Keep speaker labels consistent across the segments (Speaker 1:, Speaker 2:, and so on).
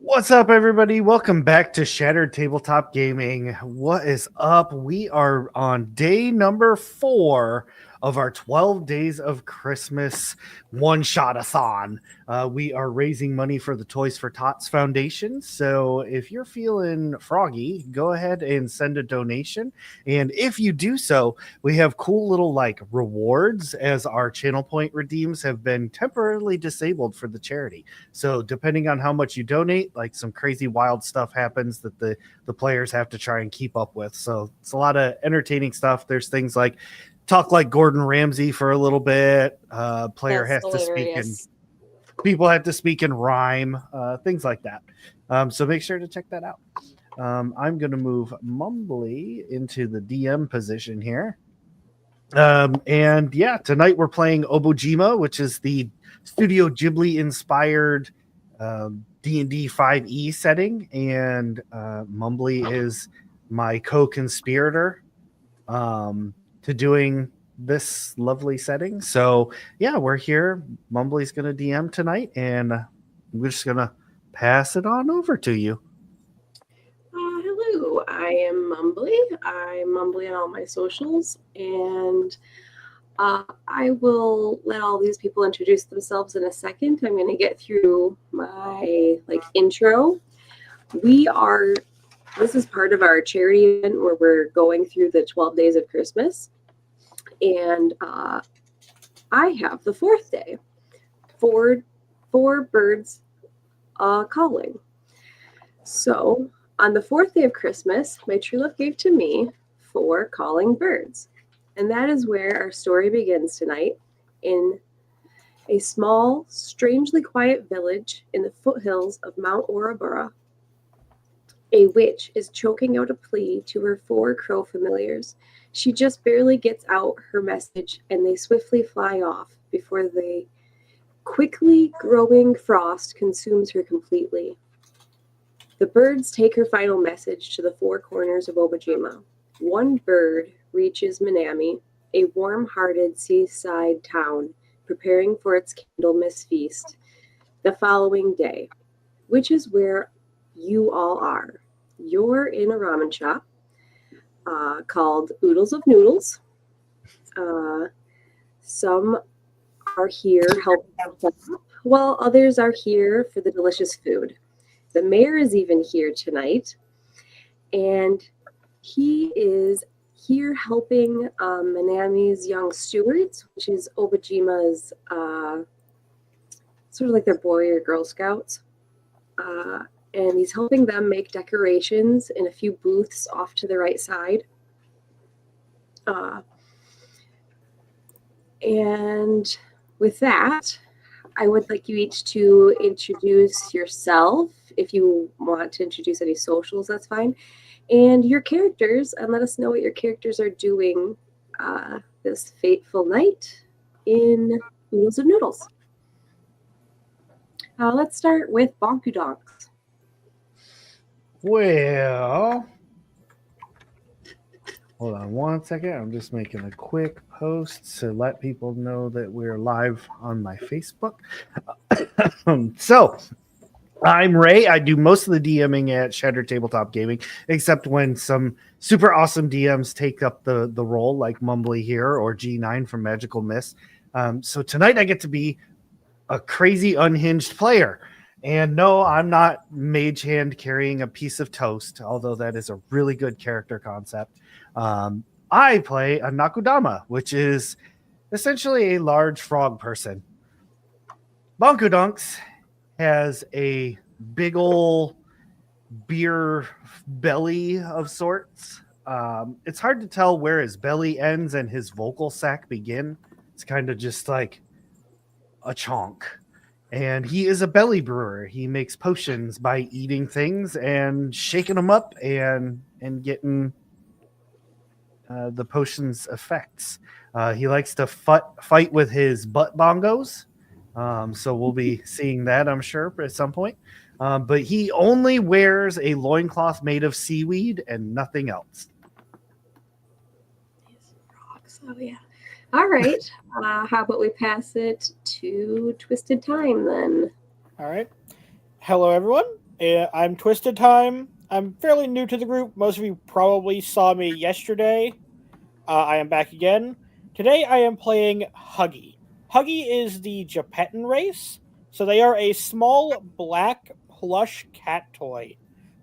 Speaker 1: What's up, everybody? Welcome back to Shattered Tabletop Gaming. What is up? We are on day number 4 of our 12 Days of Christmas one-shot-a-thon. We are raising money for the Toys for Tots Foundation. So if you're feeling froggy, go ahead and send a donation. And if you do so, we have cool little rewards, as our channel point redeems have been temporarily disabled for the charity. So depending on how much you donate, some crazy wild stuff happens that the players have to try and keep up with. So it's a lot of entertaining stuff. There's things like talk like Gordon Ramsay for a little bit. Player
Speaker 2: That's
Speaker 1: has
Speaker 2: hilarious.
Speaker 1: to speak in people have to speak in rhyme, things like that. So make sure to check that out. I'm going to move Mumbly into the DM position here. And yeah, tonight we're playing Obojima, which is the Studio Ghibli inspired D&D 5e setting, and Mumbly is my co-conspirator to doing this lovely setting. So yeah, we're here. Mumbly's going to DM tonight, and we're just going to pass it on over to you.
Speaker 2: Hello, I am Mumbly. I'm Mumbly on all my socials, and I will let all these people introduce themselves in a second. I'm going to get through my intro. This is part of our charity event where we're going through the 12 days of Christmas, and I have the 4th day, four birds calling. So on the 4th day of Christmas, my true love gave to me 4 calling birds. And that is where our story begins tonight, in a small, strangely quiet village in the foothills of Mount Orebora. A witch is choking out a plea to her 4 crow familiars. She just barely gets out her message, and they swiftly fly off before the quickly growing frost consumes her completely. The birds take her final message to the 4 corners of Obojima. One bird reaches Minami, a warm-hearted seaside town, preparing for its Candlemas feast the following day, which is where you all are. You're in a ramen shop called Oodles of Noodles. Some are here helping out, while others are here for the delicious food. The mayor is even here tonight, and he is here helping Minami's young stewards, which is Obojima's sort of like their boy or Girl Scouts. And he's helping them make decorations in a few booths off to the right side. And with that, I would like you each to introduce yourself. If you want to introduce any socials, that's fine. And your characters, and let us know what your characters are doing this fateful night in Oodles of Noodles. Let's start with Bonku Donks.
Speaker 1: Well, hold on one second. I'm just making a quick post to let people know that we're live on my Facebook. So, I'm Ray. I do most of the DMing at Shattered Tabletop Gaming, except when some super awesome DMs take up the role, like Mumbly here or G9 from Magical Mist. So tonight I get to be a crazy unhinged player. And no, I'm not mage hand carrying a piece of toast, although that is a really good character concept. I play a Nakudama, which is essentially a large frog person. Bonku Dunks has a big ol' beer belly of sorts. It's hard to tell where his belly ends and his vocal sac begin. It's kind of just like a chonk. And he is a belly brewer. He makes potions by eating things and shaking them up and getting the potion's effects. He likes to fight with his butt bongos. So we'll be seeing that, I'm sure, at some point. But he only wears a loincloth made of seaweed and nothing else.
Speaker 2: Rocks. Oh, yeah. All right. How about we pass it to Twisted Time then?
Speaker 3: All right. Hello, everyone. I'm Twisted Time. I'm fairly new to the group. Most of you probably saw me yesterday. I am back again. Today I am playing Huggy. Huggy is the Gepetan race, so they are a small black plush cat toy,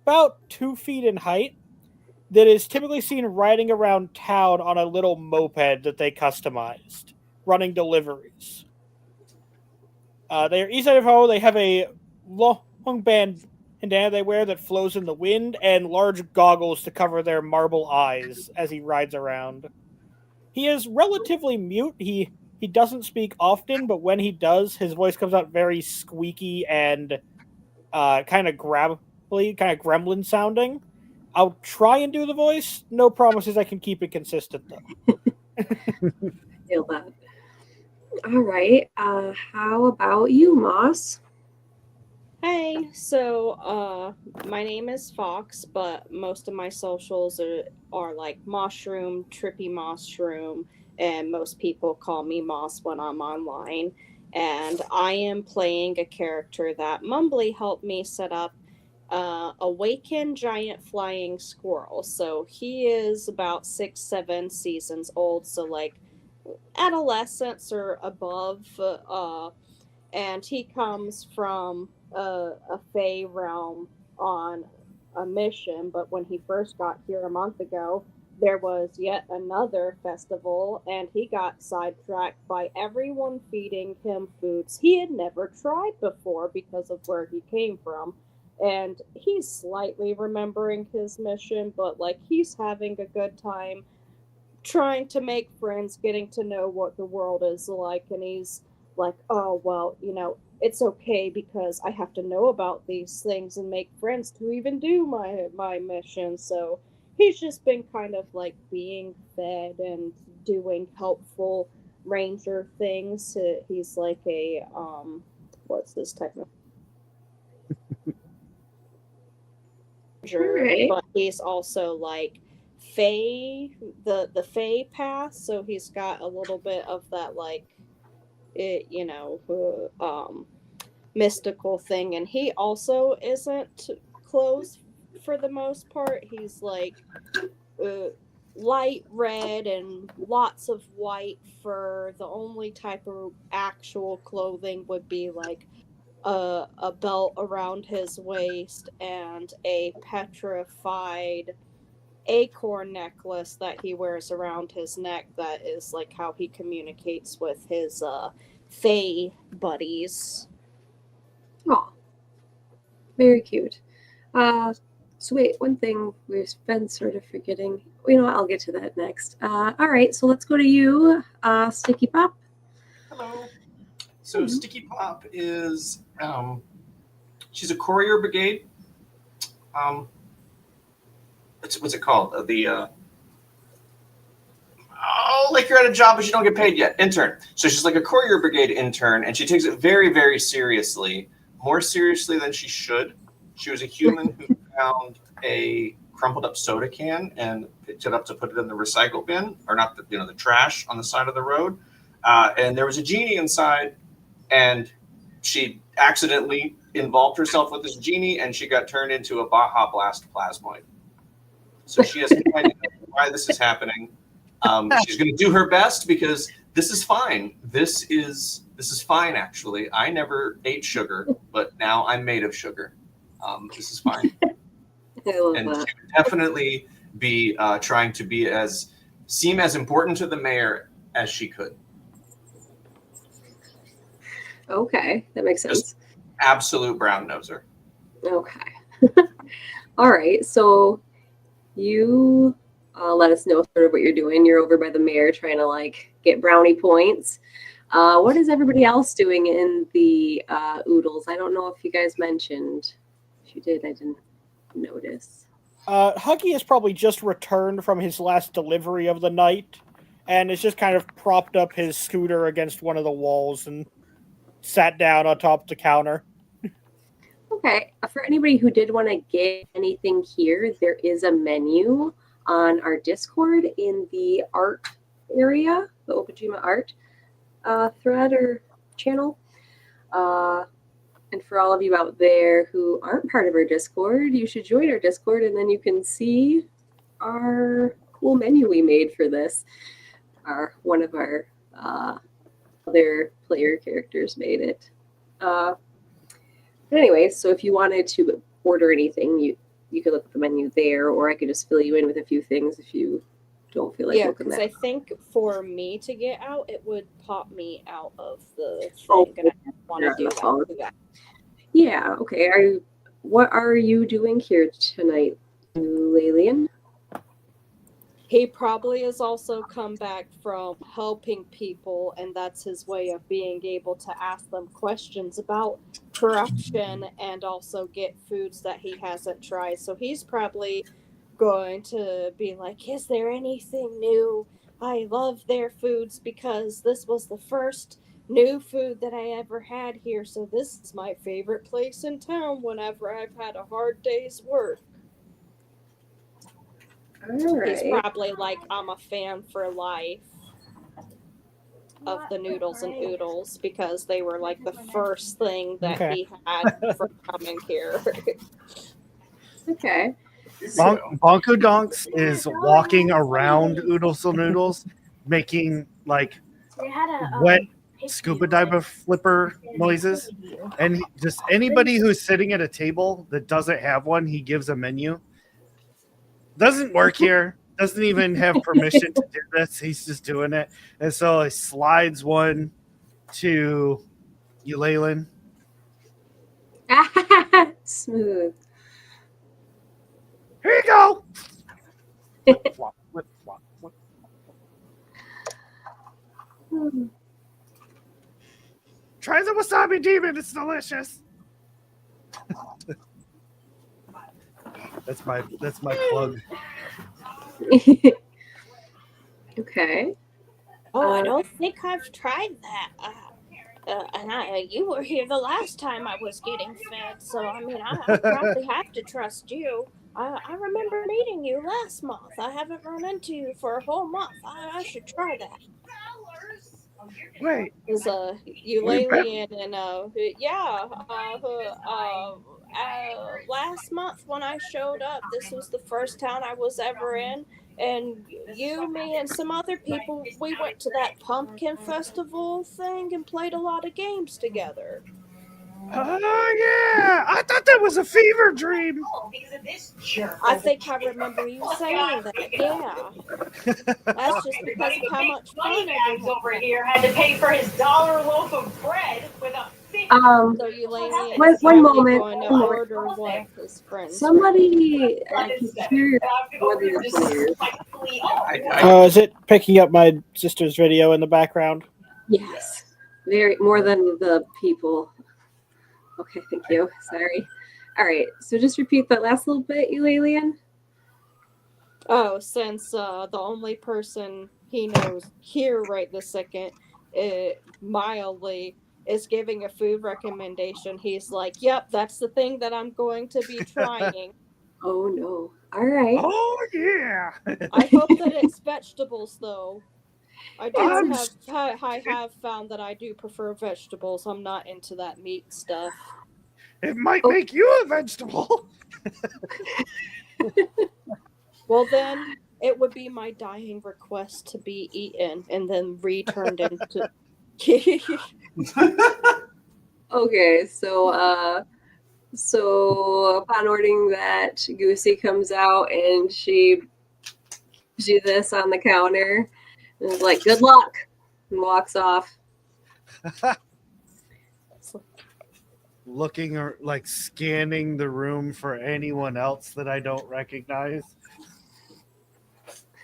Speaker 3: about 2 feet in height, that is typically seen riding around town on a little moped that they customized, running deliveries. They are east side of home. They have a long bandana they wear that flows in the wind and large goggles to cover their marble eyes as he rides around. He is relatively mute. He doesn't speak often, but when he does, his voice comes out very squeaky and kind of gravelly, kind of gremlin sounding. I'll try and do the voice. No promises I can keep it consistent though.
Speaker 2: Feel that. All right. How about you, Moss?
Speaker 4: Hey, so my name is Fox, but most of my socials are like Mushroom, Trippy Mushroom, and most people call me Moss when I'm online. And I am playing a character that Mumbly helped me set up, Awakened Giant Flying Squirrel. So he is about 6, 7 seasons old, so like adolescence or above. And he comes from a Fey realm on a mission. But when he first got here a month ago, there was yet another festival, and he got sidetracked by everyone feeding him foods he had never tried before because of where he came from. And he's slightly remembering his mission, but like he's having a good time trying to make friends, getting to know what the world is like, and he's like, oh well, it's okay because I have to know about these things and make friends to even do my mission. So he's just been kind of like being fed and doing helpful ranger things. He's like a what's this technical ranger,
Speaker 2: Right.
Speaker 4: but he's also like Fey, the Fey path, so he's got a little bit of that like it, mystical thing, and he also isn't clothes for the most part. He's like uh, light red and lots of white fur. The only type of actual clothing would be like a belt around his waist and a petrified acorn necklace that he wears around his neck. That is like how he communicates with his Fae buddies.
Speaker 2: Oh, very cute. So wait, one thing we've been sort of forgetting. You know what? I'll get to that next. All right, so let's go to you, Sticky Pop.
Speaker 5: Hello. So Sticky Pop is she's a courier brigade. What's it called? Like you're at a job but you don't get paid yet. Intern. So she's like a courier brigade intern, and she takes it very, very seriously, more seriously than she should. She was a human who found a crumpled up soda can and picked it up to put it in the recycle bin, or not the trash on the side of the road. And there was a genie inside, and she accidentally involved herself with this genie, and she got turned into a Baja Blast plasmoid. So she has no idea why this is happening. She's going to do her best because this is fine. This is fine, actually. I never ate sugar, but now I'm made of sugar. This is fine.
Speaker 2: I love
Speaker 5: And
Speaker 2: that.
Speaker 5: she would definitely be trying to seem as important to the mayor as she could.
Speaker 2: Okay, that makes sense.
Speaker 5: Just absolute brown noser.
Speaker 2: Okay. All right, so you let us know sort of what you're doing. You're over by the mayor trying to like get brownie points. What is everybody else doing in the oodles? I don't know if you guys mentioned. If you did, I didn't notice.
Speaker 3: Huggy has probably just returned from his last delivery of the night, and has just kind of propped up his scooter against one of the walls and sat down on top of the counter.
Speaker 2: Okay, for anybody who did want to get anything here, there is a menu on our Discord in the art area, the Obojima art thread or channel. And And for all of you out there who aren't part of our Discord, you should join our Discord, and then you can see our cool menu we made for this. One of our other player characters made it. But anyway, so if you wanted to order anything, you could look at the menu there, or I could just fill you in with a few things if you don't feel like
Speaker 4: Yeah,
Speaker 2: looking
Speaker 4: because
Speaker 2: that.
Speaker 4: I think for me to get out, it would pop me out of the thing,
Speaker 2: Oh,
Speaker 4: and I don't want
Speaker 2: you're
Speaker 4: to
Speaker 2: on
Speaker 4: do
Speaker 2: the phone.
Speaker 4: that.
Speaker 2: Yeah, okay. What are you doing here tonight, Lilian?
Speaker 4: He probably has also come back from helping people, and that's his way of being able to ask them questions about corruption and also get foods that he hasn't tried. So he's probably going to be like, is there anything new? I love their foods because this was the first new food that I ever had here. So this is my favorite place in town whenever I've had a hard day's work.
Speaker 2: All
Speaker 4: He's
Speaker 2: right.
Speaker 4: probably like, I'm a fan for life of the noodles and oodles because they were like the first thing that
Speaker 3: Okay.
Speaker 4: he had for coming here.
Speaker 2: Okay.
Speaker 1: Bonko Donks is walking around Oodles and Noodles, making like wet scuba diver flipper noises. And just anybody who's sitting at a table that doesn't have one, he gives a menu. Doesn't work here. Doesn't even have permission to do this. He's just doing it. And so he slides one to Eulalin.
Speaker 2: Smooth.
Speaker 1: Here you go. Flip, flop, flip, flop, flip. Try the wasabi demon. It's delicious. That's my plug.
Speaker 2: Okay.
Speaker 4: Oh, I don't think I've tried that. And you were here the last time I was getting fed, so I mean, I probably have to trust you. I remember meeting you last month. I haven't run into you for a whole month. I should try that.
Speaker 1: Wait,
Speaker 4: Is Eulalia and last month when I showed up, this was the first town I was ever in, and you, me, and some other people, we went to that pumpkin festival thing and played a lot of games together.
Speaker 1: oh yeah! I thought that was a fever dream.
Speaker 4: I think I remember you saying that. Yeah, that's just because of how much fun
Speaker 6: Bags over here had to pay for his $1 loaf of bread with a
Speaker 4: So Eulalia
Speaker 2: One
Speaker 4: is probably
Speaker 2: moment.
Speaker 4: going to
Speaker 2: One moment.
Speaker 4: order what his friends.
Speaker 2: Somebody, I can hear more than the players.
Speaker 3: Is it picking up my sister's video in the background?
Speaker 2: Yes. Very more than the people. Okay, thank you. Sorry. All right. So just repeat that last little bit, Eulalian.
Speaker 4: Oh, since the only person he knows here right this second, mildly, is giving a food recommendation, he's like, yep, that's the thing that I'm going to be trying.
Speaker 2: Oh no. All right.
Speaker 1: Oh yeah!
Speaker 4: I hope that it's vegetables, though. I
Speaker 1: I'm
Speaker 4: have found that I do prefer vegetables. I'm not into that meat stuff.
Speaker 1: It might make you a vegetable.
Speaker 4: Well, then it would be my dying request to be eaten and then returned into.
Speaker 2: Okay. So upon ordering that, Goosey comes out and she gives you this on the counter and is like, "Good luck," and walks off.
Speaker 1: Looking or like scanning the room for anyone else that I don't recognize.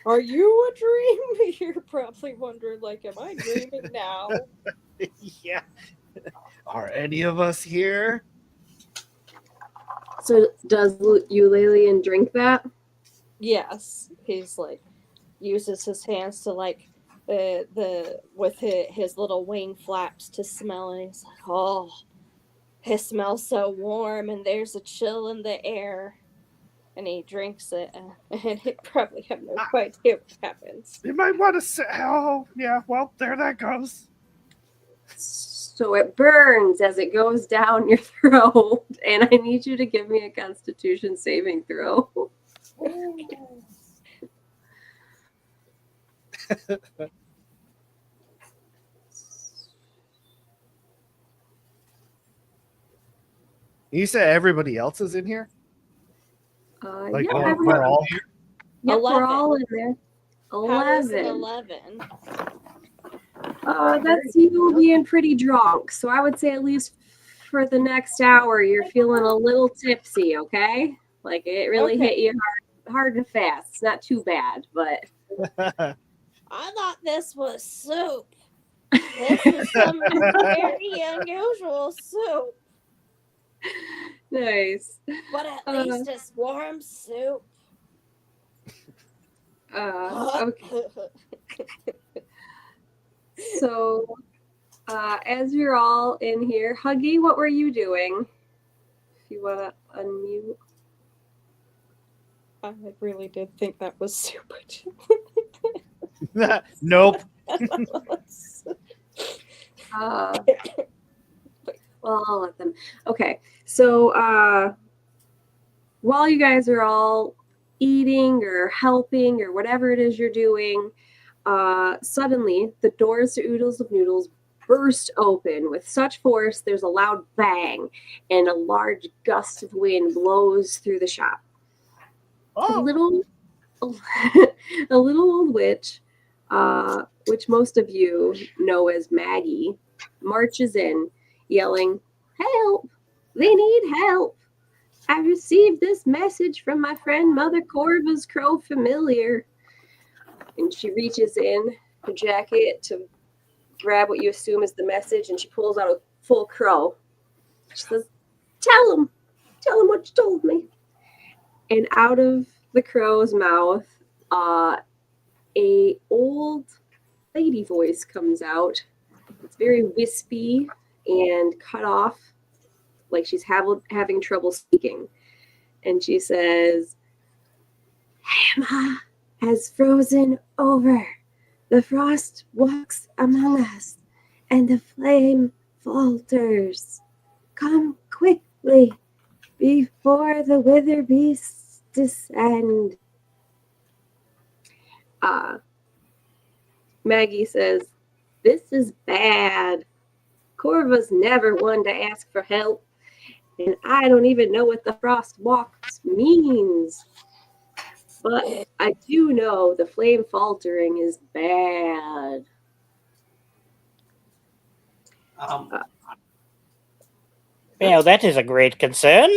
Speaker 4: Are you a dream? You're probably wondering, like, am I dreaming now?
Speaker 1: Yeah. Are any of us here?
Speaker 2: So does Eulalian drink that?
Speaker 4: Yes, he's like uses his hands to like with his little wing flaps to smell, and he's like, oh, it smells so warm, and there's a chill in the air. And he drinks it, and he probably have no idea what happens.
Speaker 1: You might want to say, oh, yeah, well, there that goes.
Speaker 2: so it burns as it goes down your throat. And I need you to give me a Constitution saving throw.
Speaker 1: You said everybody else is in here? Like,
Speaker 2: yeah,
Speaker 1: we're
Speaker 2: everyone-
Speaker 1: all
Speaker 2: Yep, we're
Speaker 4: 11.
Speaker 2: all in there.
Speaker 4: How is it
Speaker 2: 11.
Speaker 4: 11?
Speaker 2: That's you being pretty drunk. So I would say at least for the next hour, you're feeling a little tipsy, okay? Like it really
Speaker 4: Okay.
Speaker 2: hit you hard and fast. It's not too bad, but
Speaker 4: I thought this was soup. This is some very unusual soup,
Speaker 2: nice.
Speaker 4: but at least it's warm soup.
Speaker 2: Okay. So, as you're all in here, Huggy, what were you doing? If you want to unmute.
Speaker 4: I really did think that was soup.
Speaker 1: Nope.
Speaker 2: Well, I'll let them. Okay, so while you guys are all eating or helping or whatever it is you're doing, suddenly the doors to Oodles of Noodles burst open with such force there's a loud bang and a large gust of wind blows through the shop. A little old witch, which most of you know as Maggie, marches in yelling, "Help! They need help! I received this message from my friend Mother Corva's crow familiar." And she reaches in her jacket to grab what you assume is the message, and she pulls out a full crow. She says, Tell him what you told me." And out of the crow's mouth, a old lady voice comes out. It's very wispy and cut off, like she's having trouble speaking. And she says, "Hammer has frozen over. The frost walks among us, and the flame falters. Come quickly before the wither beasts descend." Maggie says, "This is bad. Corva's never one to ask for help, and I don't even know what the frost walks means. But I do know the flame faltering is bad."
Speaker 3: Well, that is a great concern.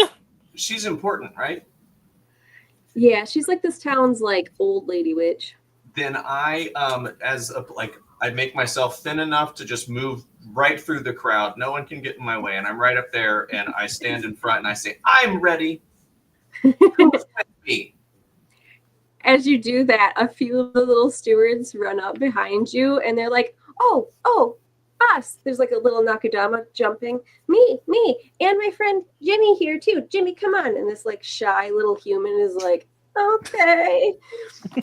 Speaker 5: She's important, right?
Speaker 2: Yeah, she's like this town's like old lady witch.
Speaker 5: Then I, I make myself thin enough to just move right through the crowd. No one can get in my way, and I'm right up there. And I stand in front and I say, "I'm ready. Who's with me?"
Speaker 2: As you do that, a few of the little stewards run up behind you, and they're like, "Oh, us!" There's like a little Nakudama jumping. Me, and my friend Jimmy here too. Jimmy, come on!" And this like shy little human is like, "Okay, we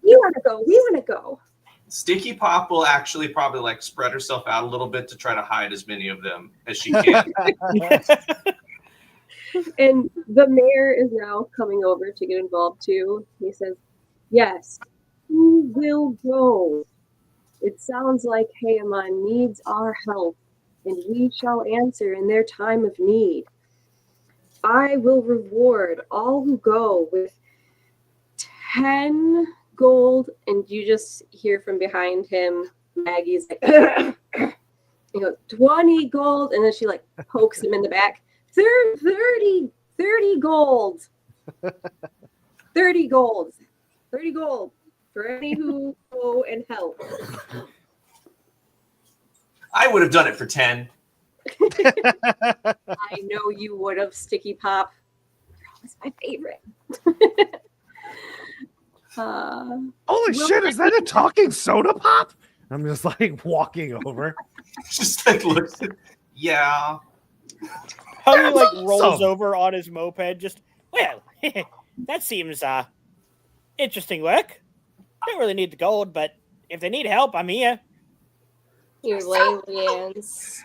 Speaker 2: want to go."
Speaker 5: Sticky Pop will actually probably like spread herself out a little bit to try to hide as many of them as she can.
Speaker 2: And the mayor is now coming over to get involved too. He says, "Yes, who will go? It sounds like Heiamon needs our help, and we shall answer in their time of need. I will reward all who go with 10 gold." And you just hear from behind him, Maggie's like, you know, 20 gold. And then she like pokes him in the back. 30 gold. 30 gold. 30 gold for any who go and help.
Speaker 5: I would have done it for 10.
Speaker 2: I know you would have, Sticky Pop. That was my favorite.
Speaker 1: Holy shit, is that a talking soda pop? I'm just like walking over.
Speaker 5: Just like looks at, yeah.
Speaker 3: Huggy like
Speaker 1: That's
Speaker 3: rolls
Speaker 1: awesome.
Speaker 3: over on his moped. Just that seems interesting work. Don't really need the gold, but if they need help, I'm here.
Speaker 4: You lay hands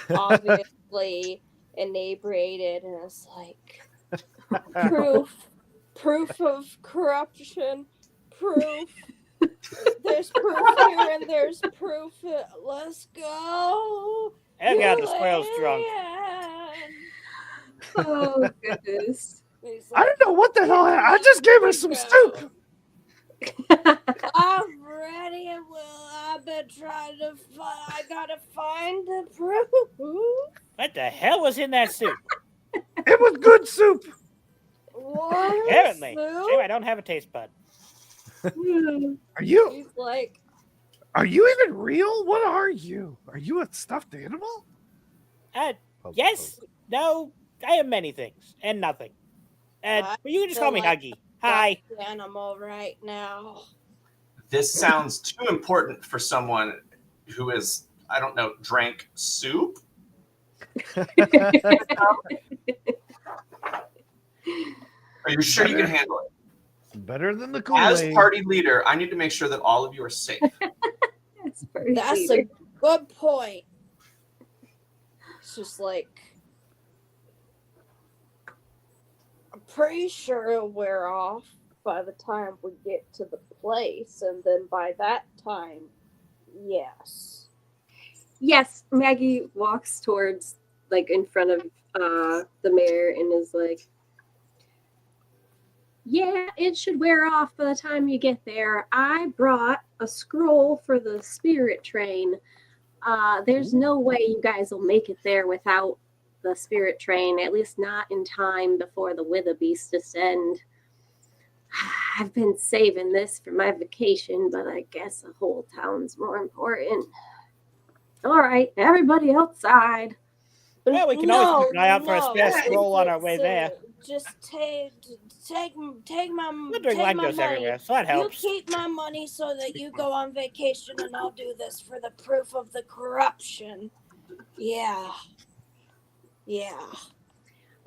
Speaker 4: obviously inebriated, and it's like proof of corruption, proof. There's proof here, and there's proof. Let's go.
Speaker 3: Oh god, the squirrel's drunk.
Speaker 2: Oh goodness.
Speaker 4: He's
Speaker 1: I
Speaker 4: like,
Speaker 1: don't know what the hell. I just gave her some soup.
Speaker 4: I'm ready, and I've been trying to I gotta find the proof.
Speaker 3: What the hell was in that soup?
Speaker 1: It was good soup.
Speaker 4: What?
Speaker 3: Apparently.
Speaker 4: Soup?
Speaker 3: Shame I don't have a taste bud.
Speaker 1: Are you
Speaker 4: He's like,
Speaker 1: even real? What are you? Are you a stuffed animal?
Speaker 3: Yes, no, I am many things and nothing. But you can just call me
Speaker 4: like
Speaker 3: Huggy. Hi.
Speaker 4: animal right now.
Speaker 5: This sounds too important for someone who is, I don't know, drank soup. Are you sure you can handle it?
Speaker 1: Better than the
Speaker 5: As
Speaker 1: Kool-Aid.
Speaker 5: party leader, I need to make sure that all of you are safe.
Speaker 4: That's a good point. It's just like, I'm pretty sure it'll wear off by the time we get to the place, and then by that time, yes.
Speaker 2: Yes, Maggie walks towards, like, in front of the mayor and is like, yeah, it should wear off by the time you get there. I brought a scroll for the spirit train. There's no way you guys will make it there without the spirit train, at least not in time before the wither beasts descend. I've been saving this for my vacation, but I guess the whole town's more important. All right, everybody outside.
Speaker 3: Well, we can always keep an eye out for a spare scroll on our way there.
Speaker 4: Just take my
Speaker 3: Wandering
Speaker 4: take
Speaker 3: line
Speaker 4: my
Speaker 3: goes
Speaker 4: money.
Speaker 3: everywhere, so that helps.
Speaker 4: You keep my money so that you go on vacation, and I'll do this for the proof of the corruption. Yeah.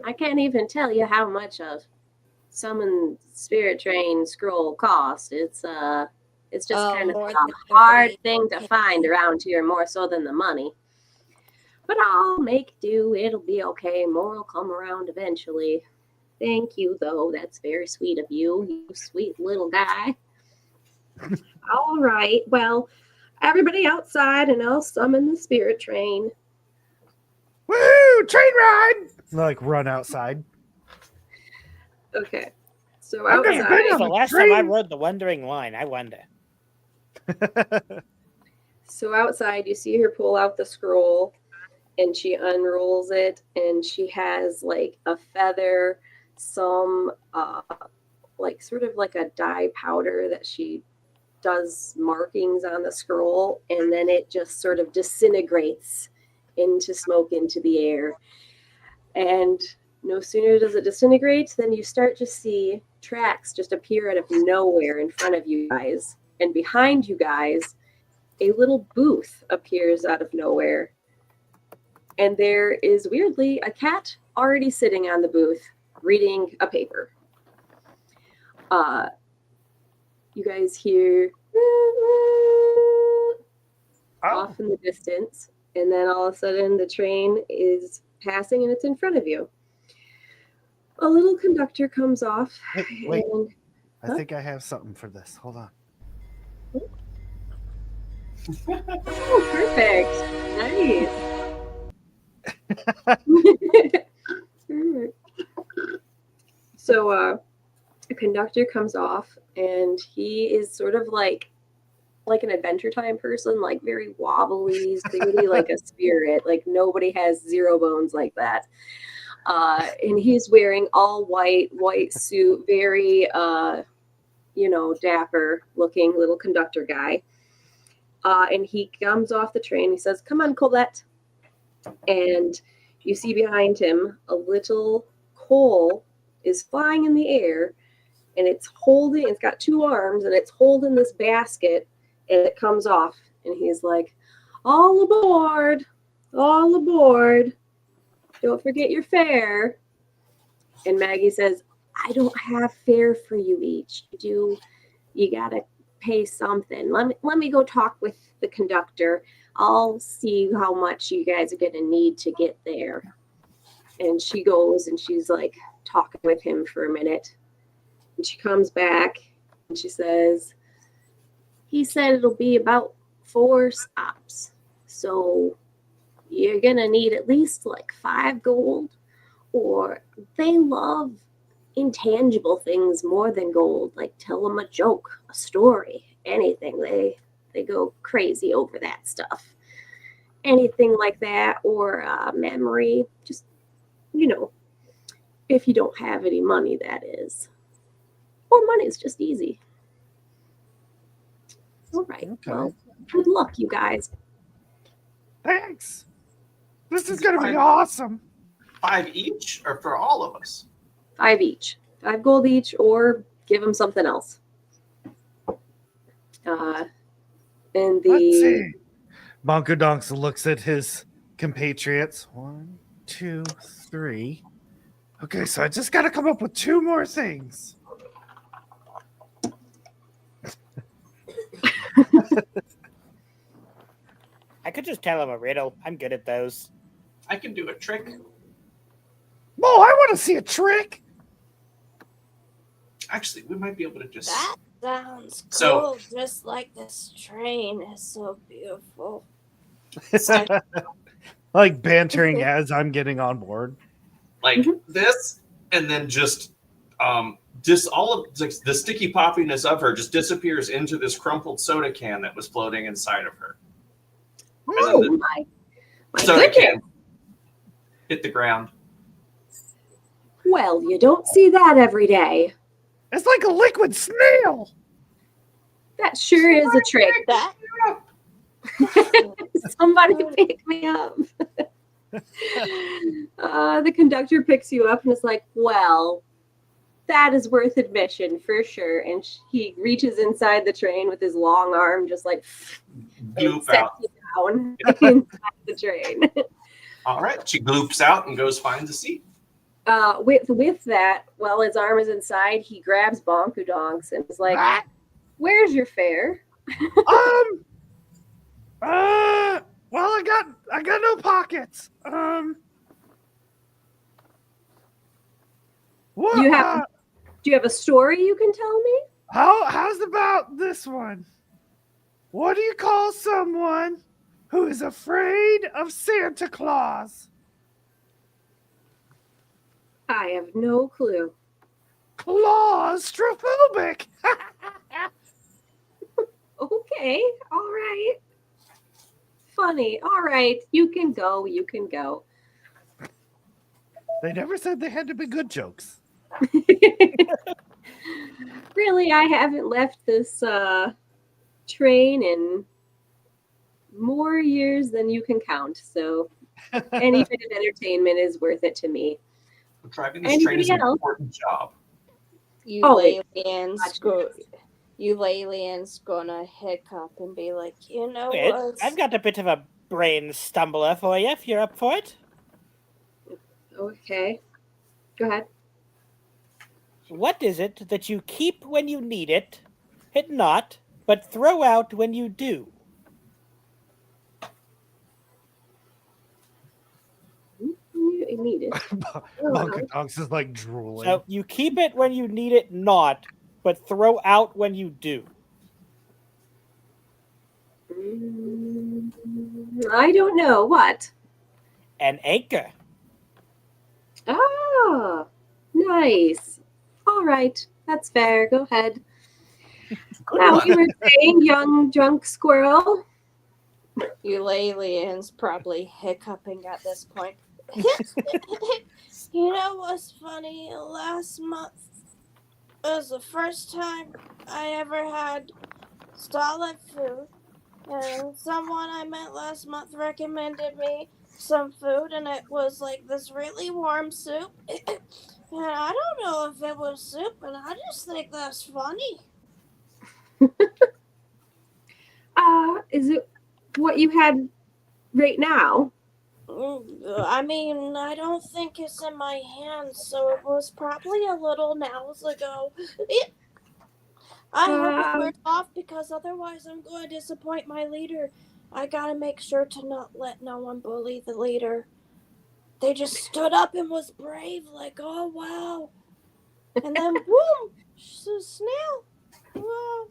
Speaker 2: I can't even tell you how much a summon spirit train scroll costs. It's just kind of
Speaker 4: more
Speaker 2: a
Speaker 4: than
Speaker 2: hard
Speaker 4: everybody
Speaker 2: thing to
Speaker 4: can.
Speaker 2: find around here, more so than the money. But I'll make do. It'll be okay. More will come around eventually. Thank you, though. That's very sweet of you, you sweet little guy. All right. Well, everybody outside, and I'll summon the spirit train.
Speaker 1: Woo! Train ride! Like run outside.
Speaker 2: Okay. So
Speaker 1: I'm gonna
Speaker 2: outside.
Speaker 1: go
Speaker 3: When was the
Speaker 1: on the
Speaker 3: last time I
Speaker 1: train.
Speaker 3: rode the Wandering Line? I wonder.
Speaker 2: So outside, you see her pull out the scroll, and she unrolls it, and she has like a feather, some like sort of like a dye powder that she does markings on the scroll, and then it just sort of disintegrates into smoke into the air. And no sooner does it disintegrate than you start to see tracks just appear out of nowhere in front of you guys, and behind you guys a little booth appears out of nowhere. And there is weirdly a cat already sitting on the booth reading a paper. You guys hear off in the distance, and then all of a sudden the train is passing and it's in front of you. A little conductor comes off.
Speaker 1: Wait.
Speaker 2: And
Speaker 1: I think I have something for this. Hold on.
Speaker 2: oh, perfect. Nice. So a conductor comes off, and he is sort of like an Adventure Time person, like very wobbly, singly, like a spirit. Like nobody has zero bones like that. And he's wearing all white suit, very dapper looking little conductor guy. And he comes off the train. He says, "Come on, Colette." And you see behind him a little coal is flying in the air, and it's got two arms, and it's holding this basket, and it comes off. And he's like, all aboard, don't forget your fare." And Maggie says, "I don't have fare for you each. You gotta pay something. Let me go talk with the conductor. I'll see how much you guys are gonna need to get there. And she goes and she's like talking with him for a minute. And she comes back and she says, he said it'll be about 4 stops. So you're gonna need at least like 5 gold, or they love intangible things more than gold. Like tell them a joke, a story, anything. They go crazy over that stuff. Anything like that, or memory. Just if you don't have any money, that is. Or money is just easy. All right.
Speaker 1: Okay.
Speaker 2: Well, good luck, you guys.
Speaker 1: Thanks. This is going to be awesome.
Speaker 5: 5 each, or for all of us?
Speaker 2: 5 each. 5 gold each, or give them something else. And
Speaker 1: Let's
Speaker 2: the
Speaker 1: see. Bonko Donks looks at his compatriots. 1, 2, 3. Okay, so I just got to come up with 2 more things.
Speaker 3: I could just tell him a riddle. I'm good at those.
Speaker 5: I can do a trick.
Speaker 1: Oh, I want to see a trick.
Speaker 5: Actually, we might be able to just.
Speaker 4: That sounds cool.
Speaker 5: So-
Speaker 4: Just like this train is so beautiful.
Speaker 1: Like bantering as I'm getting on board.
Speaker 5: Like this, and then just all of like, the sticky poppiness of her just disappears into this crumpled soda can that was floating inside of her.
Speaker 2: oh my
Speaker 5: Soda
Speaker 2: goodness.
Speaker 5: can hit the ground.
Speaker 2: Well, you don't see that every day.
Speaker 1: It's like a liquid snail.
Speaker 2: That sure is a trick.
Speaker 4: That
Speaker 2: Somebody pick me up. The conductor picks you up and is like, well, that is worth admission for sure. And he reaches inside the train with his long arm, just like
Speaker 5: Gloop
Speaker 2: sets
Speaker 5: out.
Speaker 2: you down inside the train.
Speaker 5: All right, she gloops out and goes finds a seat.
Speaker 2: With that, while his arm is inside, he grabs Bonku Donks and is like, "Where's your fare?"
Speaker 1: Well, I got no pockets. What?
Speaker 2: Do you have a story you can tell me?
Speaker 1: How's about this one? What do you call someone who is afraid of Santa Claus?
Speaker 2: I have no clue.
Speaker 1: Claustrophobic.
Speaker 2: Okay, all right. Funny. All right, you can go. You can go.
Speaker 1: They never said they had to be good jokes.
Speaker 2: Really, I haven't left this train in more years than you can count. So any bit of entertainment is worth it to me.
Speaker 5: Driving this train is an
Speaker 2: Anybody else?
Speaker 5: important job.
Speaker 4: you
Speaker 2: Oh,
Speaker 4: aliens gonna hiccup and be like, you know
Speaker 3: Wait,
Speaker 4: what?
Speaker 3: I've got a bit of a brain stumbler for you if you're up for it.
Speaker 2: Okay, go ahead.
Speaker 3: What is it that you keep when you need it, hit not, but throw out when you do?
Speaker 2: You need it.
Speaker 1: Bonko Donks is like drooling.
Speaker 3: So you keep it when you need it not, but throw out when you do.
Speaker 2: I don't know. What?
Speaker 3: An anchor.
Speaker 2: Ah, nice. All right, that's fair. Go ahead. Now we were saying, young drunk squirrel.
Speaker 4: You aliens probably hiccuping at this point. You know what's funny? Last month was the first time I ever had solid food. And someone I met last month recommended me some food, and it was like this really warm soup. And I don't know if it was soup, and I just think that's funny.
Speaker 2: Is it what you had right now?
Speaker 4: I mean, I don't think it's in my hands, so it was probably a little hours ago. I hope it wears off because otherwise I'm going to disappoint my leader. I gotta make sure to not let no one bully the leader. They just stood up and was brave, like, oh wow. And then boom, snail. Wow.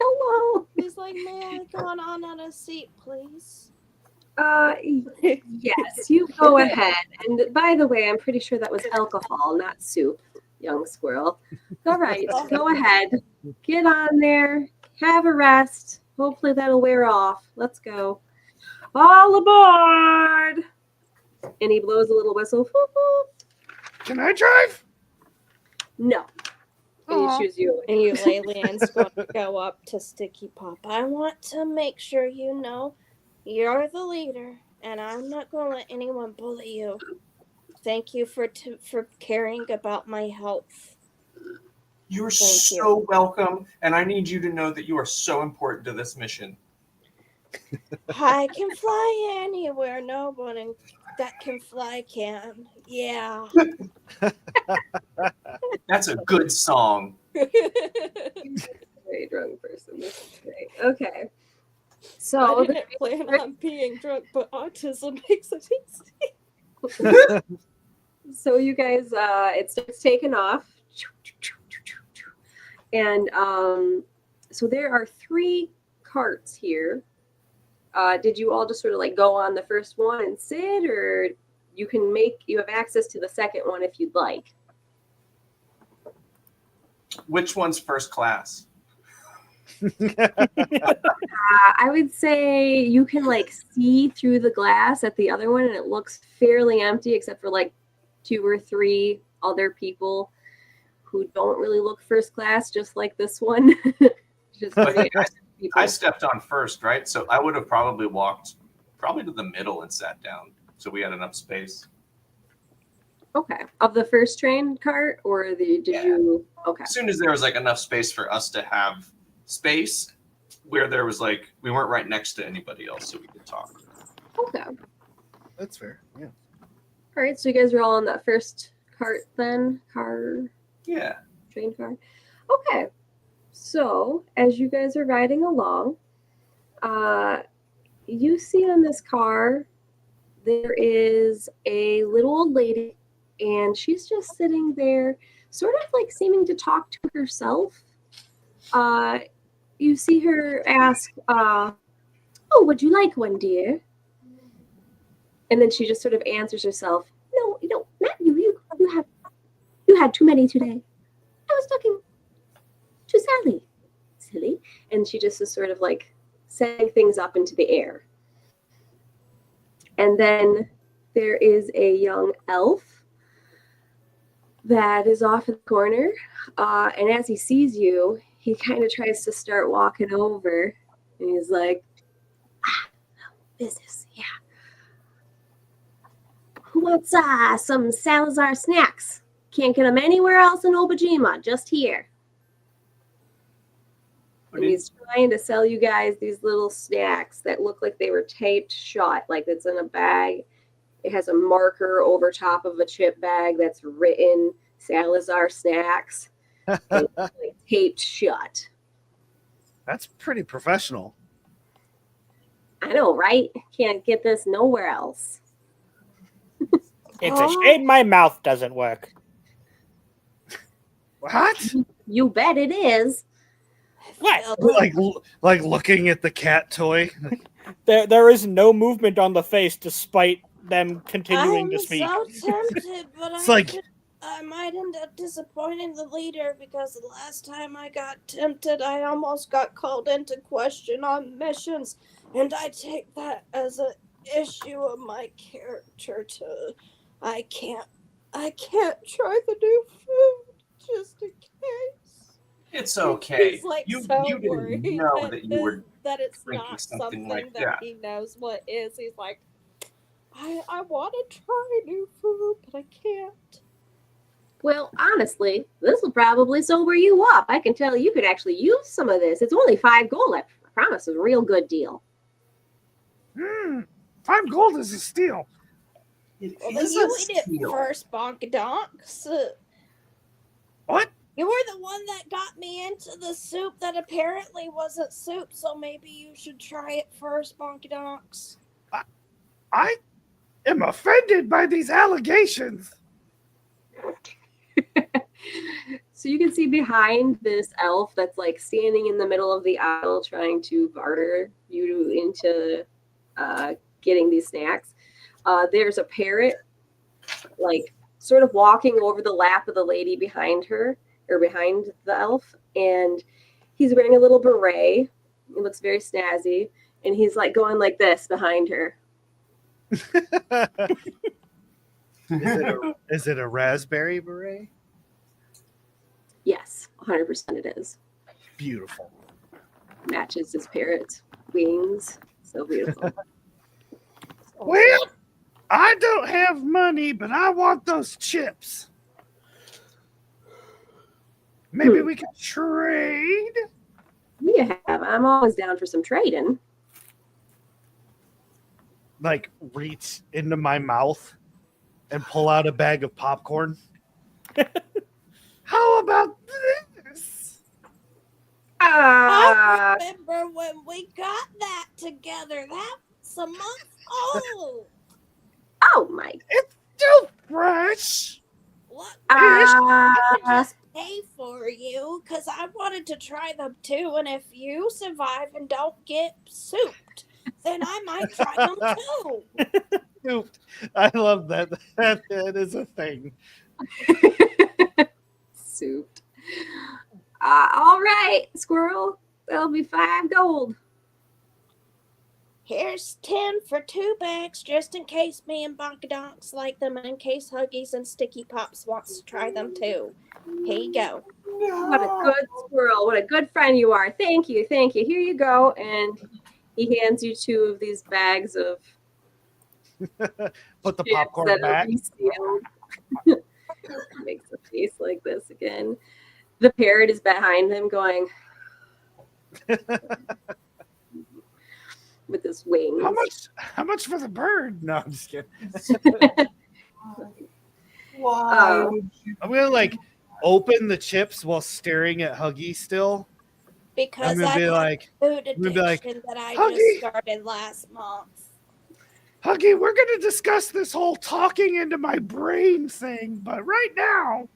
Speaker 2: Hello.
Speaker 4: He's like, may I go on a seat, please?
Speaker 2: Yes, you go ahead. And by the way, I'm pretty sure that was alcohol, not soup, young squirrel. All right, go ahead. Get on there. Have a rest. Hopefully that'll wear off. Let's go. All aboard! And he blows a little whistle. Whoop, whoop.
Speaker 1: Can I drive?
Speaker 2: No. And
Speaker 1: Aw.
Speaker 2: he shoos you away.
Speaker 4: And Eulalian's going to go up to Sticky Pop. I want to make sure you know you're the leader, and I'm not going to let anyone bully you. Thank you for caring about my health.
Speaker 5: You're
Speaker 4: Thank
Speaker 5: so welcome, and I need you to know that you are so important to this mission.
Speaker 4: I can fly anywhere. No one that can fly can. Yeah.
Speaker 5: That's a good song.
Speaker 2: Very drunk person. This is great. Okay.
Speaker 4: I
Speaker 2: So
Speaker 4: didn't plan on being drunk, but autism makes it easy.
Speaker 2: So you guys, it starts taking off, and so there are 3 carts here. Did you all just sort of like go on the first one and sit, or you have access to the second one if you'd like?
Speaker 5: Which one's first class?
Speaker 2: I would say you can like see through the glass at the other one, and it looks fairly empty except for like 2 or 3 other people who don't really look first class, just like this one. Just
Speaker 5: But
Speaker 2: pretty
Speaker 5: I stepped on first, right? So I would have probably walked to the middle and sat down, so we had enough space.
Speaker 2: Okay. Of the first train cart, or did you? Okay.
Speaker 5: As soon as there was like enough space for us to have space, where there was like we weren't right next to anybody else, so we could talk.
Speaker 2: Okay.
Speaker 1: That's fair. Yeah.
Speaker 2: All right. So you guys are all on that first cart then?
Speaker 5: Yeah.
Speaker 2: Train car. Okay. So as you guys are riding along, you see on this car there is a little old lady, and she's just sitting there, sort of like seeming to talk to herself. You see her ask, "Oh, would you like one, dear?" And then she just sort of answers herself, "No, not you. You had too many today. I was talking to Sally, silly." And she just is sort of like setting things up into the air. And then there is a young elf that is off in the corner. And as he sees you, he kind of tries to start walking over. And he's like, business, yeah. Who wants some Salazar snacks? Can't get them anywhere else in Obojima, just here. And he's trying to sell you guys these little snacks that look like they were taped shut, like it's in a bag. It has a marker over top of a chip bag that's written Salazar snacks, and it's like taped shut.
Speaker 1: That's pretty professional.
Speaker 2: I know, right? Can't get this nowhere else.
Speaker 3: It's a shame my mouth doesn't work.
Speaker 1: What?
Speaker 2: You bet it is.
Speaker 3: What?
Speaker 1: Like looking at the cat toy.
Speaker 3: There is no movement on the face despite them continuing to speak.
Speaker 4: I'm so tempted, but
Speaker 1: It's like
Speaker 4: I might end up disappointing the leader, because the last time I got tempted, I almost got called into question on missions, and I take that as an issue of my character. I can't try the new food just in case.
Speaker 5: It's okay.
Speaker 4: He's like
Speaker 5: you
Speaker 4: so
Speaker 5: didn't
Speaker 4: worried
Speaker 5: know that you were
Speaker 4: that it's
Speaker 5: drinking
Speaker 4: not
Speaker 5: something
Speaker 4: something
Speaker 5: like
Speaker 4: that
Speaker 5: that.
Speaker 4: he knows what is. He's like, I want to try new food, but I can't.
Speaker 2: Well, honestly, this will probably sober you up. I can tell you could actually use some of this. It's only 5 gold. I promise, it's a real good deal.
Speaker 1: 5 gold is a steal.
Speaker 5: It
Speaker 4: Well, then
Speaker 5: is
Speaker 4: you
Speaker 5: a
Speaker 4: eat it
Speaker 5: steal.
Speaker 4: first, Bonkadonks.
Speaker 1: What?
Speaker 4: You were the one that got me into the soup that apparently wasn't soup, so maybe you should try it first, Bonky Donks.
Speaker 1: I am offended by these allegations.
Speaker 2: So you can see behind this elf that's like standing in the middle of the aisle trying to barter you into getting these snacks. There's a parrot like sort of walking over the lap of the lady behind her or behind the elf, and he's wearing a little beret. He looks very snazzy, and he's like going like this behind her.
Speaker 1: Is it a raspberry beret?
Speaker 2: Yes, 100% it is.
Speaker 1: Beautiful.
Speaker 2: Matches his parrot's wings. So beautiful.
Speaker 1: Well, I don't have money, but I want those chips. Maybe we can trade.
Speaker 2: Yeah, I'm always down for some trading.
Speaker 1: Like, reach into my mouth and pull out a bag of popcorn. How about this?
Speaker 4: I remember when we got that together. That's a month old.
Speaker 2: Oh my!
Speaker 1: It's still fresh.
Speaker 4: What?
Speaker 2: Uh,
Speaker 4: Just pay for you because I wanted to try them too, and if you survive and don't get souped, then I might try them too.
Speaker 1: Souped. I love that. That is a thing.
Speaker 2: Souped. All right, squirrel. That'll be 5 gold.
Speaker 4: Here's 10 for 2 bags, just in case me and Bonkadonks like them, and in case Huggies and Sticky Pops wants to try them too. Here you go.
Speaker 2: What a good squirrel. What a good friend you are. Thank you. Thank you. Here you go. And he hands you 2 of these bags of
Speaker 1: Put the
Speaker 2: chips
Speaker 1: popcorn
Speaker 2: that are
Speaker 1: back.
Speaker 2: resealed. Makes a face like this again. The parrot is behind him going with his wings.
Speaker 1: How much for the bird? No, I'm just kidding.
Speaker 5: Why?
Speaker 1: I'm gonna like open the chips while staring at Huggy still.
Speaker 4: Because
Speaker 1: I'm gonna
Speaker 4: I
Speaker 1: be
Speaker 4: have
Speaker 1: like,
Speaker 4: food
Speaker 1: I'm gonna be like,
Speaker 4: addiction that I
Speaker 1: Huggy!
Speaker 4: just started last month.
Speaker 1: Huggy, we're gonna discuss this whole talking into my brain thing, but right now,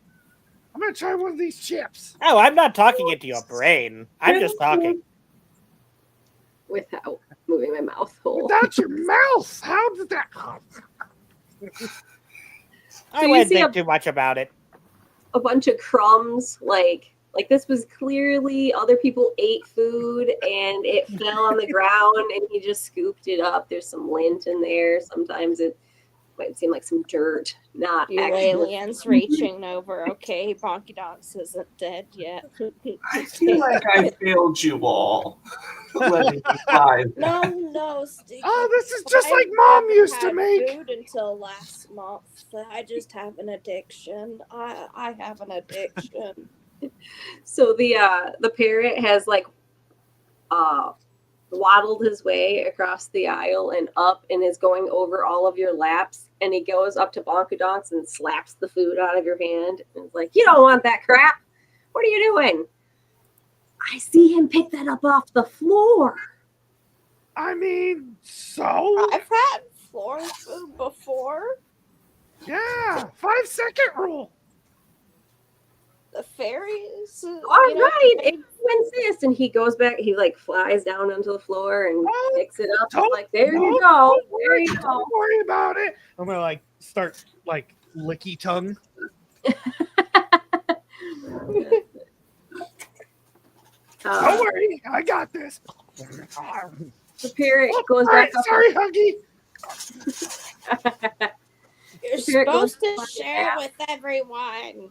Speaker 1: I'm gonna try one of these chips.
Speaker 3: Oh, I'm not talking into your brain. I'm just talking.
Speaker 2: Without moving my mouth hole.
Speaker 1: Without your mouth, how did that?
Speaker 3: I
Speaker 2: you
Speaker 3: wouldn't
Speaker 2: see
Speaker 3: think too much about it.
Speaker 2: A bunch of crumbs, like this was clearly other people ate food and it fell on the ground and he just scooped it up. There's some lint in there. Sometimes it might seem like some dirt, not
Speaker 4: You
Speaker 2: actual.
Speaker 4: aliens reaching over. Okay, Bonky Donks isn't dead yet.
Speaker 5: I feel like I failed you all. Letting me die.
Speaker 4: No, Sticky.
Speaker 1: Oh, this is just
Speaker 4: I
Speaker 1: like Mom
Speaker 4: never
Speaker 1: used to
Speaker 4: had
Speaker 1: make.
Speaker 4: food until last month. I just have an addiction. I have an addiction.
Speaker 2: So the parrot has like waddled his way across the aisle and up and is going over all of your laps, and he goes up to Bonkadonks and slaps the food out of your hand and is like, "You don't want that crap. What are you doing?" I see him pick that up off the floor.
Speaker 1: I mean, so
Speaker 4: I've had floor food before.
Speaker 1: yeah, 5-second rule.
Speaker 4: The fairies.
Speaker 2: All right, it insists, and he goes back. He like flies down onto the floor and picks it up.
Speaker 1: Don't-
Speaker 2: Like, there you
Speaker 1: don't
Speaker 2: go. There
Speaker 1: worry,
Speaker 2: you go.
Speaker 1: Don't worry about it. I'm gonna like start like licky tongue. Don't worry, I got this.
Speaker 2: The parrot goes
Speaker 1: All right,
Speaker 2: back up.
Speaker 1: sorry, Huggy.
Speaker 4: You're
Speaker 2: The parrot goes
Speaker 4: supposed to
Speaker 2: back
Speaker 4: share
Speaker 2: up.
Speaker 4: with everyone.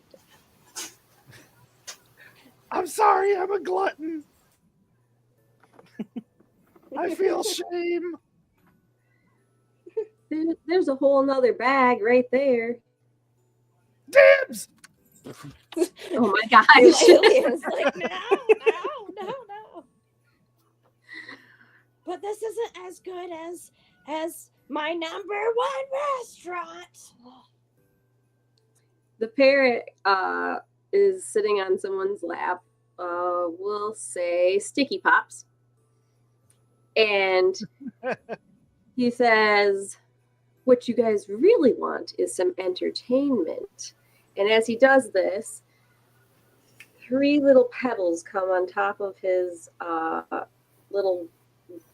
Speaker 1: I'm sorry, I'm a glutton. I feel shame.
Speaker 2: There's a whole nother bag right there.
Speaker 1: Dibs!
Speaker 2: Oh my gosh.
Speaker 4: Aliens like, no. But this isn't as good as my #1 restaurant.
Speaker 2: The parrot is sitting on someone's lap. We'll say Sticky Pops. And he says, what you guys really want is some entertainment. And as he does this, 3 little pebbles come on top of his little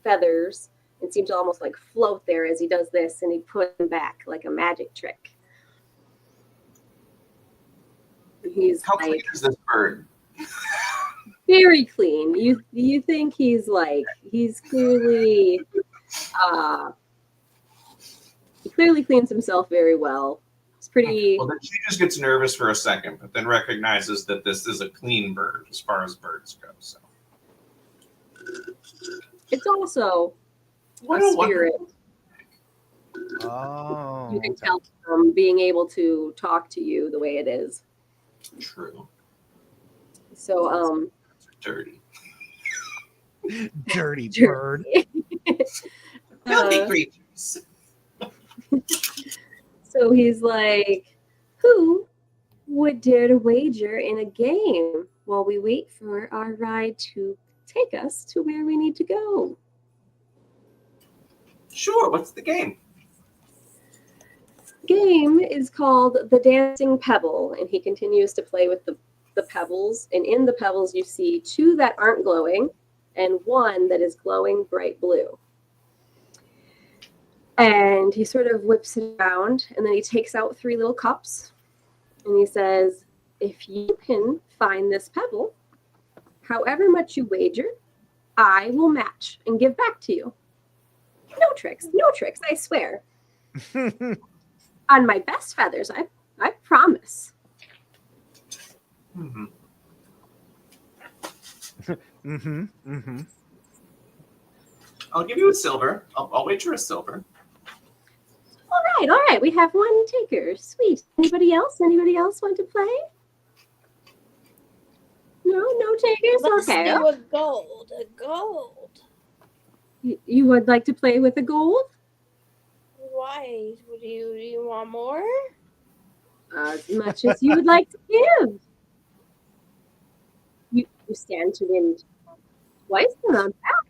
Speaker 2: feathers and seem to almost like float there as he does this, and he puts them back like a magic trick. He's
Speaker 5: How
Speaker 2: like,
Speaker 5: clean is this bird?
Speaker 2: very clean. You think he's clearly he clearly cleans himself very well. It's pretty.
Speaker 5: Well, then she just gets nervous for a second, but then recognizes that this is a clean bird as far as birds go. So
Speaker 2: It's also
Speaker 5: what
Speaker 2: a
Speaker 5: a
Speaker 2: spirit.
Speaker 1: Oh,
Speaker 2: You can tell from being able to talk to you the way it is.
Speaker 5: True.
Speaker 2: So
Speaker 5: Dirty.
Speaker 1: dirty
Speaker 2: Dirty.
Speaker 1: bird.
Speaker 5: Filthy
Speaker 2: uh,
Speaker 5: creatures.
Speaker 2: so he's like, who would dare to wager in a game while we wait for our ride to take us to where we need to go?
Speaker 5: Sure. What's the game?
Speaker 2: Game is called the Dancing Pebble, and he continues to play with the pebbles. And in the pebbles, you see 2 that aren't glowing and 1 that is glowing bright blue. And he sort of whips it around, and then he takes out 3 little cups, and he says, if you can find this pebble, however much you wager, I will match and give back to you. No tricks, I swear. On my best feathers, I promise.
Speaker 5: Mm-hmm.
Speaker 1: Mm-hmm. Mm-hmm.
Speaker 5: I'll give you a silver. I'll wager a silver.
Speaker 2: All right. We have 1 taker. Sweet. Anybody else? Anybody else want to play? No takers?
Speaker 4: Let's
Speaker 2: Okay.
Speaker 4: do a gold. A gold.
Speaker 2: You would like to play with a gold?
Speaker 4: Why? Do you want more?
Speaker 2: As much as you would like to give. You stand to win twice the amount back.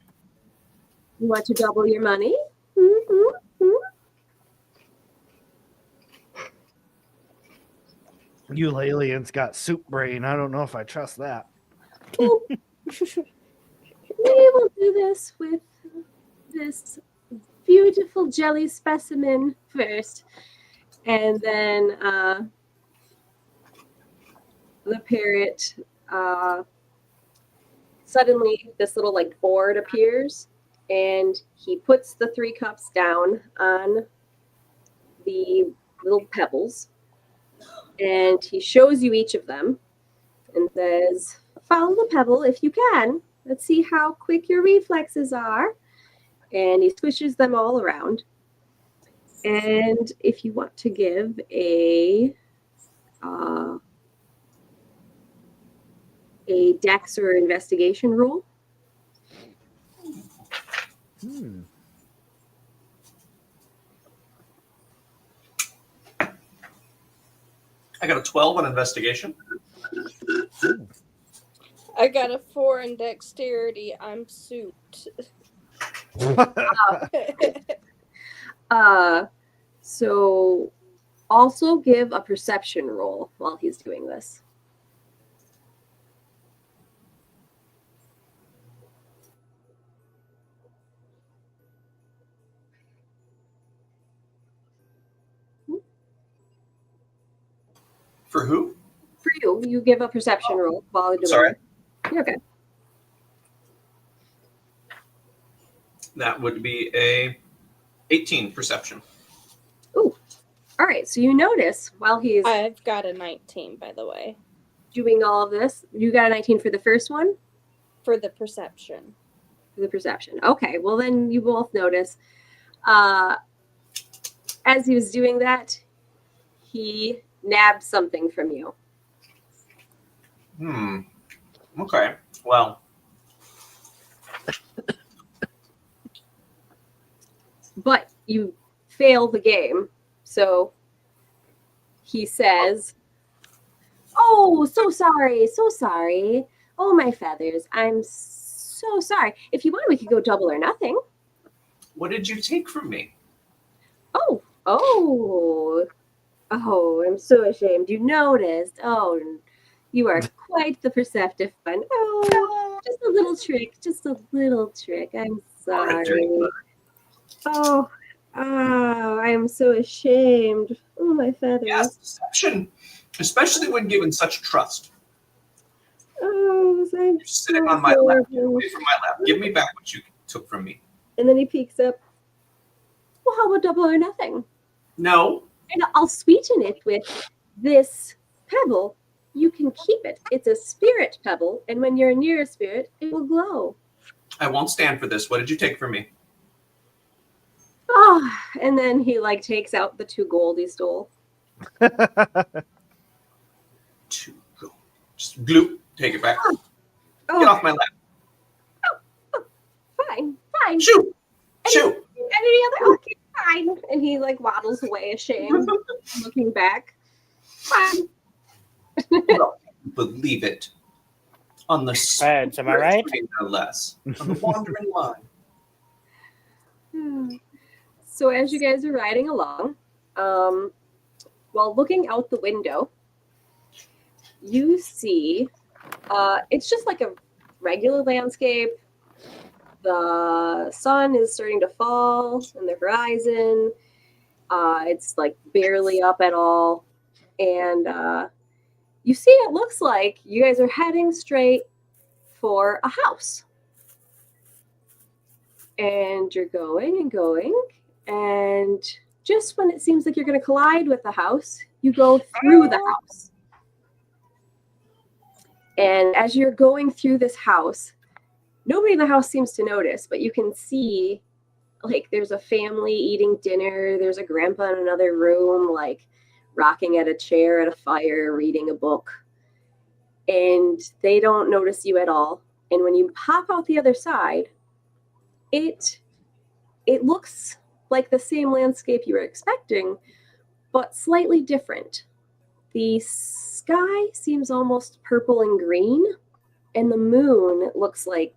Speaker 2: You want to double your money? Mm-hmm.
Speaker 1: You aliens got soup brain. I don't know if I trust that.
Speaker 2: We will do this with this beautiful jelly specimen first. And then the parrot, suddenly this little like board appears, and he puts the 3 cups down on the little pebbles, and he shows you each of them and says, follow the pebble if you can. Let's see how quick your reflexes are. And he swishes them all around. And if you want to give a dex or investigation roll.
Speaker 5: I got a 12 on investigation.
Speaker 4: I got a 4 in dexterity. I'm souped.
Speaker 2: So also give a perception roll while he's doing this.
Speaker 5: For who?
Speaker 2: For you give a perception roll while you're doing
Speaker 5: Sorry.
Speaker 2: it. You're okay.
Speaker 5: That would be a 18 perception.
Speaker 2: Ooh. All right. So you notice while he's
Speaker 4: I've got a 19, by the way,
Speaker 2: doing all of this, you got a 19 for the first one?
Speaker 4: for the perception.
Speaker 2: For the perception. Okay. Well, then you both notice. As he was doing that, he nabbed something from you.
Speaker 5: Okay. Well.
Speaker 2: But you fail the game. So he says, Oh, so sorry, so sorry. Oh, my feathers. I'm so sorry. If you want, we could go double or nothing.
Speaker 5: What did you take from me?
Speaker 2: Oh, oh, oh, I'm so ashamed. You noticed. Oh, you are quite the perceptive one. Oh, just a little trick, just a little trick. I'm
Speaker 5: What a dirty
Speaker 2: sorry. Oh, I am so ashamed. Oh, my feathers.
Speaker 5: Yes, deception, especially when given such trust.
Speaker 2: Oh, I'm
Speaker 5: You're sitting
Speaker 2: so
Speaker 5: on my lap. Get
Speaker 2: horrible.
Speaker 5: away from my lap. Give me back what you took from me.
Speaker 2: And then he peeks up. Well, how about double or nothing?
Speaker 5: No,
Speaker 2: And I'll sweeten it with this pebble. You can keep it. It's a spirit pebble, and when you're near a spirit, it will glow.
Speaker 5: I won't stand for this. What did you take from me?
Speaker 2: Oh, and then he like takes out the 2 gold he stole.
Speaker 5: 2 gold. Just gloop. Take it back.
Speaker 2: Oh,
Speaker 5: Get off my lap.
Speaker 2: fine, fine.
Speaker 5: Shoot. Shoot.
Speaker 2: Any other? Okay, fine. And he like waddles away, ashamed, looking back. Fine.
Speaker 5: No, believe it. On the
Speaker 3: Beds, am I right?
Speaker 5: train, no less. On the wandering line.
Speaker 2: So as you guys are riding along, while looking out the window, you see it's just like a regular landscape. The sun is starting to fall in the horizon. It's like barely up at all. And you see it looks like you guys are heading straight for a house. And you're going and going. And just when it seems like you're going to collide with the house, you go through the house. And as you're going through this house, nobody in the house seems to notice, but you can see like there's a family eating dinner. There's a grandpa in another room, like rocking at a chair at a fire, reading a book. And they don't notice you at all. And when you pop out the other side, it looks like the same landscape you were expecting, but slightly different. The sky seems almost purple and green, and the moon looks like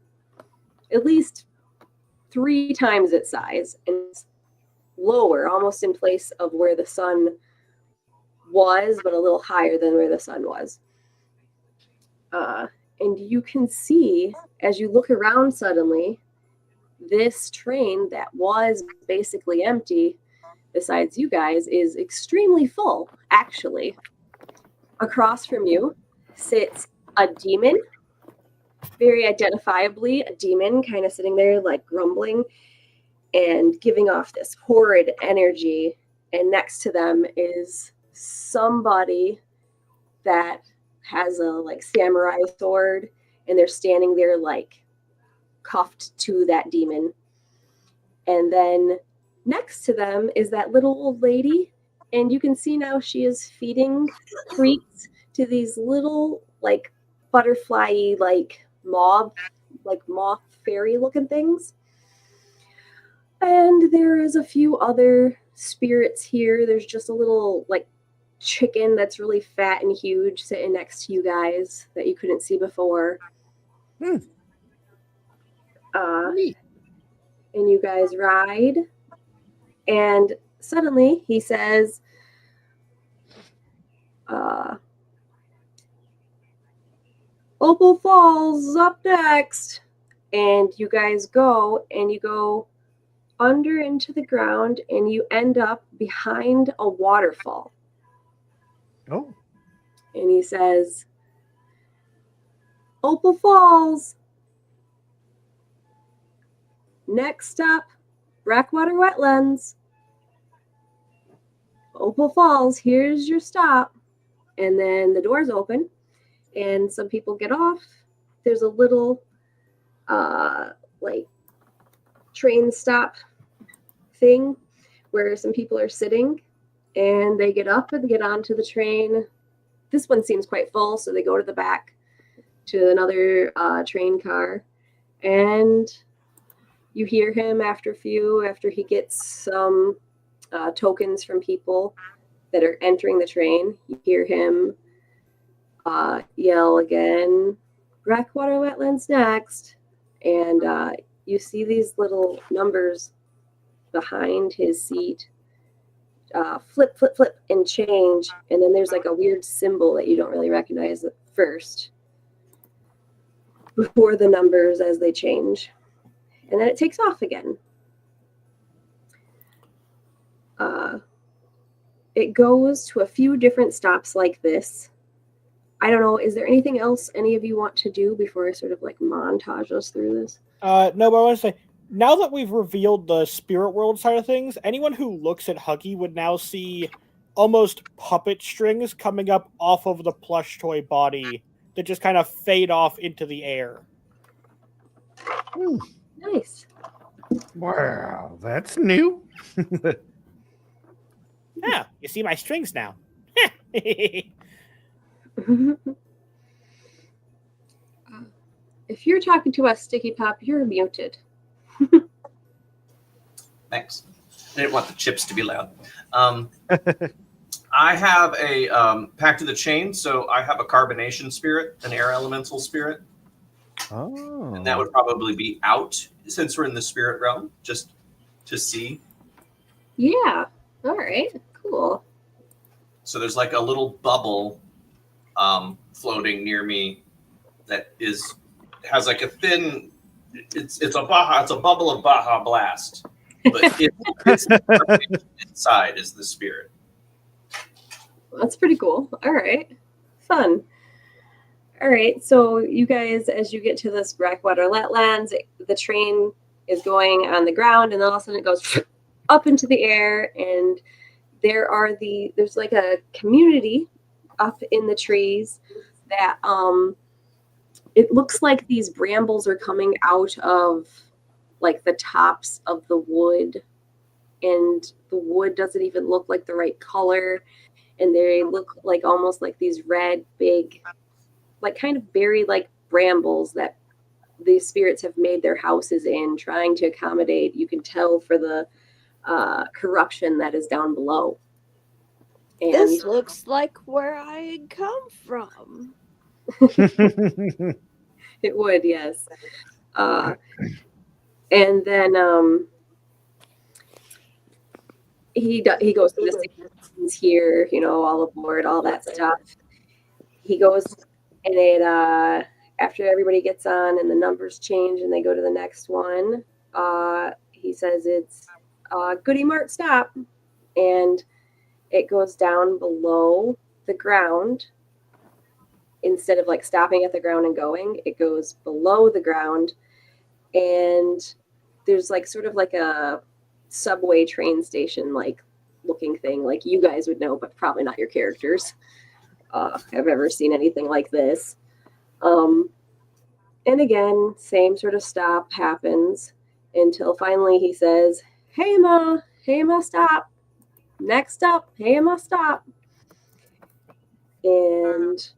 Speaker 2: at least 3 times its size, and it's lower, almost in place of where the sun was, but a little higher than where the sun was. And you can see, as you look around suddenly, this train that was basically empty, besides you guys, is extremely full, actually. Across from you sits a demon, very identifiably a demon, kind of sitting there like grumbling and giving off this horrid energy. And next to them is somebody that has a like samurai sword, and they're standing there like cuffed to that demon. And then next to them is that little old lady, and you can see now she is feeding treats to these little like butterfly like moth fairy looking things. And there is a few other spirits here. There's just a little like chicken that's really fat and huge sitting next to you guys that you couldn't see before.
Speaker 1: Neat.
Speaker 2: And you guys ride, and suddenly he says, Opal Falls up next. And you guys go, and you go under into the ground, and you end up behind a waterfall.
Speaker 1: Oh,
Speaker 2: And he says, Opal Falls. Next stop, Blackwater Wetlands. Opal Falls, here's your stop. And then the doors open, and some people get off. There's a little like train stop thing where some people are sitting, and they get up and get onto the train. This one seems quite full, so they go to the back to another train car, and you hear him after he gets some tokens from people that are entering the train. You hear him yell again, Blackwater Wetlands next. And you see these little numbers behind his seat flip, flip, flip, and change. And then there's like a weird symbol that you don't really recognize at first before the numbers as they change. And then it takes off again. It goes to a few different stops like this. I don't know, is there anything else any of you want to do before I sort of like montage us through this?
Speaker 3: No, but I want to say, now that we've revealed the spirit world side of things, anyone who looks at Huggy would now see almost puppet strings coming up off of the plush toy body that just kind of fade off into the air.
Speaker 2: Nice.
Speaker 1: Wow, that's new.
Speaker 3: Yeah, you see my strings now.
Speaker 2: If you're talking to us, Sticky Pop, you're muted.
Speaker 5: Thanks. I didn't want the chips to be loud. I have a Pact of the Chain, so I have a carbonation spirit, an air elemental spirit.
Speaker 1: Oh.
Speaker 5: And that would probably be out since we're in the spirit realm, just to see.
Speaker 2: Yeah. All right. Cool.
Speaker 5: So there's like a little bubble floating near me that has like a thin. It's a bubble of Baja Blast, but it's inside is the spirit.
Speaker 2: That's pretty cool. All right. Fun. All right. So you guys, as you get to this Blackwater Wetlands, the train is going on the ground, and then all of a sudden it goes up into the air, and there's like a community up in the trees that it looks like these brambles are coming out of like the tops of the wood, and the wood doesn't even look like the right color, and they look like almost like these red big like kind of berry like brambles that these spirits have made their houses in, trying to accommodate, you can tell, for the corruption that is down below. And
Speaker 7: This looks like where I come from.
Speaker 2: it would, yes. And then he goes through the scenes here, all aboard, all that stuff. He goes, and it after everybody gets on and the numbers change and they go to the next one, he says it's Goody Mart stop, and it goes down below the ground. Instead of like stopping at the ground and going, it goes below the ground, and there's like sort of like a subway train station like looking thing, like you guys would know, but probably not your characters have ever seen anything like this. And again, same sort of stop happens until finally he says, hey ma, stop. Next up, hey ma, stop. And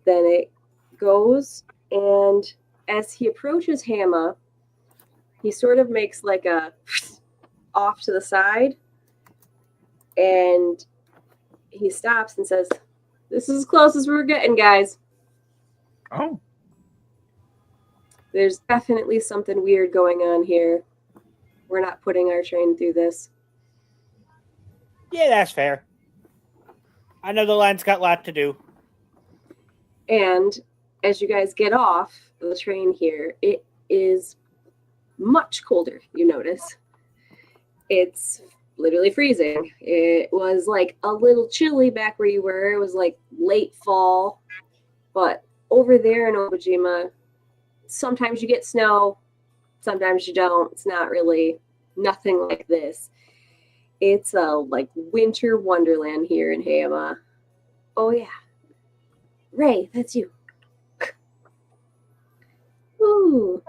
Speaker 2: then it goes, and as he approaches Hama, he sort of makes like a off to the side, and he stops and says, this is as close as we're getting, guys.
Speaker 1: Oh.
Speaker 2: There's definitely something weird going on here. We're not putting our train through this.
Speaker 3: Yeah, that's fair. I know the line's got a lot to do.
Speaker 2: And as you guys get off the train here, it is much colder, you notice. It's literally freezing. It was like a little chilly back where you were. It was like late fall. But over there in Obojima, sometimes you get snow, sometimes you don't. It's not really nothing like this. It's a like winter wonderland here in Hama. Oh yeah. Ray, that's you. Ooh.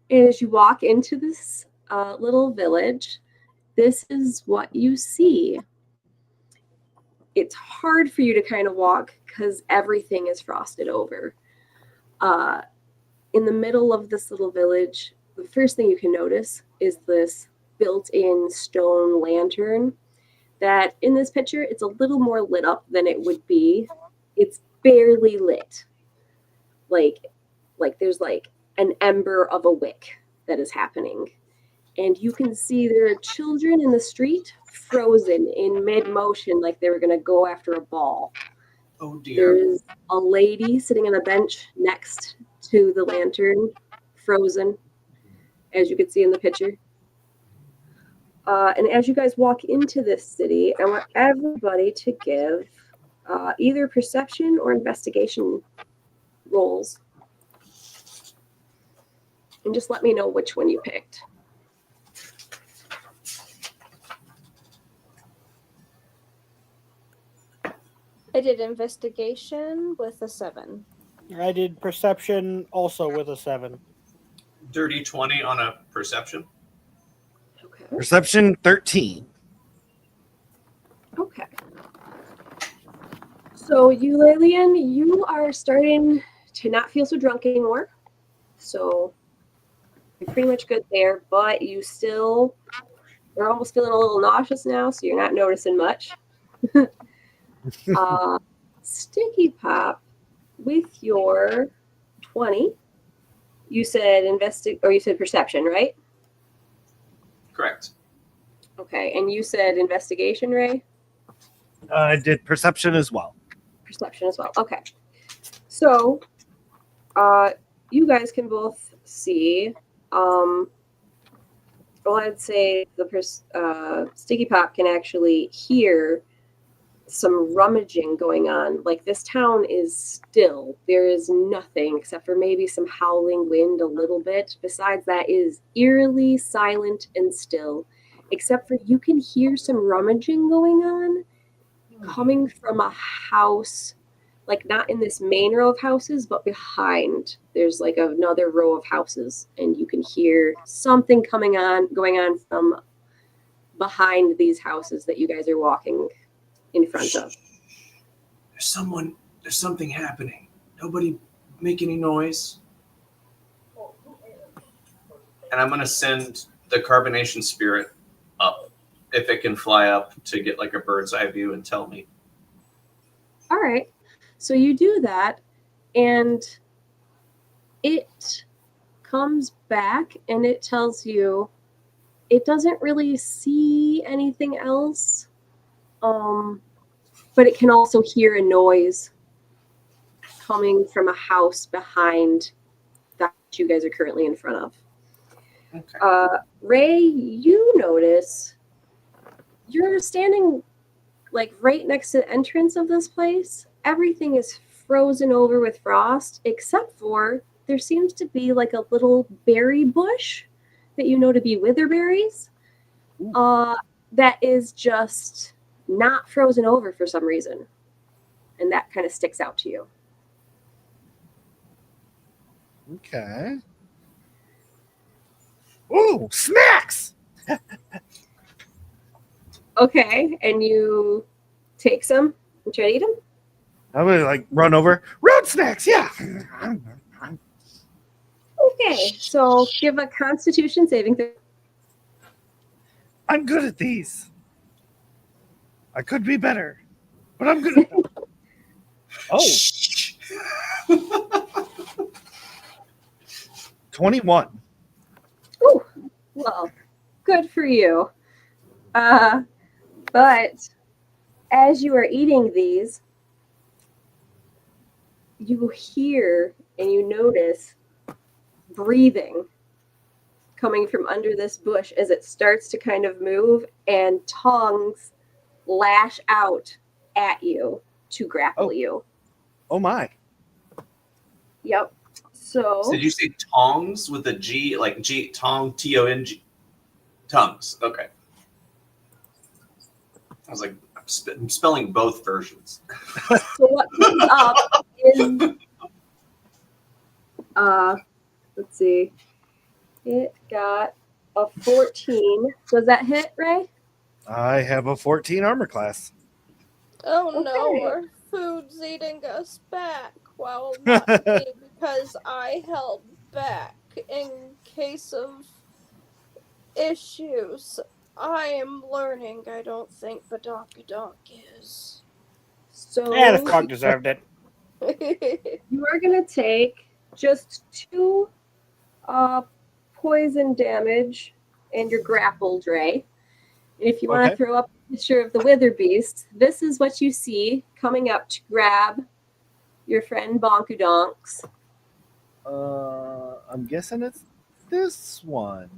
Speaker 2: And as you walk into this little village, this is what you see. It's hard for you to kind of walk because everything is frosted over. In the middle of this little village, the first thing you can notice is this built-in stone lantern that in this picture, it's a little more lit up than it would be. It's barely lit. Like there's like an ember of a wick that is happening. And you can see there are children in the street frozen in mid motion like they were going to go after a ball.
Speaker 5: Oh dear.
Speaker 2: There's a lady sitting on a bench next to the lantern, frozen, as you can see in the picture. And as you guys walk into this city, I want everybody to give either perception or investigation rolls. And just let me know which one you picked.
Speaker 4: I did investigation with a 7.
Speaker 3: I did perception also with a 7.
Speaker 5: Dirty 20 on a perception.
Speaker 2: Okay.
Speaker 1: Perception 13.
Speaker 2: Okay. So, Eulalian, you are starting to not feel so drunk anymore. So, you're pretty much good there, but you're almost feeling a little nauseous now, so you're not noticing much. Sticky Pop, with your 20, you said you said perception, right?
Speaker 5: Correct.
Speaker 2: Okay, and you said investigation, Ray?
Speaker 1: I did perception as well.
Speaker 2: Perception as well. Okay. So, you guys can both see, well, I'd say the Sticky Pop can actually hear some rummaging going on. Like, this town is still. There is nothing except for maybe some howling wind a little bit. Besides that, it is eerily silent and still, except for you can hear some rummaging going on coming from a house, like not in this main row of houses, but behind. There's like another row of houses, and you can hear something going on from behind these houses that you guys are walking in front of.
Speaker 5: There's something happening. Nobody make any noise. And I'm going to send the carbonation spirit up, if it can fly up to get like a bird's eye view and tell me.
Speaker 2: All right. So you do that, and it comes back and it tells you it doesn't really see anything else. But it can also hear a noise coming from a house behind that you guys are currently in front of.
Speaker 5: Okay.
Speaker 2: Ray, you notice you're standing like right next to the entrance of this place. Everything is frozen over with frost, except for there seems to be like a little berry bush that you know to be witherberries. That is just not frozen over for some reason. And that kind of sticks out to you.
Speaker 1: Okay. Ooh, snacks!
Speaker 2: Okay, and you take some and try to eat them?
Speaker 1: I would like run over. Road snacks, yeah.
Speaker 2: Okay, so give a Constitution saving throw.
Speaker 1: I'm good at these. I could be better, but I'm good at them. Oh, 21.
Speaker 2: Ooh, well, good for you. But as you are eating these, you hear and you notice breathing coming from under this bush as it starts to kind of move, and tongues lash out at you to grapple you.
Speaker 1: Oh my.
Speaker 2: Yep. So
Speaker 5: Did you say tongs with a G, like G, tong, T-O-N-G? Tongues. Okay. I was like, I'm spelling both versions.
Speaker 2: So what comes up is, let's see, it got a 14. Does that hit, Ray?
Speaker 1: I have a 14 armor class.
Speaker 4: Oh
Speaker 2: Okay.
Speaker 4: no, our food's eating us back. Well, not me, because I held back in case of issues. I am learning. I don't think Badonka is.
Speaker 3: Yeah, the
Speaker 2: So
Speaker 3: frog deserved it.
Speaker 2: You are going to take just 2 poison damage and you're grappled, Ray. And if you want to
Speaker 1: Okay.
Speaker 2: throw up a picture of the wither beast, this is what you see coming up to grab your friend Bonkudonks.
Speaker 1: I'm guessing it's this one.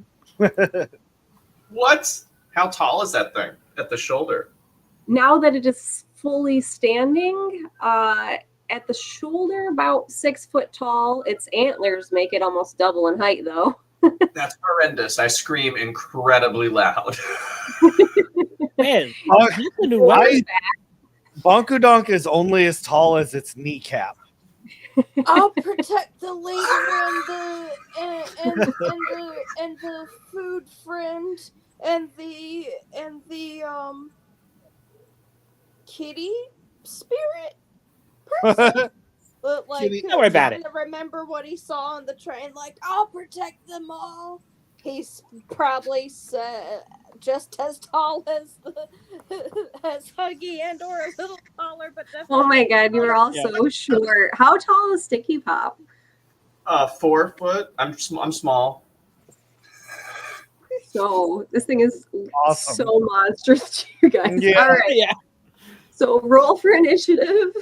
Speaker 5: What? How tall is that thing at the shoulder?
Speaker 2: Now that it is fully standing, at the shoulder, about 6 foot tall. Its antlers make it almost double in height, though.
Speaker 5: That's horrendous. I scream incredibly loud.
Speaker 3: Man,
Speaker 1: Oh,
Speaker 3: you can do well.
Speaker 1: Bonkudonk is only as tall as its kneecap.
Speaker 7: I'll protect the lady and the food friend and the kitty spirit person. But like,
Speaker 1: Kitty-
Speaker 3: Don't worry about it.
Speaker 7: trying to remember what he saw on the train. Like, I'll protect them all. He's probably just as tall as as Huggy and or a little taller, but definitely.
Speaker 2: Oh my god, you were all
Speaker 3: Yeah.
Speaker 2: so short. How tall is Sticky Pop?
Speaker 5: 4 foot. I'm small.
Speaker 2: So this thing is
Speaker 1: Awesome.
Speaker 2: so monstrous to you guys.
Speaker 1: Yeah.
Speaker 2: All right.
Speaker 3: Yeah.
Speaker 2: So roll for initiative.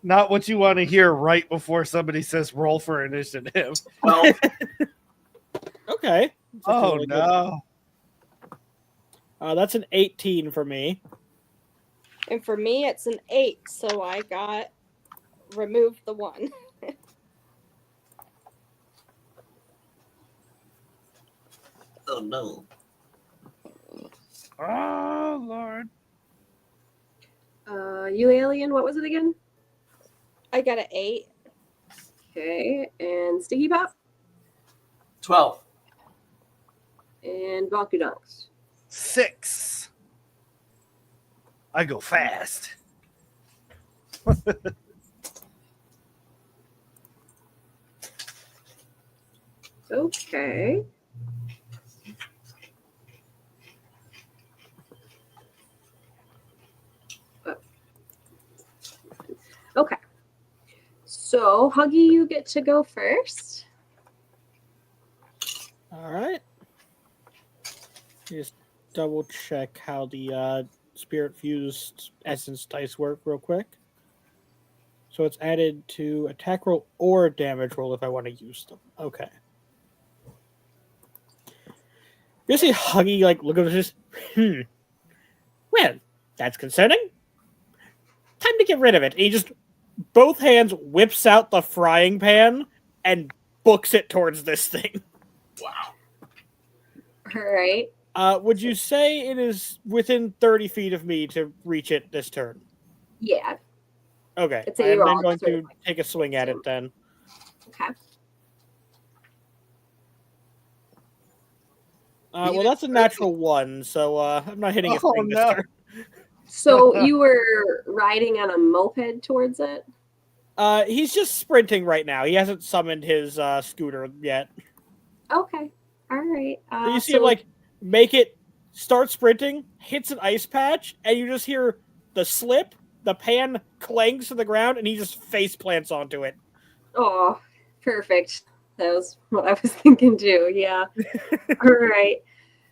Speaker 1: Not what you want to hear right before somebody says roll for initiative.
Speaker 5: Well,
Speaker 3: Okay. That's actually
Speaker 1: Oh
Speaker 3: really good.
Speaker 1: no.
Speaker 3: That's an 18 for me.
Speaker 4: And for me, it's an 8, so I got remove the 1.
Speaker 5: oh no.
Speaker 1: Oh Lord.
Speaker 2: You alien, what was it again?
Speaker 4: I got an 8.
Speaker 2: Okay, and Sticky Pop
Speaker 5: 12.
Speaker 2: and Bonkudonks.
Speaker 1: 6. I go fast.
Speaker 2: Okay. Okay. So, Huggy, you get to go first.
Speaker 3: All right. Just double check how the spirit fused essence dice work real quick. So it's added to attack roll or damage roll if I want to use them. Okay. You see Huggy like look at this. Well, that's concerning. Time to get rid of it. And he just both hands whips out the frying pan and books it towards this thing.
Speaker 5: Wow.
Speaker 2: All right.
Speaker 3: Would you say it is within 30 feet of me to reach it this turn?
Speaker 2: Yeah.
Speaker 3: Okay.
Speaker 2: I'd say
Speaker 3: I am
Speaker 2: you're
Speaker 3: then
Speaker 2: all
Speaker 3: going
Speaker 2: sort
Speaker 3: to
Speaker 2: of like
Speaker 3: take a swing at it then.
Speaker 2: Okay.
Speaker 3: Well, that's a natural 1, so I'm not hitting a
Speaker 1: Oh,
Speaker 3: thing this
Speaker 1: no.
Speaker 3: turn.
Speaker 2: So you were riding on a moped towards it?
Speaker 3: He's just sprinting right now. He hasn't summoned his scooter yet.
Speaker 2: Okay. All right.
Speaker 3: So you see him like make it start sprinting, hits an ice patch, and you just hear the slip. The pan clangs to the ground, and he just face plants onto it.
Speaker 2: Oh, perfect. That was what I was thinking too. Yeah. All right.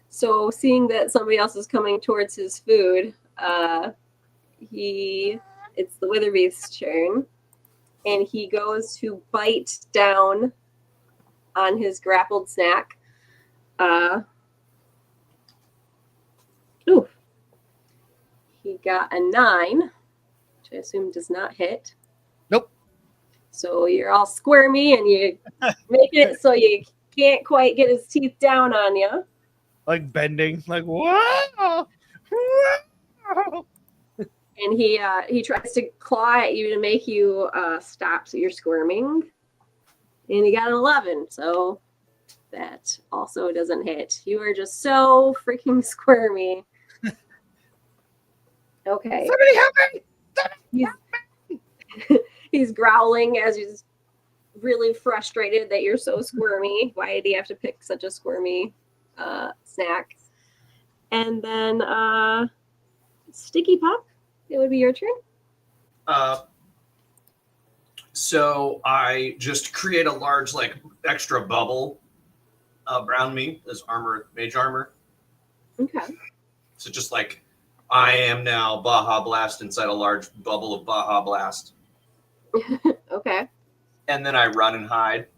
Speaker 2: So seeing that somebody else is coming towards his food, it's the Witherbeast's turn, and he goes to bite down on his grappled snack. Ooh. He got a 9, which I assume does not hit.
Speaker 1: Nope.
Speaker 2: So you're all squirmy and you make it so you can't quite get his teeth down on you.
Speaker 1: Like bending, like wow. Wow.
Speaker 2: And he tries to claw at you to make you stop so you're squirming. And he got an 11, so that also doesn't hit. You are just so freaking squirmy. Okay.
Speaker 1: Somebody help me!
Speaker 2: He's growling as he's really frustrated that you're so squirmy. Why did he have to pick such a squirmy snack? And then Sticky Pop, it would be your turn.
Speaker 5: So I just create a large, like, extra bubble around me as armor, mage armor.
Speaker 2: Okay.
Speaker 5: So just like I am now Baja Blast inside a large bubble of Baja Blast.
Speaker 2: Okay.
Speaker 5: And then I run and hide.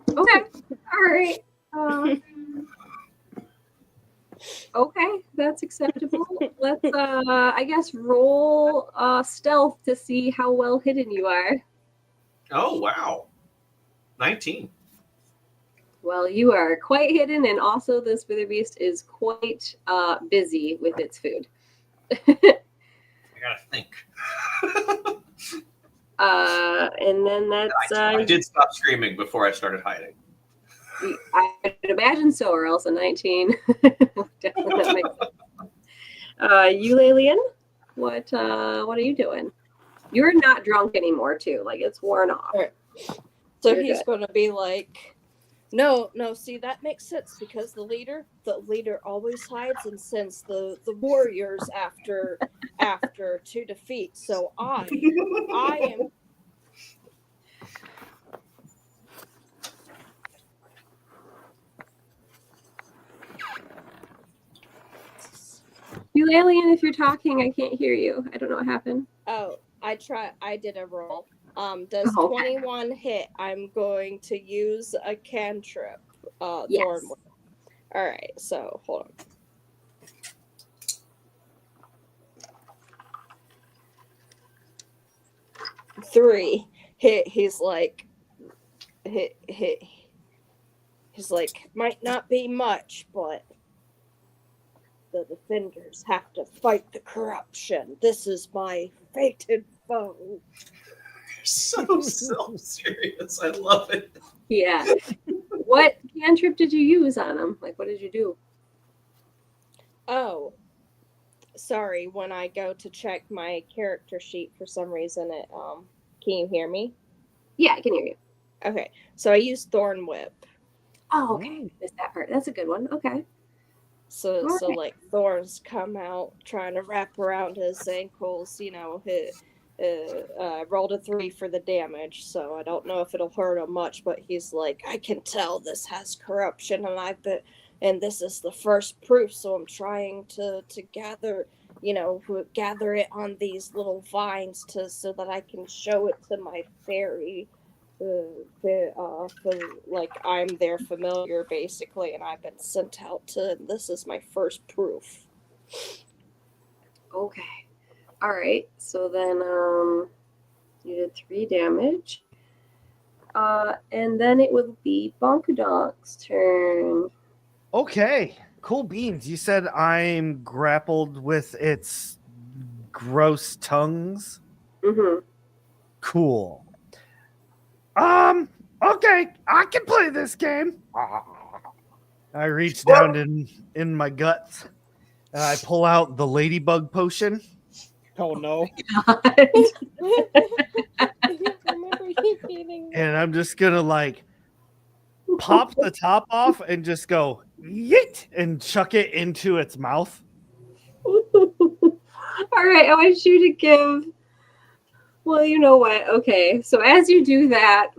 Speaker 2: Okay. All right. Okay, that's acceptable. Let's, I guess, roll stealth to see how well hidden you are.
Speaker 5: Oh, wow. 19.
Speaker 2: Well, you are quite hidden, and also this wither beast is quite busy with its food.
Speaker 5: I gotta think.
Speaker 2: And then that's
Speaker 5: I did stop screaming before I started hiding.
Speaker 2: I would imagine so, or else a 19 definitely not make sense. You, Lilian, what are you doing? You're not drunk anymore, too. Like, it's worn off.
Speaker 4: All right. So
Speaker 2: You're
Speaker 4: he's
Speaker 2: good.
Speaker 4: going to be like, no, see, that makes sense because the leader always hides and sends the warriors after to defeat. So I am.
Speaker 2: You, Lilian, if you're talking, I can't hear you. I don't know what happened.
Speaker 4: Oh, I did a roll. Does 21 hit? I'm going to use a cantrip.
Speaker 2: Yes.
Speaker 4: Thornwood. All right, so hold on. 3 hit. He's like, he's like, might not be much, but the defenders have to fight the corruption. This is my fated foe.
Speaker 5: You're so self-serious. I love it.
Speaker 2: Yeah. What cantrip did you use on him? Like, what did you do?
Speaker 4: Oh, sorry. When I go to check my character sheet, for some reason, it can you hear me?
Speaker 2: Yeah, I can hear you.
Speaker 4: Okay, so I used Thorn Whip.
Speaker 2: Oh, okay. Missed that part. That's a good one. Okay.
Speaker 4: So
Speaker 2: Alright.
Speaker 4: like thorns come out trying to wrap around his ankles. You know, rolled a 3 for the damage, so I don't know if it'll hurt him much. But he's like, I can tell this has corruption, and this is the first proof. So I'm trying to gather, gather it on these little vines so that I can show it to my fairy. Like I'm their familiar basically, and I've been sent out to. This is my first proof.
Speaker 2: Okay. All right. So then, you did 3 damage. And then it would be Bonkadonk's turn.
Speaker 1: Okay, cool beans. You said I'm grappled with its gross tongues.
Speaker 2: Mm-hmm.
Speaker 1: Cool. Okay, I can play this game. I reach down in my guts and I pull out the ladybug potion.
Speaker 3: Oh no.
Speaker 1: And I'm just gonna like pop the top off and just go yeet and chuck it into its mouth.
Speaker 2: All right, I want you to give. Well, you know what? Okay, so as you do that,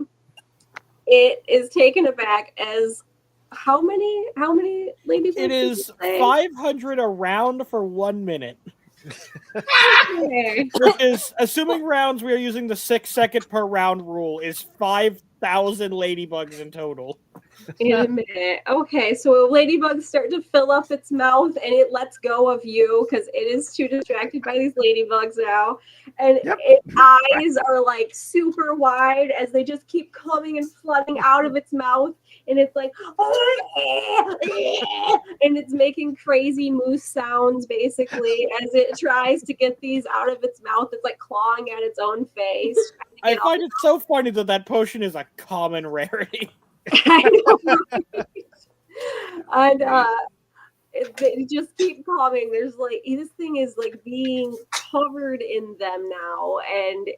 Speaker 2: it is taken aback as how many ladybugs?
Speaker 3: It is 500 a round for 1 minute.
Speaker 2: Okay.
Speaker 3: Which is, assuming rounds we are using the 6 second per round rule, is 5,000 ladybugs in total.
Speaker 2: In a minute. Okay, so ladybugs start to fill up its mouth and it lets go of you because it is too distracted by these ladybugs now. And its eyes are like super wide as they just keep coming and flooding out of its mouth. And it's like, and it's making crazy moose sounds basically as it tries to get these out of its mouth. It's like clawing at its own face.
Speaker 3: I find it so funny that potion is a common rarity.
Speaker 2: I know, right? And it just keep coming. There's like this thing is like being covered in them now, and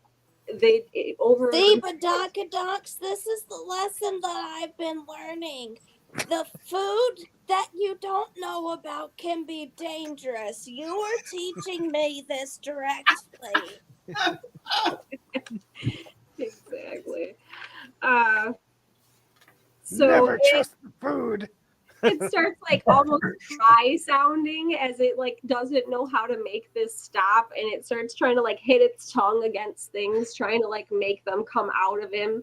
Speaker 7: See, Badonkadoks, this is the lesson that I've been learning. The food that you don't know about can be dangerous. You are teaching me this directly.
Speaker 2: Exactly. So
Speaker 1: Never trust the food.
Speaker 2: it starts like almost dry sounding as it like doesn't know how to make this stop, and it starts trying to like hit its tongue against things, trying to like make them come out of him,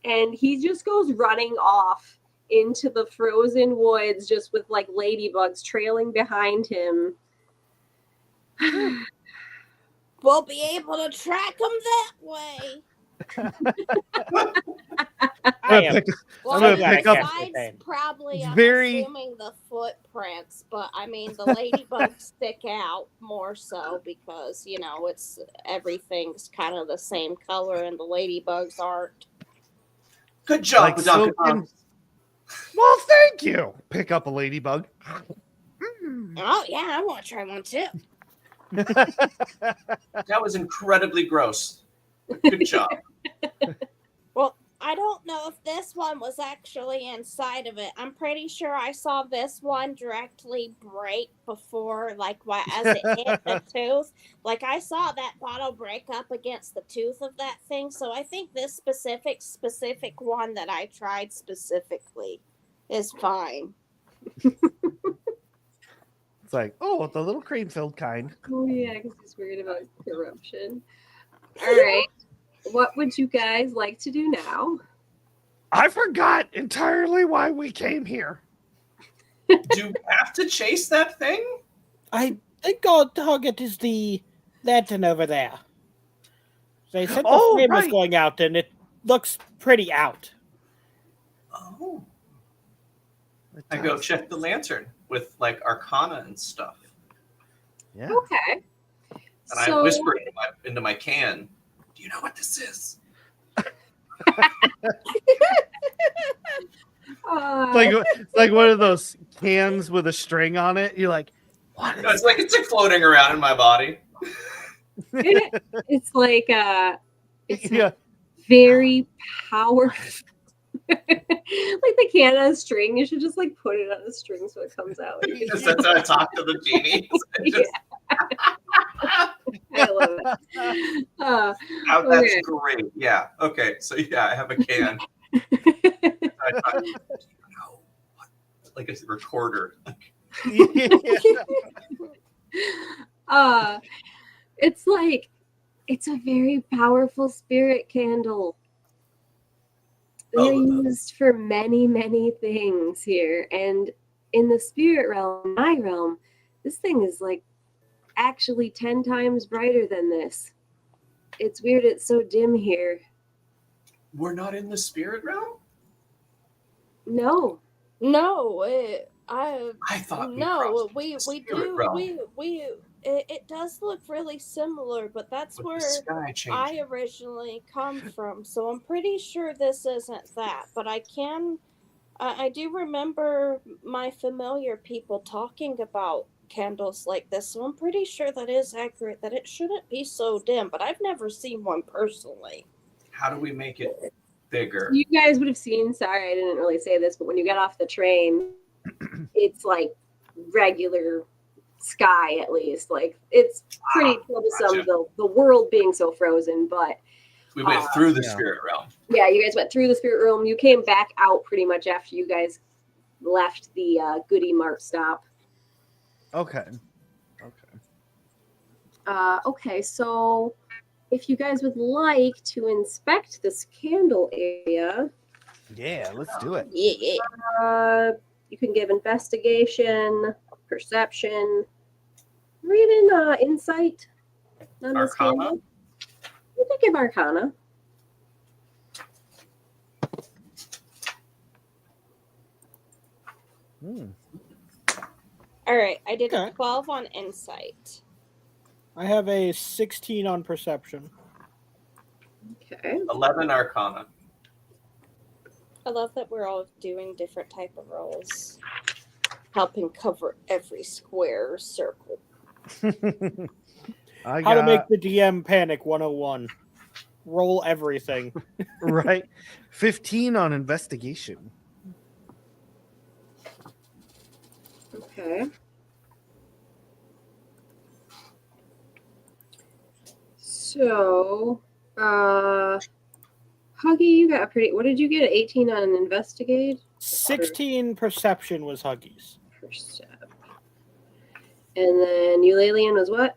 Speaker 2: and he just goes running off into the frozen woods just with like ladybugs trailing behind him.
Speaker 7: We'll be able to track them that way.
Speaker 3: I am
Speaker 7: Well,
Speaker 1: gonna
Speaker 3: glad I
Speaker 1: pick up-
Speaker 3: can't
Speaker 7: besides
Speaker 3: sustain.
Speaker 7: probably, I'm
Speaker 1: Very-
Speaker 7: assuming the footprints, but I mean the ladybugs stick out more so because it's everything's kind of the same color and the ladybugs aren't.
Speaker 5: Good job,
Speaker 1: Like
Speaker 5: Badonka.
Speaker 1: soaking- Well, thank you. Pick up a ladybug.
Speaker 7: Oh yeah, I want to try one too.
Speaker 5: That was incredibly gross. Good job.
Speaker 7: Well, I don't know if this one was actually inside of it. I'm pretty sure I saw this one directly break before, as it hit the tooth. Like I saw that bottle break up against the tooth of that thing. So I think this specific one that I tried specifically is fine.
Speaker 1: It's like, oh, the little cream-filled kind.
Speaker 2: Oh yeah, because he's worried about corruption. All right, what would you guys like to do now?
Speaker 1: I forgot entirely why we came here.
Speaker 5: Do we have to chase that thing?
Speaker 3: I think our target is the lantern over there. They said the
Speaker 1: Oh,
Speaker 3: flame was
Speaker 1: right.
Speaker 3: going out, and it looks pretty out.
Speaker 5: Oh. I go check the lantern with like Arcana and stuff.
Speaker 1: Yeah.
Speaker 2: Okay.
Speaker 5: And I whisper into my can, do you know what this is?
Speaker 1: It's like one of those cans with a string on it. You're like, what is
Speaker 5: It's like floating around in my body.
Speaker 2: it's like it's
Speaker 1: Yeah.
Speaker 2: very powerful. Like the can on a string, you should just like put it on a string so it comes out.
Speaker 5: That's how I talk to the genie.
Speaker 2: I love it.
Speaker 5: That's
Speaker 2: Okay.
Speaker 5: great. Yeah. Okay. So yeah, I have a can. I thought, like a recorder.
Speaker 2: It's a very powerful spirit candle. They're used for many, many things here. And in the spirit realm, my realm, this thing is like actually 10 times brighter than this. It's weird it's so dim here.
Speaker 5: We're not in the spirit realm?
Speaker 2: No.
Speaker 7: No,
Speaker 5: I thought
Speaker 7: we
Speaker 5: spirit
Speaker 7: do
Speaker 5: realm.
Speaker 7: it does look really similar, but that's
Speaker 5: With
Speaker 7: where
Speaker 5: the sky changing.
Speaker 7: I originally come from. So I'm pretty sure this isn't that, but I do remember my familiar people talking about candles like this, so I'm pretty sure that is accurate, that it shouldn't be so dim, but I've never seen one personally.
Speaker 5: How do we make it bigger?
Speaker 2: You guys would have seen, sorry, I didn't really say this, but when you get off the train, it's like regular sky at least. Like it's pretty troublesome,
Speaker 5: Gotcha.
Speaker 2: the world being so frozen, but
Speaker 5: We went through the
Speaker 1: Yeah.
Speaker 5: spirit realm.
Speaker 2: yeah, you guys went through the spirit realm. You came back out pretty much after you guys left the Goody Mart stop.
Speaker 1: Okay.
Speaker 2: Okay, so if you guys would like to inspect this candle area,
Speaker 1: Yeah, let's do it.
Speaker 7: Yeah.
Speaker 2: you can give investigation, perception, or even insight on this
Speaker 5: Arcana?
Speaker 2: candle. You can give Arcana.
Speaker 7: All right, I did a
Speaker 3: Okay.
Speaker 7: 12 on insight.
Speaker 3: I have a 16 on perception.
Speaker 2: Okay.
Speaker 5: 11 Arcana.
Speaker 7: I love that we're all doing different type of rolls, helping cover every square or circle.
Speaker 1: I
Speaker 3: How to
Speaker 1: got
Speaker 3: make the DM panic 101. Roll everything.
Speaker 1: right 15 on investigation.
Speaker 2: Okay. So, Huggy, you got a pretty. What did you get? 18 on investigate?
Speaker 3: 16 perception was Huggies.
Speaker 2: Percept. And then Eulalian was what?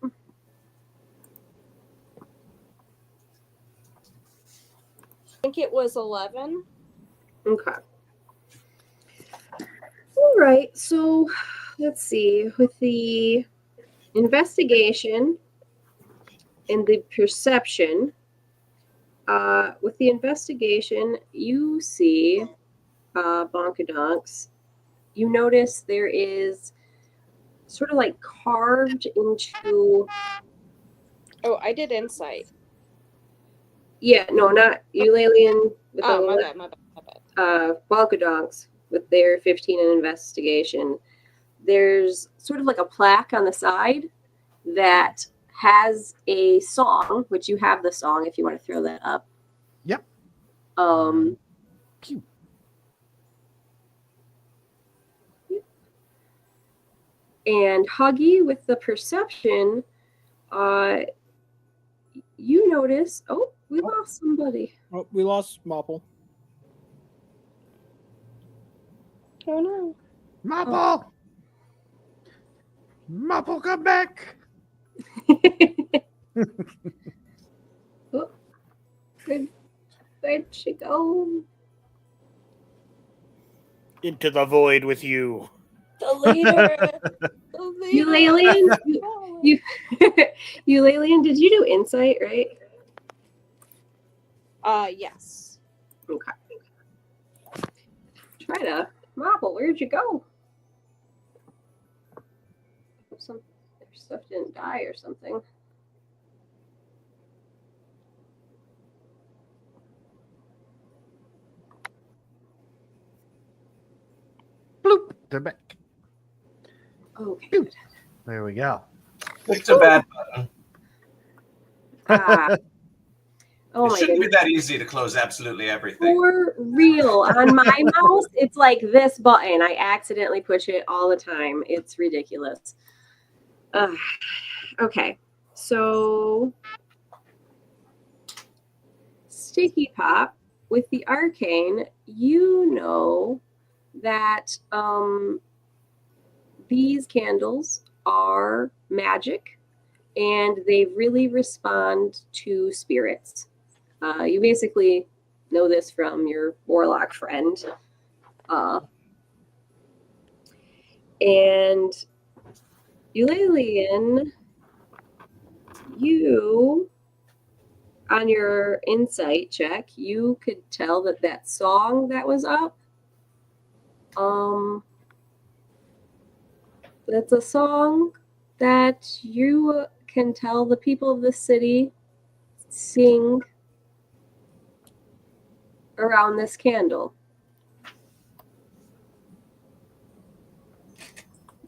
Speaker 4: I think it was 11.
Speaker 2: Okay. All right. So, let's see. With the investigation and the perception, with the investigation, you see Bonkadonks. You notice there is sort of like carved into.
Speaker 4: Oh, I did insight.
Speaker 2: Yeah, no, not Eulalian with
Speaker 4: Oh, my
Speaker 2: the
Speaker 4: bad, my bad, my bad.
Speaker 2: Bonkadonks with their 15 in investigation. There's sort of like a plaque on the side that has a song, which you have the song if you want to throw that up.
Speaker 1: Yep.
Speaker 2: Cute. And Huggy with the perception, you notice. Oh, we lost somebody.
Speaker 3: Oh, we lost Mopple.
Speaker 4: Oh no.
Speaker 1: Mopple! Mopple, come back!
Speaker 2: Oh, where'd she go?
Speaker 3: Into the void with you.
Speaker 4: The leader. The leader.
Speaker 2: Eulalian, Eulalian, did you do insight, right?
Speaker 4: Yes.
Speaker 2: Okay. Try to Mopple, where'd you go? Some their stuff didn't die or something.
Speaker 1: Bloop! They're back.
Speaker 2: Okay.
Speaker 1: Bloop. There we go.
Speaker 5: It's a bad button.
Speaker 2: Ah. Oh
Speaker 5: It
Speaker 2: my
Speaker 5: shouldn't
Speaker 2: goodness.
Speaker 5: be that easy to close absolutely everything.
Speaker 2: For real. On my mouse, it's like this button. I accidentally push it all the time. It's ridiculous. Okay. So, Sticky Pop, with the arcane, you know that these candles are magic and they really respond to spirits. You basically know this from your warlock friend. And Eulalian, you, on your insight check, you could tell that that song that was up, that's a song that you can tell the people of the city sing around this candle.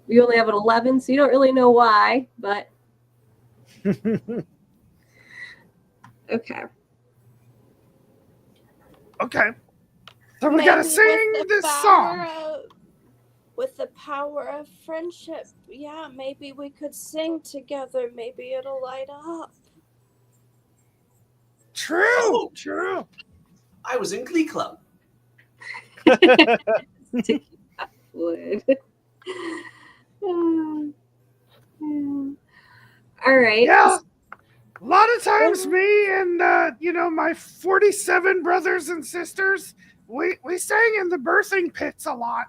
Speaker 2: You only have an 11, so you don't really know why, but okay.
Speaker 1: Okay. So we
Speaker 4: Maybe
Speaker 1: gotta
Speaker 4: with
Speaker 1: sing
Speaker 4: the
Speaker 1: this
Speaker 4: power
Speaker 1: song.
Speaker 4: with the power of friendship, yeah, maybe we could sing together. Maybe it'll light up.
Speaker 1: True.
Speaker 5: Oh.
Speaker 1: True.
Speaker 5: I was in Glee Club.
Speaker 2: Would. All right.
Speaker 1: Yeah. A lot of times me and my 47 brothers and sisters, we sang in the birthing pits a lot.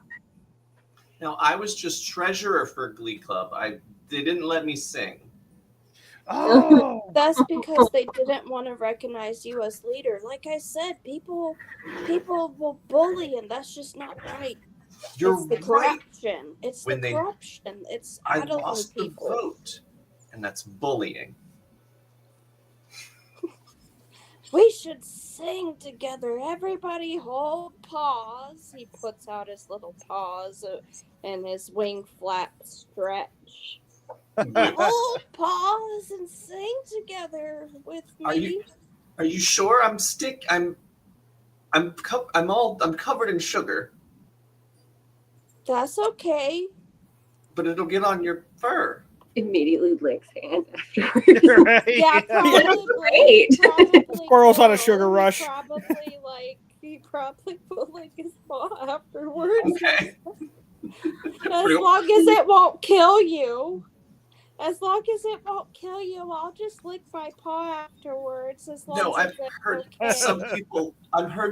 Speaker 5: Now, I was just treasurer for Glee Club. They didn't let me sing.
Speaker 1: Oh.
Speaker 4: That's because they didn't want to recognize you as leader. Like I said, people will bully, and that's just not right.
Speaker 5: You're
Speaker 4: It's the
Speaker 5: right.
Speaker 4: corruption. It's
Speaker 5: When
Speaker 4: the
Speaker 5: they-
Speaker 4: corruption. It's
Speaker 5: I
Speaker 4: addling
Speaker 5: lost the
Speaker 4: people.
Speaker 5: vote, and that's bullying.
Speaker 4: We should sing together. Everybody hold paws. He puts out his little paws and his wing flaps stretch. Hold paws and sing together with me.
Speaker 5: Are you sure? I'm covered in sugar.
Speaker 4: That's okay.
Speaker 5: but it'll get on your fur.
Speaker 2: Immediately licks hand afterwards.
Speaker 1: Right?
Speaker 4: Yeah, probably.
Speaker 2: Great.
Speaker 4: Probably
Speaker 3: Squirrel's on a
Speaker 4: will.
Speaker 3: sugar rush.
Speaker 4: He probably will lick his paw afterwards.
Speaker 5: Okay.
Speaker 4: As long as it won't kill you. As long as it won't kill you, I'll just lick my paw afterwards. As long
Speaker 5: No,
Speaker 4: as
Speaker 5: I've
Speaker 4: it's
Speaker 5: heard
Speaker 4: okay.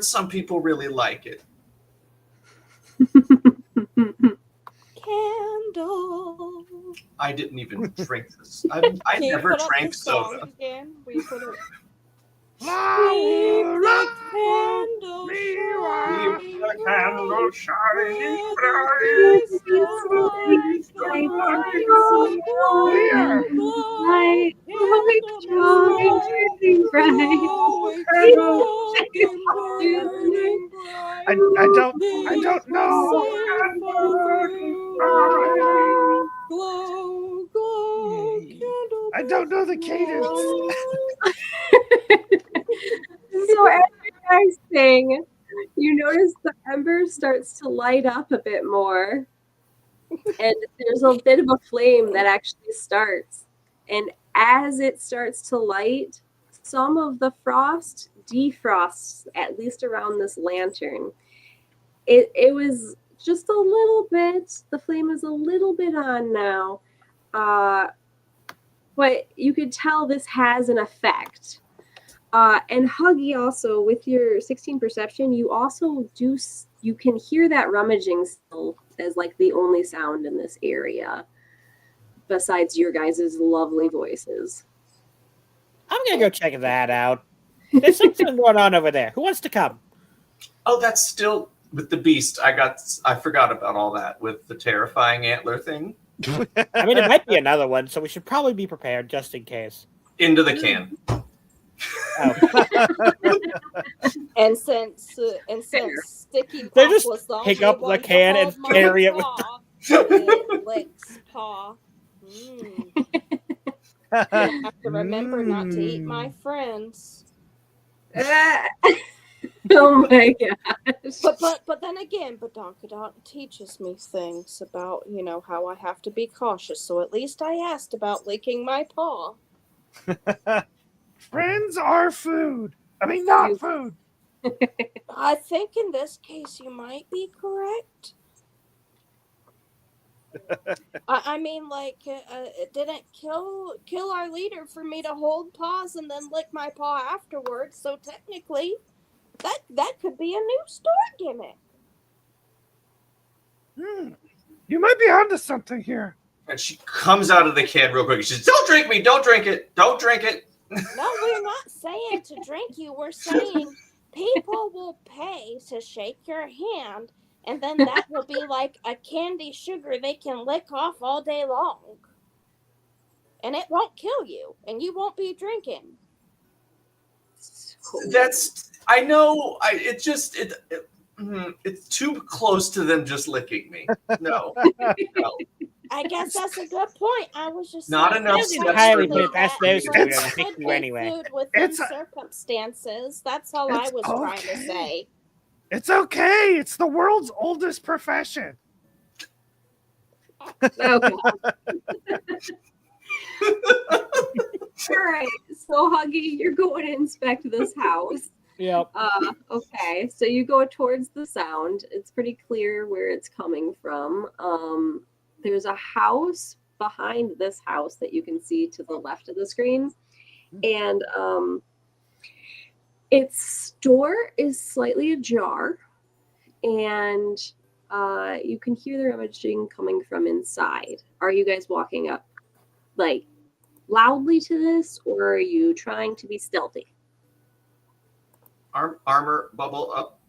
Speaker 5: some people really like it.
Speaker 4: Candle.
Speaker 5: I didn't even drink this. I
Speaker 4: Can you
Speaker 5: never
Speaker 4: put up
Speaker 5: drank
Speaker 4: the song
Speaker 5: soda.
Speaker 4: again? We put it.
Speaker 1: Flower,
Speaker 4: the candle
Speaker 5: Leave the candle shining
Speaker 4: bright.
Speaker 2: Light, strong, shining bright.
Speaker 1: I don't know.
Speaker 4: Glow, glow, candle.
Speaker 1: I don't know the cadence.
Speaker 2: So as you guys sing, you notice the ember starts to light up a bit more. And there's a bit of a flame that actually starts. And as it starts to light, some of the frost defrosts, at least around this lantern. It was just a little bit, the flame is a little bit on now. But you could tell this has an effect. And Huggy also, with your 16 perception, you also you can hear that rummaging still as like the only sound in this area, besides your guys' lovely voices.
Speaker 3: I'm gonna go check that out. There's something going on over there. Who wants to come?
Speaker 5: Oh, that's still with the beast. I forgot about all that with the terrifying antler thing.
Speaker 3: I mean, it might be another one, so we should probably be prepared just in case.
Speaker 5: Into the can.
Speaker 3: Oh.
Speaker 4: And since Sticky
Speaker 3: They
Speaker 4: Pop
Speaker 3: just
Speaker 4: was the
Speaker 3: pick
Speaker 4: only
Speaker 3: up the
Speaker 4: one to
Speaker 3: can and
Speaker 4: hold my
Speaker 3: carry it with
Speaker 4: paw, it licks paw. I have to remember not to eat my friends.
Speaker 2: Oh my gosh.
Speaker 4: But then again, Badonkadonk teaches me things about, how I have to be cautious. So at least I asked about licking my paw.
Speaker 1: Friends are food. I mean, not food.
Speaker 4: I think in this case you might be correct. I mean, it didn't kill our leader for me to hold paws and then lick my paw afterwards. So technically, that could be a new store gimmick.
Speaker 1: You might be onto something here.
Speaker 5: And she comes out of the can real quick. She says, "Don't drink me! Don't drink it! Don't drink it!"
Speaker 4: No, we're not saying to drink you. We're saying people will pay to shake your hand, and then that will be like a candy sugar they can lick off all day long. And it won't kill you, and you won't be drinking.
Speaker 5: I know. It's too close to them just licking me. No.
Speaker 4: I guess that's a good point. I was just
Speaker 5: Not
Speaker 4: saying,
Speaker 5: enough
Speaker 4: let's
Speaker 3: entirely
Speaker 5: steps
Speaker 3: put it past those two
Speaker 4: let's
Speaker 3: to pick
Speaker 4: put
Speaker 3: you anyway.
Speaker 4: food within
Speaker 1: It's a-
Speaker 4: circumstances. That's all I
Speaker 1: It's
Speaker 4: was trying to
Speaker 1: okay.
Speaker 4: say.
Speaker 1: It's okay. It's the world's oldest profession.
Speaker 2: Okay. All right. So, Huggy, you're going to inspect this house.
Speaker 3: Yep.
Speaker 2: Okay. So you go towards the sound. It's pretty clear where it's coming from. There's a house behind this house that you can see to the left of the screen. And its door is slightly ajar. And you can hear the rummaging coming from inside. Are you guys walking up like loudly to this, or are you trying to be stealthy?
Speaker 5: Armor bubble up.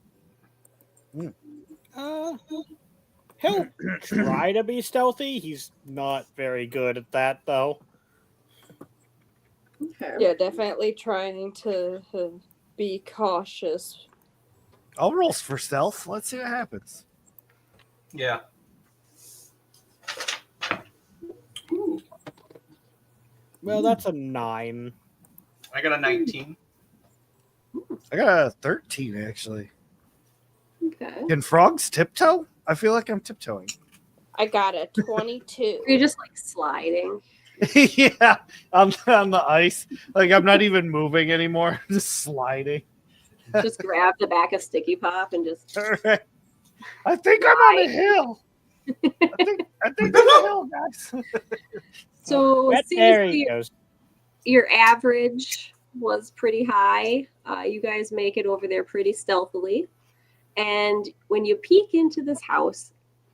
Speaker 3: He'll try to be stealthy. He's not very good at that, though.
Speaker 2: Okay.
Speaker 4: Yeah, definitely trying to be cautious.
Speaker 1: I'll roll for stealth. Let's see what happens.
Speaker 5: Yeah. Ooh,
Speaker 3: Well, that's a 9.
Speaker 5: I got a 19.
Speaker 1: I got a 13, actually.
Speaker 2: Okay.
Speaker 1: Can frogs tiptoe? I feel like I'm tiptoeing.
Speaker 4: I got a 22.
Speaker 2: You're just like sliding.
Speaker 1: Yeah, I'm on the ice. Like I'm not even moving anymore. I'm just sliding.
Speaker 2: Just grab the back of Sticky Pop and just.
Speaker 1: All right. I think I'm on a hill. I think I'm on a hill, guys.
Speaker 2: So
Speaker 3: There
Speaker 2: seriously,
Speaker 3: he goes.
Speaker 2: your average was pretty high. You guys make it over there pretty stealthily. And when you peek into this house,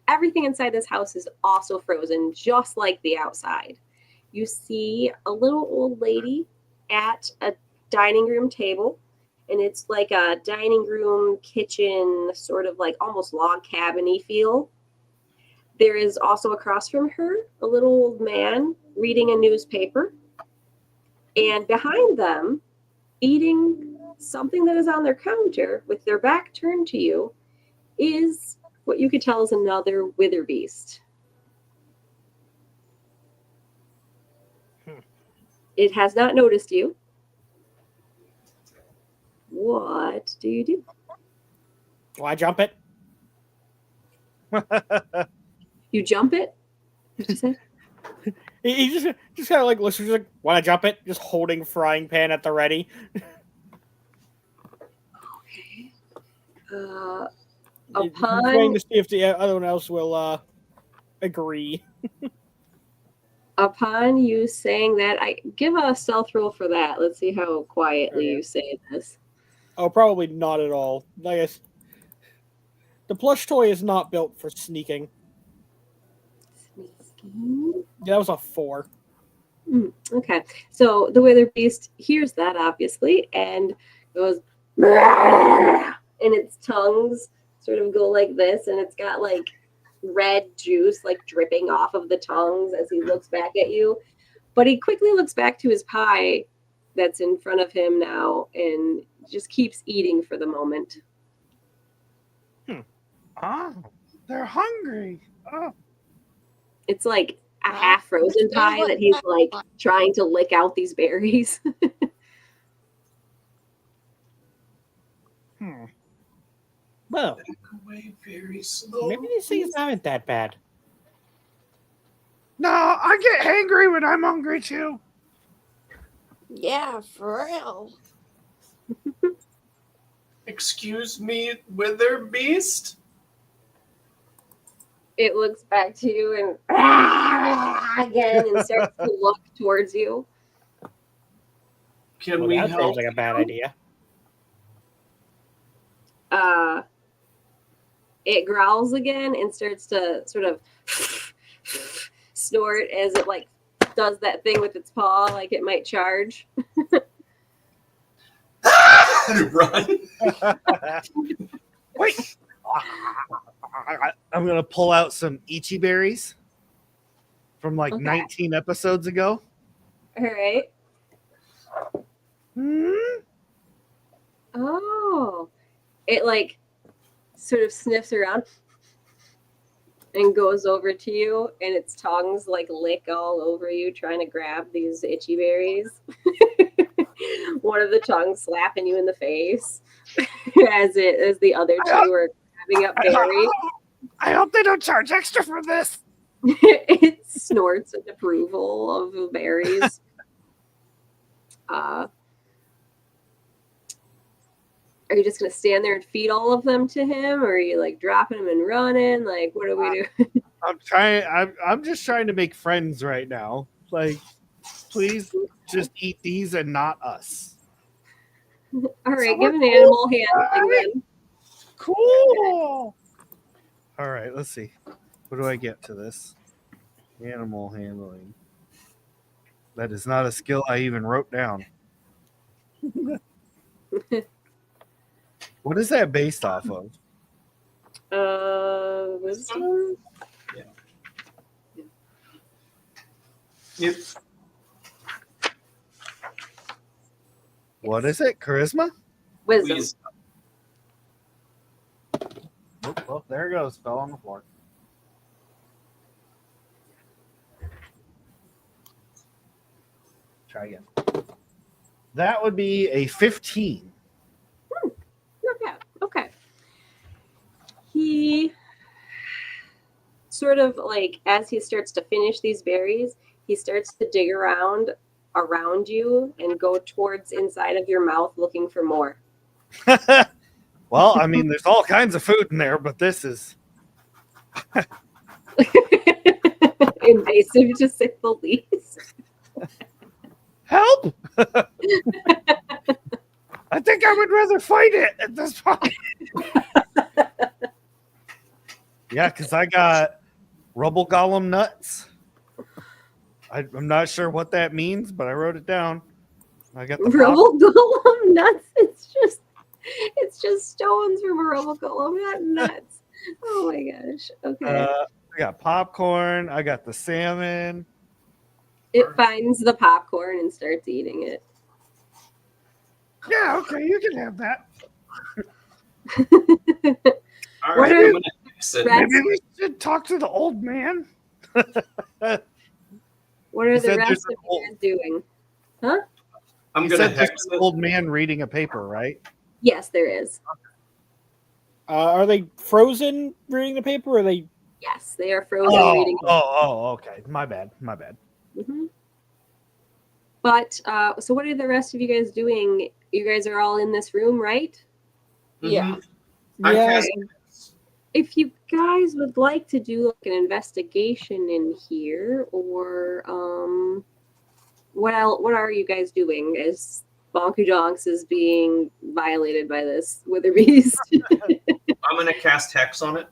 Speaker 2: everything inside this house is also frozen, just like the outside. You see a little old lady at a dining room table, and it's like a dining room kitchen, sort of like almost log cabin-y feel. There is also across from her a little old man reading a newspaper. And behind them, eating something that is on their counter with their back turned to you, is what you could tell is another wither beast. It has not noticed you. What do you do?
Speaker 3: Do I jump it?
Speaker 2: You jump it? What'd you say?
Speaker 3: He just kind of like looks, like, want to jump it? Just holding frying pan at the ready.
Speaker 2: Okay.
Speaker 3: He's
Speaker 2: Upon
Speaker 3: trying to see if the other one else will agree.
Speaker 2: upon you saying that, I give a stealth roll for that. Let's see how quietly
Speaker 3: Okay.
Speaker 2: you say this.
Speaker 3: Oh, probably not at all. I guess the plush toy is not built for sneaking.
Speaker 2: Sneaking.
Speaker 3: Yeah, that was a 4.
Speaker 2: Okay, so the wither beast hears that obviously and goes, and its tongues sort of go like this, and it's got like red juice like dripping off of the tongues as he looks back at you. But he quickly looks back to his pie that's in front of him now and just keeps eating for the moment.
Speaker 1: Oh, they're hungry. Oh,
Speaker 2: It's like a half frozen pie that he's like trying to lick out these berries.
Speaker 3: Well,
Speaker 5: Away very slow.
Speaker 3: maybe these things aren't that bad.
Speaker 1: no, I get hangry when I'm hungry too.
Speaker 7: Yeah, for real.
Speaker 5: Excuse me, wither beast?
Speaker 2: It looks back to you and again and starts to look towards you.
Speaker 5: Can
Speaker 3: Well,
Speaker 5: we
Speaker 3: that
Speaker 5: help?
Speaker 3: seems like a bad idea.
Speaker 2: It growls again and starts to sort of snort as it like does that thing with its paw, like it might charge.
Speaker 5: Run.
Speaker 1: Wait. I'm gonna pull out some Ichi berries from like
Speaker 2: Okay.
Speaker 1: 19 episodes ago.
Speaker 2: All right.
Speaker 1: Hmm?
Speaker 2: Oh, it like sort of sniffs around and goes over to you, and its tongues like lick all over you, trying to grab these itchy berries. One of the tongues slapping you in the face as the other two are grabbing up berries.
Speaker 1: I hope they don't charge extra for this.
Speaker 2: It snorts with approval of the berries. Are you just gonna stand there and feed all of them to him, or are you like dropping them and running? Like, what do we do?
Speaker 1: I'm just trying to make friends right now. Like, please just eat these and not us.
Speaker 2: All right,
Speaker 1: Someone
Speaker 2: give an animal handling then.
Speaker 1: Cool. All right, let's see. What do I get to this? Animal handling. That is not a skill I even wrote down. What is that based off of?
Speaker 2: Wisdom.
Speaker 5: Yep.
Speaker 1: What is it? Charisma?
Speaker 2: Wisdom.
Speaker 5: Please.
Speaker 1: Oh, there it goes. Fell on the floor. Try again. That would be a 15.
Speaker 2: Not bad. Okay. He sort of like as he starts to finish these berries, he starts to dig around you and go towards inside of your mouth looking for more.
Speaker 1: Well, I mean, there's all kinds of food in there, but this is
Speaker 2: Invasive to say the least.
Speaker 1: help. I think I would rather fight it at this point. Yeah, because I got rubble golem nuts. I'm not sure what that means, but I wrote it down. I got the
Speaker 2: Rubble golem nuts. It's just stones from a rubble golem, not nuts. Oh my gosh. Okay.
Speaker 1: I got popcorn. I got the salmon.
Speaker 2: It finds the popcorn and starts eating it.
Speaker 1: Yeah, okay, you can have that.
Speaker 5: All
Speaker 2: What
Speaker 5: right,
Speaker 2: are-
Speaker 5: I'm gonna exit.
Speaker 2: Red-
Speaker 1: Maybe we should talk to the old man.
Speaker 2: What are
Speaker 1: He
Speaker 2: the
Speaker 1: said
Speaker 2: rest
Speaker 1: there's
Speaker 2: of
Speaker 1: an
Speaker 2: you
Speaker 1: old-
Speaker 2: guys doing?
Speaker 5: I'm
Speaker 1: You
Speaker 5: gonna
Speaker 1: said there's
Speaker 5: hex
Speaker 1: an
Speaker 5: it.
Speaker 1: old man reading a paper, right?
Speaker 2: Yes, there is.
Speaker 3: Are they frozen reading the paper, or are they?
Speaker 2: Yes, they are frozen reading.
Speaker 1: Okay. My bad.
Speaker 2: Mhm. But so what are the rest of you guys doing? You guys are all in this room, right?
Speaker 4: Yeah.
Speaker 5: I'm
Speaker 3: Yeah.
Speaker 5: casting.
Speaker 2: If you guys would like to do like an investigation in here, or what are you guys doing as Bonku Donks is being violated by this wither beast?
Speaker 5: I'm gonna cast hex on it.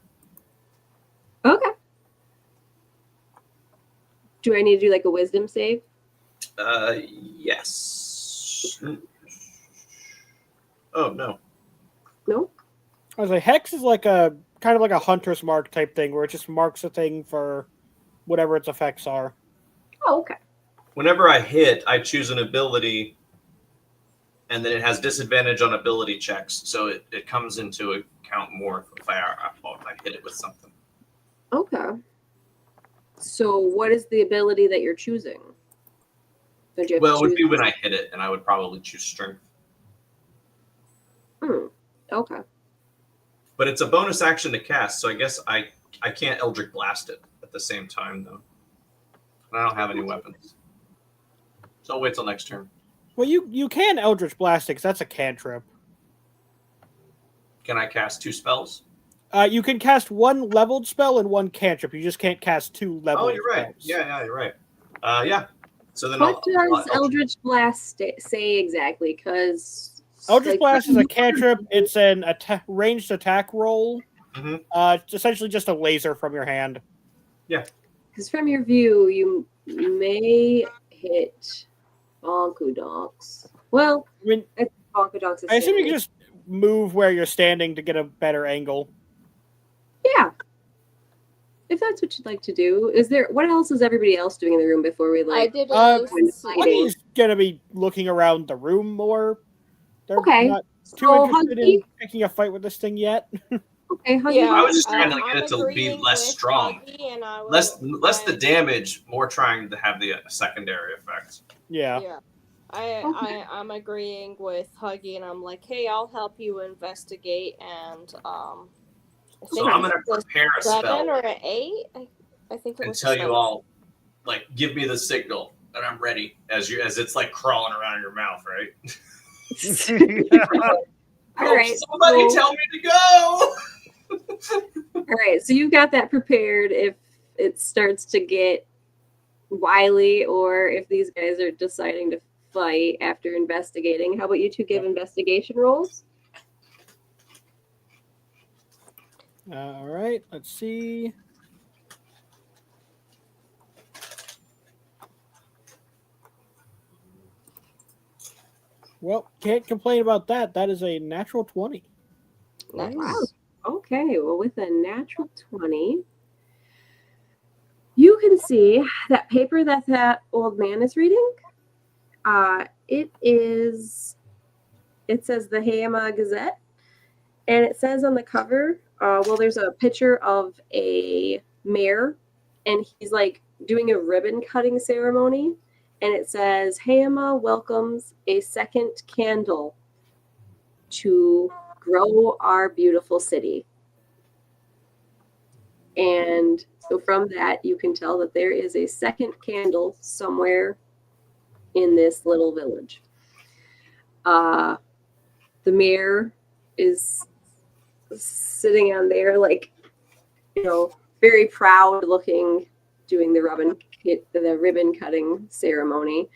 Speaker 2: Okay. Do I need to do like a wisdom save?
Speaker 5: Yes. Oh no.
Speaker 2: No.
Speaker 3: I was like, hex is like a kind of like a hunter's mark type thing, where it just marks a thing for whatever its effects are.
Speaker 2: Oh, okay.
Speaker 5: Whenever I hit, I choose an ability, and then it has disadvantage on ability checks, so it comes into account more if I hit it with something.
Speaker 2: Okay. So what is the ability that you're choosing? Don't you have
Speaker 5: Well, it
Speaker 2: to
Speaker 5: would be
Speaker 2: choose-
Speaker 5: when I hit it, and I would probably choose strength.
Speaker 2: Okay.
Speaker 5: But it's a bonus action to cast, so I guess I can't Eldritch Blast it at the same time, though. And I don't have any weapons. So I'll wait till next turn.
Speaker 3: Well, you can Eldritch Blast it, 'cause that's a cantrip.
Speaker 5: Can I cast 2 spells?
Speaker 3: You can cast one leveled spell and one cantrip. You just can't cast 2 leveled
Speaker 5: Oh, you're right.
Speaker 3: spells.
Speaker 5: Yeah, you're right. Yeah. So then
Speaker 2: What
Speaker 5: I'll
Speaker 2: does Eldritch Blast say exactly? Because
Speaker 3: Eldritch Blast is a cantrip. It's an ranged attack roll.
Speaker 5: Mhm.
Speaker 3: It's essentially just a laser from your hand.
Speaker 2: Because from your view, you may hit Bonku Donks. Well,
Speaker 3: I mean,
Speaker 2: Bonku Donks is
Speaker 3: I assume you
Speaker 2: standing.
Speaker 3: can just move where you're standing to get a better angle.
Speaker 2: Yeah. If that's what you'd like to do. What else is everybody else doing in the room before we
Speaker 4: I
Speaker 2: like
Speaker 4: did
Speaker 3: Uh,
Speaker 4: a
Speaker 3: Honey's gonna be looking around the room more. They're
Speaker 2: Okay.
Speaker 3: not too
Speaker 2: So
Speaker 3: interested
Speaker 2: Huggy,
Speaker 3: in picking a fight with this thing yet.
Speaker 2: okay, Huggy.
Speaker 4: Yeah,
Speaker 5: I was just trying to
Speaker 4: I'm
Speaker 5: get it to be
Speaker 4: agreeing
Speaker 5: less
Speaker 4: with
Speaker 5: strong.
Speaker 4: Huggy, and I will-
Speaker 5: Less the
Speaker 4: I-
Speaker 5: damage, more trying to have the secondary effects.
Speaker 3: Yeah.
Speaker 4: Yeah.
Speaker 2: Okay.
Speaker 4: I'm agreeing with Huggy, and I'm like, hey, I'll help you investigate, and I
Speaker 5: So
Speaker 4: think
Speaker 5: I'm
Speaker 4: it
Speaker 5: gonna
Speaker 4: was
Speaker 5: prepare a
Speaker 4: a 7
Speaker 5: spell
Speaker 4: or an 8. I think it
Speaker 5: and
Speaker 4: was a
Speaker 5: tell you
Speaker 4: 7.
Speaker 5: all, like, give me the signal and I'm ready as it's like crawling around in your mouth, right?
Speaker 2: All right.
Speaker 5: Somebody
Speaker 2: so-
Speaker 5: tell me to go.
Speaker 2: All right, so you've got that prepared if it starts to get wily or if these guys are deciding to fight after investigating. How about you two give investigation rolls?
Speaker 3: All right. Let's see. Well, can't complain about that. That is a natural 20.
Speaker 4: Nice.
Speaker 2: Wow. Okay, well, with a natural 20, you can see that paper that old man is reading. It says the Hayama Gazette, and it says on the cover, there's a picture of a mayor, and he's like doing a ribbon cutting ceremony, and it says Hayama welcomes a second candle to grow our beautiful city. And so from that, you can tell that there is a second candle somewhere in this little village. The mayor is sitting on there, like, very proud looking, doing the ribbon cutting ceremony.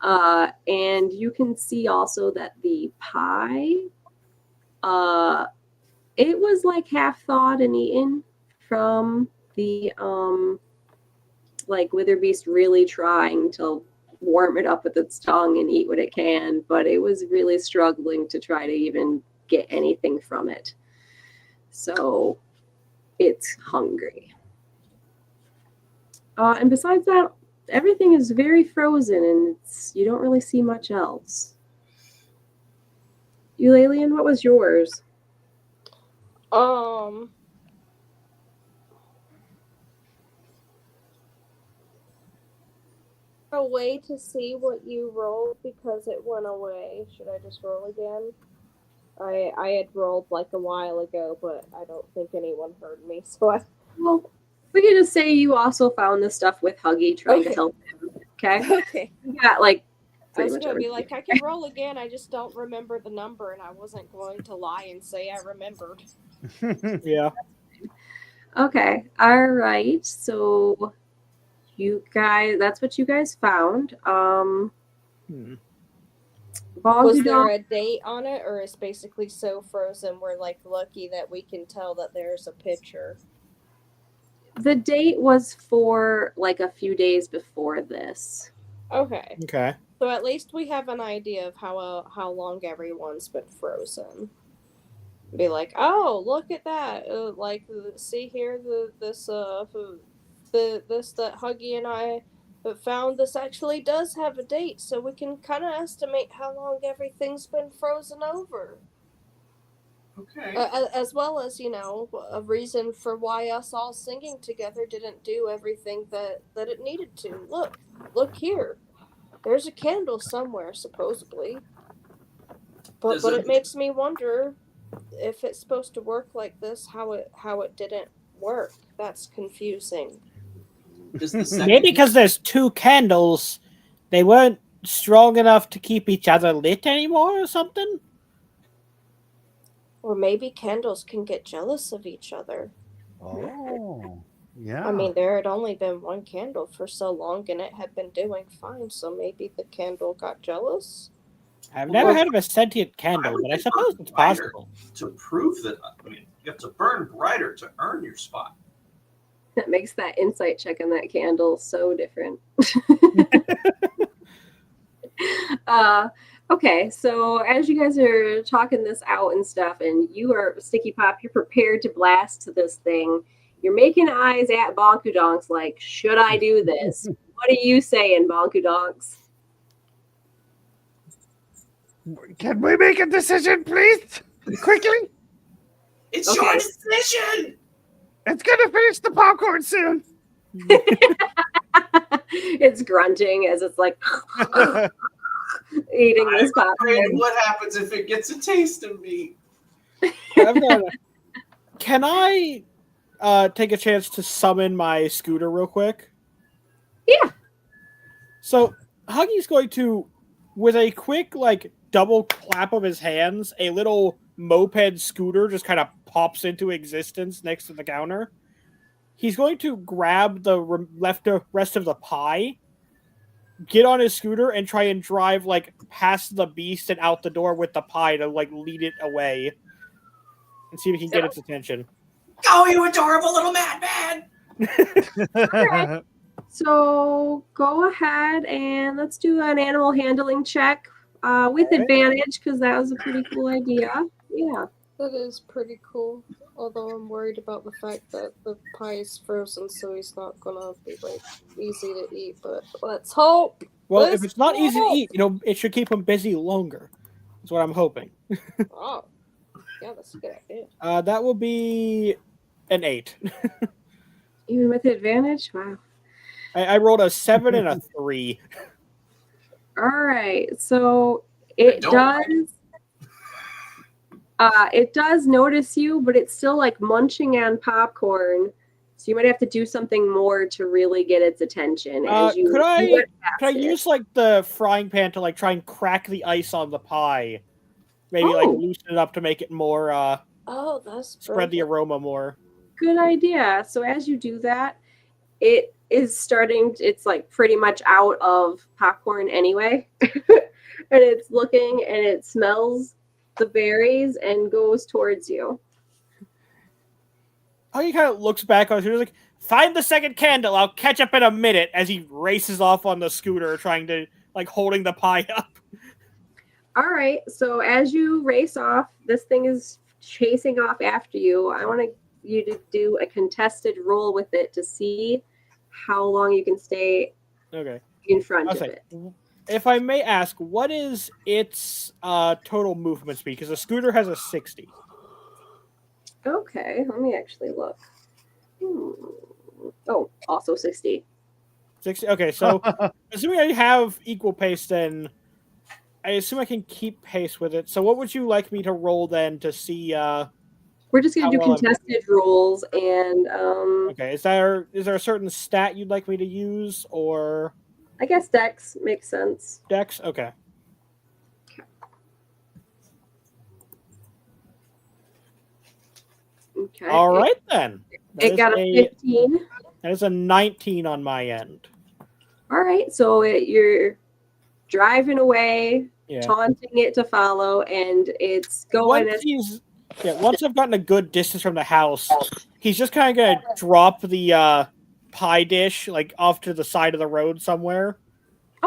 Speaker 2: And you can see also that the pie, it was like half thawed and eaten from the like Witherbeast really trying to warm it up with its tongue and eat what it can, but it was really struggling to try to even get anything from it. So it's hungry. And besides that, everything is very frozen, and you don't really see much else. Eulalian, what was yours?
Speaker 4: A way to see what you rolled because it went away. Should I just roll again? I had rolled like a while ago, but I don't think anyone heard me. So
Speaker 2: Well, we can just say you also found this stuff with Huggy trying to help him. Okay.
Speaker 4: Okay.
Speaker 2: You got like.
Speaker 4: I was
Speaker 2: much
Speaker 4: gonna be
Speaker 2: everything.
Speaker 4: like, I can roll again. I just don't remember the number, and I wasn't going to lie and say I remembered.
Speaker 3: Yeah.
Speaker 2: Okay. All right. So you guys, that's what you guys found.
Speaker 4: Was there a date on it, or is basically so frozen we're like lucky that we can tell that there's a picture?
Speaker 2: The date was for like a few days before this.
Speaker 4: Okay.
Speaker 3: Okay.
Speaker 4: So at least we have an idea of how long everyone's been frozen. Be like, oh, look at that! See here, this that Huggy and I found. This actually does have a date, so we can kind of estimate how long everything's been frozen over.
Speaker 5: Okay.
Speaker 4: As well as, a reason for why us all singing together didn't do everything that it needed to. Look here. There's a candle somewhere, supposedly. But it makes me wonder if it's supposed to work like this, how it didn't work. That's confusing.
Speaker 3: Maybe because there's two candles, they weren't strong enough to keep each other lit anymore or something?
Speaker 4: Or maybe candles can get jealous of each other.
Speaker 1: Oh, yeah.
Speaker 4: I mean, there had only been one candle for so long, and it had been doing fine, so maybe the candle got jealous?
Speaker 3: I've never heard of a sentient candle, but I suppose it's possible.
Speaker 5: To prove that, you have to burn brighter to earn your spot.
Speaker 2: That makes that insight check on that candle so different. Okay, so as you guys are talking this out and stuff, and you are, Sticky Pop, you're prepared to blast to this thing. You're making eyes at Bonku Donks like, should I do this? What are you saying, Bonku Donks?
Speaker 1: Can we make a decision, please? Quickly?
Speaker 5: It's your decision!
Speaker 1: It's gonna finish the popcorn soon.
Speaker 2: It's grunting as it's like eating this popcorn.
Speaker 5: What happens if it gets a taste of me?
Speaker 3: Can I take a chance to summon my scooter real quick?
Speaker 2: Yeah.
Speaker 3: So Huggy's going to, with a quick double clap of his hands, a little moped scooter just kind of pops into existence next to the counter. He's going to grab the rest of the pie, get on his scooter, and try and drive past the beast and out the door with the pie to lead it away and see if he can get its attention.
Speaker 5: Oh, you adorable little madman!
Speaker 2: Okay. So go ahead and let's do an animal handling check with advantage, because that was a pretty cool idea. Yeah.
Speaker 4: That is pretty cool. Although I'm worried about the fact that the pie is frozen, so he's not gonna be easy to eat. But let's hope.
Speaker 3: Well, if it's not easy to eat, it should keep him busy longer. That's what I'm hoping.
Speaker 4: Oh, yeah, that's a good idea.
Speaker 3: That will be an 8.
Speaker 2: Even with advantage? Wow.
Speaker 3: I rolled a 7 and a 3.
Speaker 2: All right. So it does notice you, but it's still munching on popcorn. So you might have to do something more to really get its attention. As you
Speaker 3: Could I
Speaker 2: you went
Speaker 3: could I
Speaker 2: past it.
Speaker 3: use like the frying pan to like try and crack the ice on the pie? Maybe like
Speaker 2: Oh.
Speaker 3: loosen it up to make it more
Speaker 4: Oh, that's
Speaker 3: spread the
Speaker 4: brilliant.
Speaker 3: aroma more.
Speaker 2: Good idea. So as you do that, it is starting. It's like pretty much out of popcorn anyway, and it's looking and it smells the berries and goes towards you.
Speaker 3: He kind of looks back on it. He's like, "Find the second candle. I'll catch up in a minute." As he races off on the scooter, trying to like holding the pie up.
Speaker 2: All right. So as you race off, this thing is chasing off after you. I want you to do a contested roll with it to see how long you can stay
Speaker 3: Okay.
Speaker 2: in front
Speaker 3: I'll
Speaker 2: of
Speaker 3: say,
Speaker 2: it.
Speaker 3: if I may ask, what is its total movement speed? Because the scooter has a 60.
Speaker 2: Okay, let me actually look. Oh, also 60.
Speaker 3: 60. Okay, so assuming I have equal pace, then I assume I can keep pace with it. So what would you like me to roll then to see?
Speaker 2: We're just gonna
Speaker 3: How
Speaker 2: do
Speaker 3: well I'm
Speaker 2: contested rolls, and
Speaker 3: Okay, is there a certain stat you'd like me to use, or
Speaker 2: I guess Dex makes sense.
Speaker 3: Dex? Okay.
Speaker 2: Okay.
Speaker 3: All right then.
Speaker 2: It got a 15.
Speaker 3: That is a 19 on my end.
Speaker 2: All right, so you're driving away,
Speaker 3: Yeah.
Speaker 2: taunting it to follow, and it's going.
Speaker 3: Once I've gotten a good distance from the house, he's just kind of gonna drop the pie dish like off to the side of the road somewhere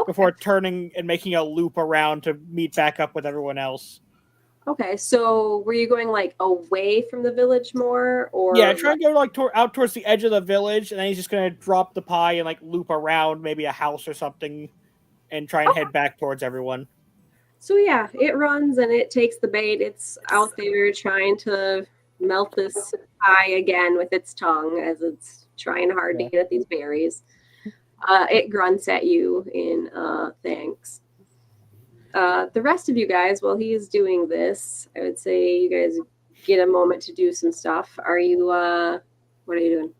Speaker 3: before turning and making a loop around to meet back up with everyone else.
Speaker 2: Okay, so were you going like away from the village more, or
Speaker 3: Yeah, try and go like out towards the edge of the village, and then he's just gonna drop the pie and like loop around maybe a house or something, and try and head back towards everyone.
Speaker 2: So yeah, it runs and it takes the bait. It's out there trying to melt this pie again with its tongue as it's trying hard to get at these berries. It grunts at you in thanks. The rest of you guys, while he's doing this, I would say you guys get a moment to do some stuff. Are you? What are you doing?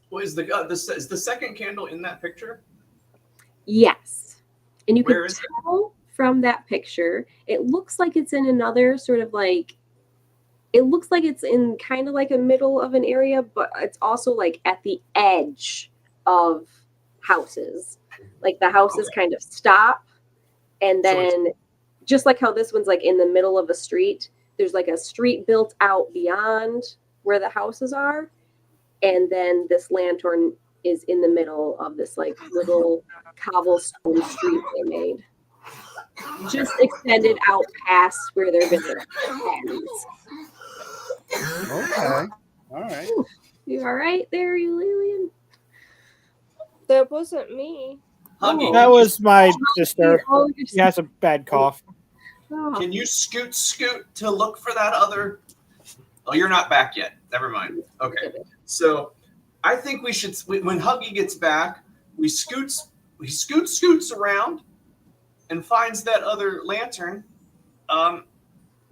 Speaker 5: Well, is the second candle in that picture?
Speaker 2: Yes, and you
Speaker 5: Where
Speaker 2: can
Speaker 5: is it?
Speaker 2: tell from that picture. It looks like it's in another sort of like. It looks like it's in kind of like a middle of an area, but it's also like at the edge of houses. Like the houses kind of stop. And then just like how this one's like in the middle of a street, there's like a street built out beyond where the houses are. And then this lantern is in the middle of this like little cobblestone street they made. Just extended out past where their village ends.
Speaker 1: Okay. All right.
Speaker 2: You all right there, you Lillian?
Speaker 4: That wasn't me.
Speaker 5: Huggy,
Speaker 3: That was my sister.
Speaker 2: Oh,
Speaker 3: He has a bad cough.
Speaker 2: oh.
Speaker 5: can you scoot to look for that other? Oh, you're not back yet. Never mind. Okay. So I think we should, when Huggy gets back, he scoots around and finds that other lantern.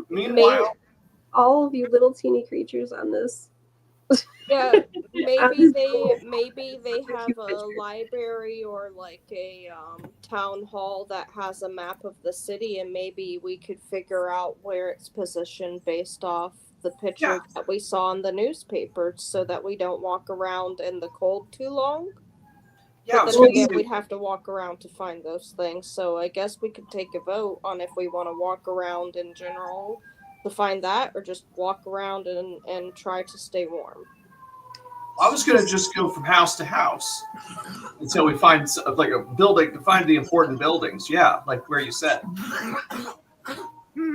Speaker 5: Meanwhile,
Speaker 2: All of you little teeny creatures on this.
Speaker 4: Yeah, maybe they have a library or like a town hall that has a map of the city, and maybe we could figure out where it's positioned based off the picture that we saw in the newspaper, so that we don't walk around in the cold too long.
Speaker 5: yeah,
Speaker 4: But then again, we'd have to walk around to find those things. So I guess we could take a vote on if we want to walk around in general to find that, or just walk around and try to stay warm.
Speaker 5: I was going to just go from house to house until we find like a building to find the important buildings. Yeah, like where you said.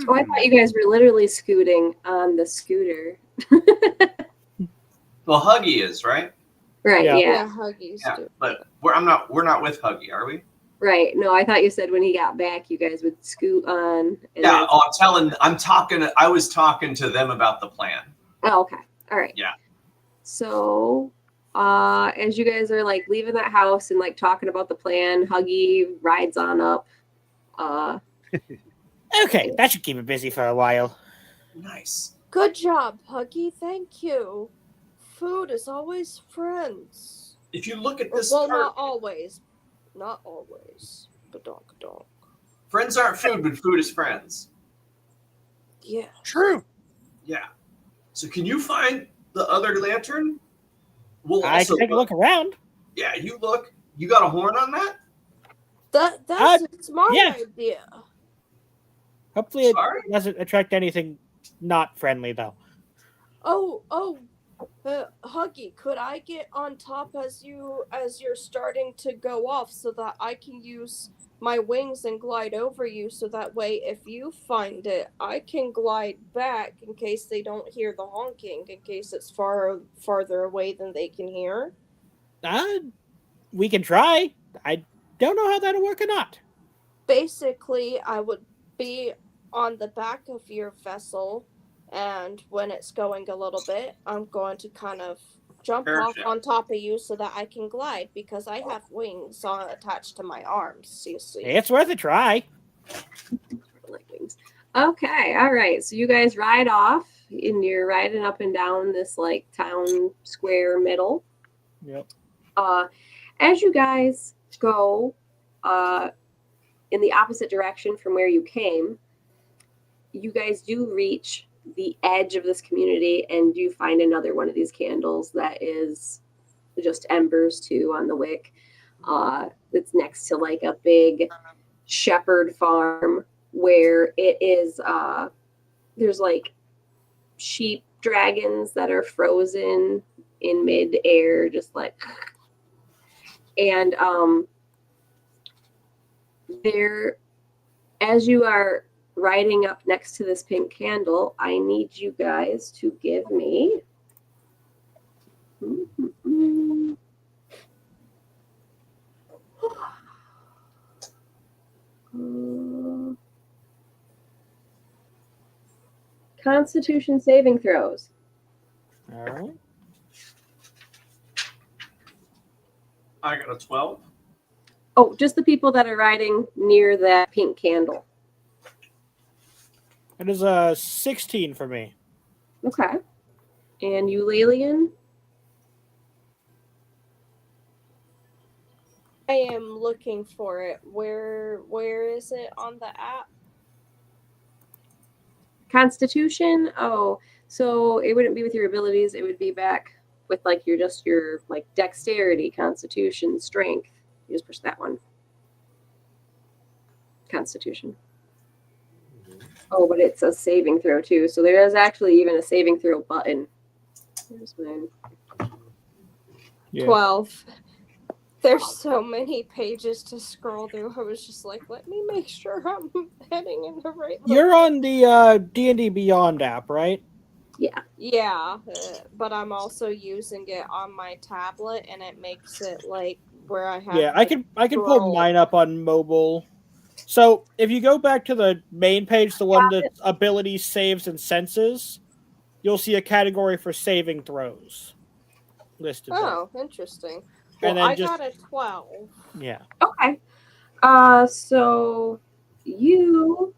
Speaker 2: Oh, I thought you guys were literally scooting on the scooter.
Speaker 5: Well, Huggy is right.
Speaker 2: Right,
Speaker 3: Yeah.
Speaker 2: yeah.
Speaker 4: Huggies
Speaker 5: Yeah,
Speaker 4: do.
Speaker 5: but we're not with Huggy, are we?
Speaker 2: Right. No, I thought you said when he got back you guys would scoot on. And
Speaker 5: Yeah. Oh, I was talking to them about the plan.
Speaker 2: Oh, okay. All right.
Speaker 5: Yeah.
Speaker 2: So, as you guys are like leaving that house and like talking about the plan, Huggy rides on up.
Speaker 3: Okay, that should keep it busy for a while.
Speaker 5: Nice.
Speaker 4: Good job, Huggy. Thank you.
Speaker 7: food is always friends.
Speaker 5: If you look at this
Speaker 7: Well,
Speaker 5: card,
Speaker 7: not always. Not always. But donk.
Speaker 5: friends aren't food, but food is friends.
Speaker 7: Yeah.
Speaker 3: True.
Speaker 5: Yeah. So can you find the other lantern? We'll
Speaker 3: I
Speaker 5: also
Speaker 3: can take a look around.
Speaker 5: Yeah, you look. You got a horn on that?
Speaker 7: That's a smart
Speaker 3: yeah.
Speaker 7: idea.
Speaker 3: Hopefully it
Speaker 5: Sorry?
Speaker 3: doesn't attract anything not friendly, though.
Speaker 7: Huggy, could I get on top as you're starting to go off so that I can use my wings and glide over you so that way if you find it, I can glide back in case they don't hear the honking, in case it's farther away than they can hear?
Speaker 3: We can try. I don't know how that'll work or not.
Speaker 7: Basically, I would be on the back of your vessel, and when it's going a little bit, I'm going to kind of jump off
Speaker 5: Parachute.
Speaker 7: on top of you so that I can glide because I have wings attached to my arms. You see?
Speaker 3: It's worth a try.
Speaker 2: Like wings. Okay, all right. So you guys ride off, and you're riding up and down this like town square middle.
Speaker 3: Yep.
Speaker 2: As you guys go in the opposite direction from where you came, you guys do reach the edge of this community, and you find another one of these candles that is just embers too on the wick. It's next to like a big shepherd farm where it is there's like sheep dragons that are frozen in mid-air, just like, and there, as you are riding up next to this pink candle, I need you guys to give me Constitution saving throws.
Speaker 3: All right.
Speaker 5: I got a 12.
Speaker 2: Oh, just the people that are riding near that pink candle.
Speaker 3: It is a 16 for me.
Speaker 2: Okay. And you, Lilian?
Speaker 7: I am looking for it. Where is it on the app?
Speaker 2: Constitution? Oh, so it wouldn't be with your abilities. It would be back with like your like dexterity, constitution, strength. You just push that one. Constitution. Oh, but it's a saving throw too. So there is actually even a saving throw button. Here's mine.
Speaker 3: Yeah.
Speaker 7: 12. There's so many pages to scroll through. I was just like, let me make sure I'm heading in the right
Speaker 3: You're on the D&D Beyond app, right?
Speaker 2: Yeah.
Speaker 7: Yeah, but I'm also using it on my tablet, and it makes it like where I have.
Speaker 3: Yeah, I can pull
Speaker 7: scroll.
Speaker 3: mine up on mobile. So if you go back to the main page, the one that abilities, saves, and senses, you'll see a category for saving throws listed.
Speaker 7: Oh, interesting.
Speaker 3: And
Speaker 7: Well,
Speaker 3: then
Speaker 7: I
Speaker 3: just-
Speaker 7: got a 12.
Speaker 3: Yeah.
Speaker 2: Okay. So you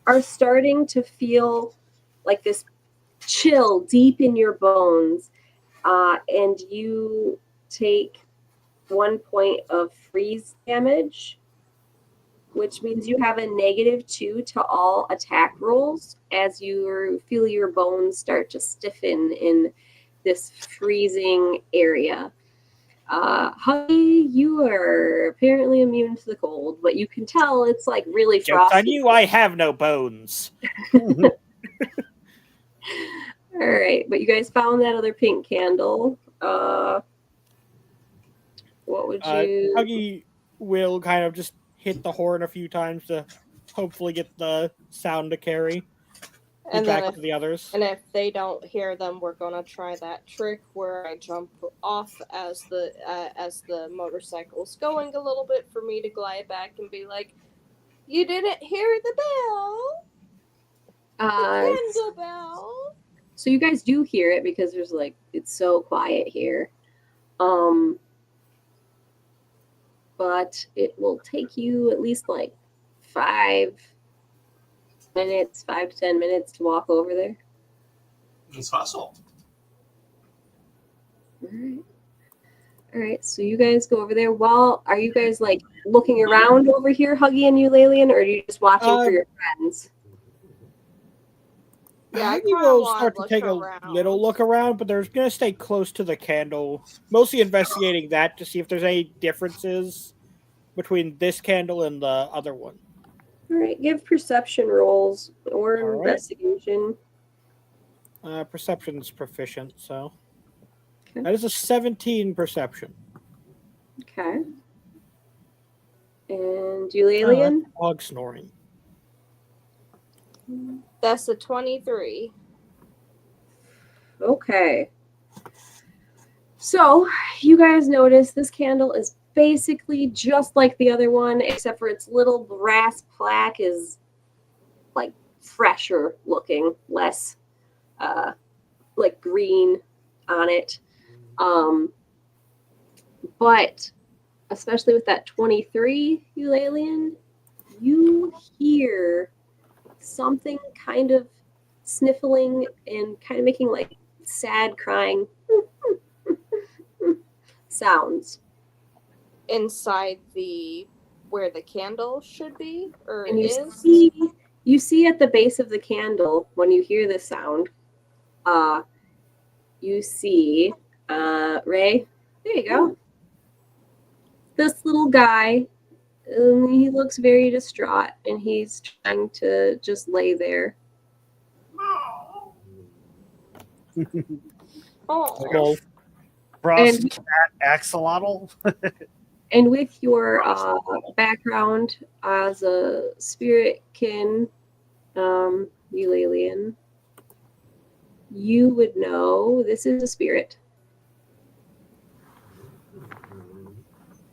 Speaker 2: are starting to feel like this chill deep in your bones, and you take 1 point of freeze damage, which means you have a -2 to all attack rolls as you feel your bones start to stiffen in this freezing area. Huggy, you are apparently immune to the cold, but you can tell it's like really
Speaker 3: Joke's
Speaker 2: frosty.
Speaker 3: on you, I have no bones.
Speaker 2: All right, but you guys found that other pink candle. What would you?
Speaker 3: Huggy will kind of just hit the horn a few times to hopefully get the sound to carry.
Speaker 7: And
Speaker 3: back
Speaker 7: then
Speaker 3: to the others.
Speaker 7: And if they don't hear them, we're gonna try that trick where I jump off as the motorcycle's going a little bit for me to glide back and be like, "You didn't hear the bell, the candle bell."
Speaker 2: So you guys do hear it because there's like it's so quiet here. But it will take you at least like 5 to 10 minutes to walk over there.
Speaker 5: It's possible.
Speaker 2: All right, so you guys go over there. Well, are you guys like looking around over here, Huggy and Eulalian, or are you just watching for your friends?
Speaker 4: Yeah, I
Speaker 3: Huggy
Speaker 4: kinda
Speaker 3: will
Speaker 4: wanna
Speaker 3: start to
Speaker 4: look
Speaker 3: take a
Speaker 4: around.
Speaker 3: little look around, but there's going to stay close to the candle, mostly investigating that to see if there's any differences between this candle and the other one.
Speaker 2: All right, give perception rolls or
Speaker 3: All right.
Speaker 2: investigation.
Speaker 3: Perception's proficient, so
Speaker 2: Okay.
Speaker 3: that is a 17 perception.
Speaker 2: Okay. And
Speaker 3: Oh,
Speaker 2: Eulalian?
Speaker 3: that's a dog snoring.
Speaker 4: That's a 23.
Speaker 2: Okay. So you guys notice this candle is basically just like the other one, except for its little brass plaque is like fresher looking, less like green on it. But especially with that 23, Eulalian, you hear something kind of sniffling and kind of making like sad crying sounds.
Speaker 4: Inside the where the candle should be or
Speaker 2: And
Speaker 4: is.
Speaker 2: you see at the base of the candle when you hear the sound, you see Ray. There you go. This little guy, he looks very distraught, and he's trying to just lay there.
Speaker 4: Oh,
Speaker 3: Well,
Speaker 1: Frost
Speaker 2: And-
Speaker 1: cat axolotl.
Speaker 2: And with your background as a spirit kin, Eulalian, you would know this is a spirit.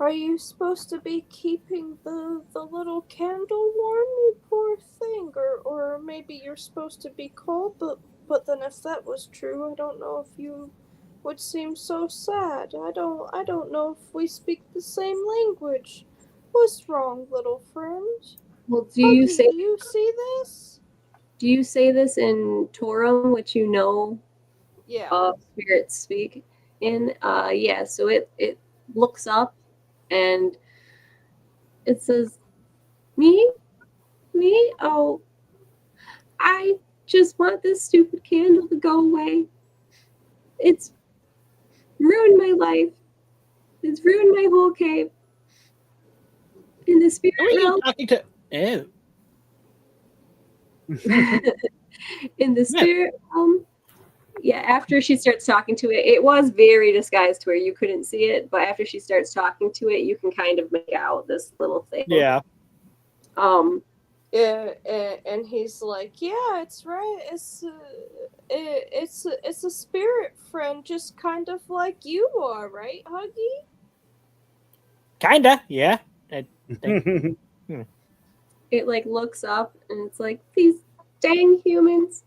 Speaker 4: are you supposed to be keeping the little candle warm, you poor thing? Or maybe you're supposed to be cold, but then if that was true, I don't know if you would seem so sad. I don't know if we speak the same language. What's wrong, little friend?
Speaker 2: Well, do you
Speaker 4: Huggy,
Speaker 2: say
Speaker 4: do you see this?
Speaker 2: this in Torum, which you know
Speaker 4: Yeah.
Speaker 2: spirits speak in? Yeah. So it looks up and it says, "Me, me. Oh, I just want this stupid candle to go away. It's ruined my life. It's ruined my whole cave. In the spirit
Speaker 3: who are you
Speaker 2: realm,
Speaker 3: talking to? Oh.
Speaker 2: in the spirit realm." Yeah, after she starts talking to it, it was very disguised to where you couldn't see it, but after she starts talking to it, you can kind of make out this little thing.
Speaker 3: Yeah.
Speaker 4: And he's like, yeah, it's right. It's a spirit friend, just kind of like you are, right, Huggy?
Speaker 3: Kinda, yeah.
Speaker 2: It like looks up and it's like, these dang humans,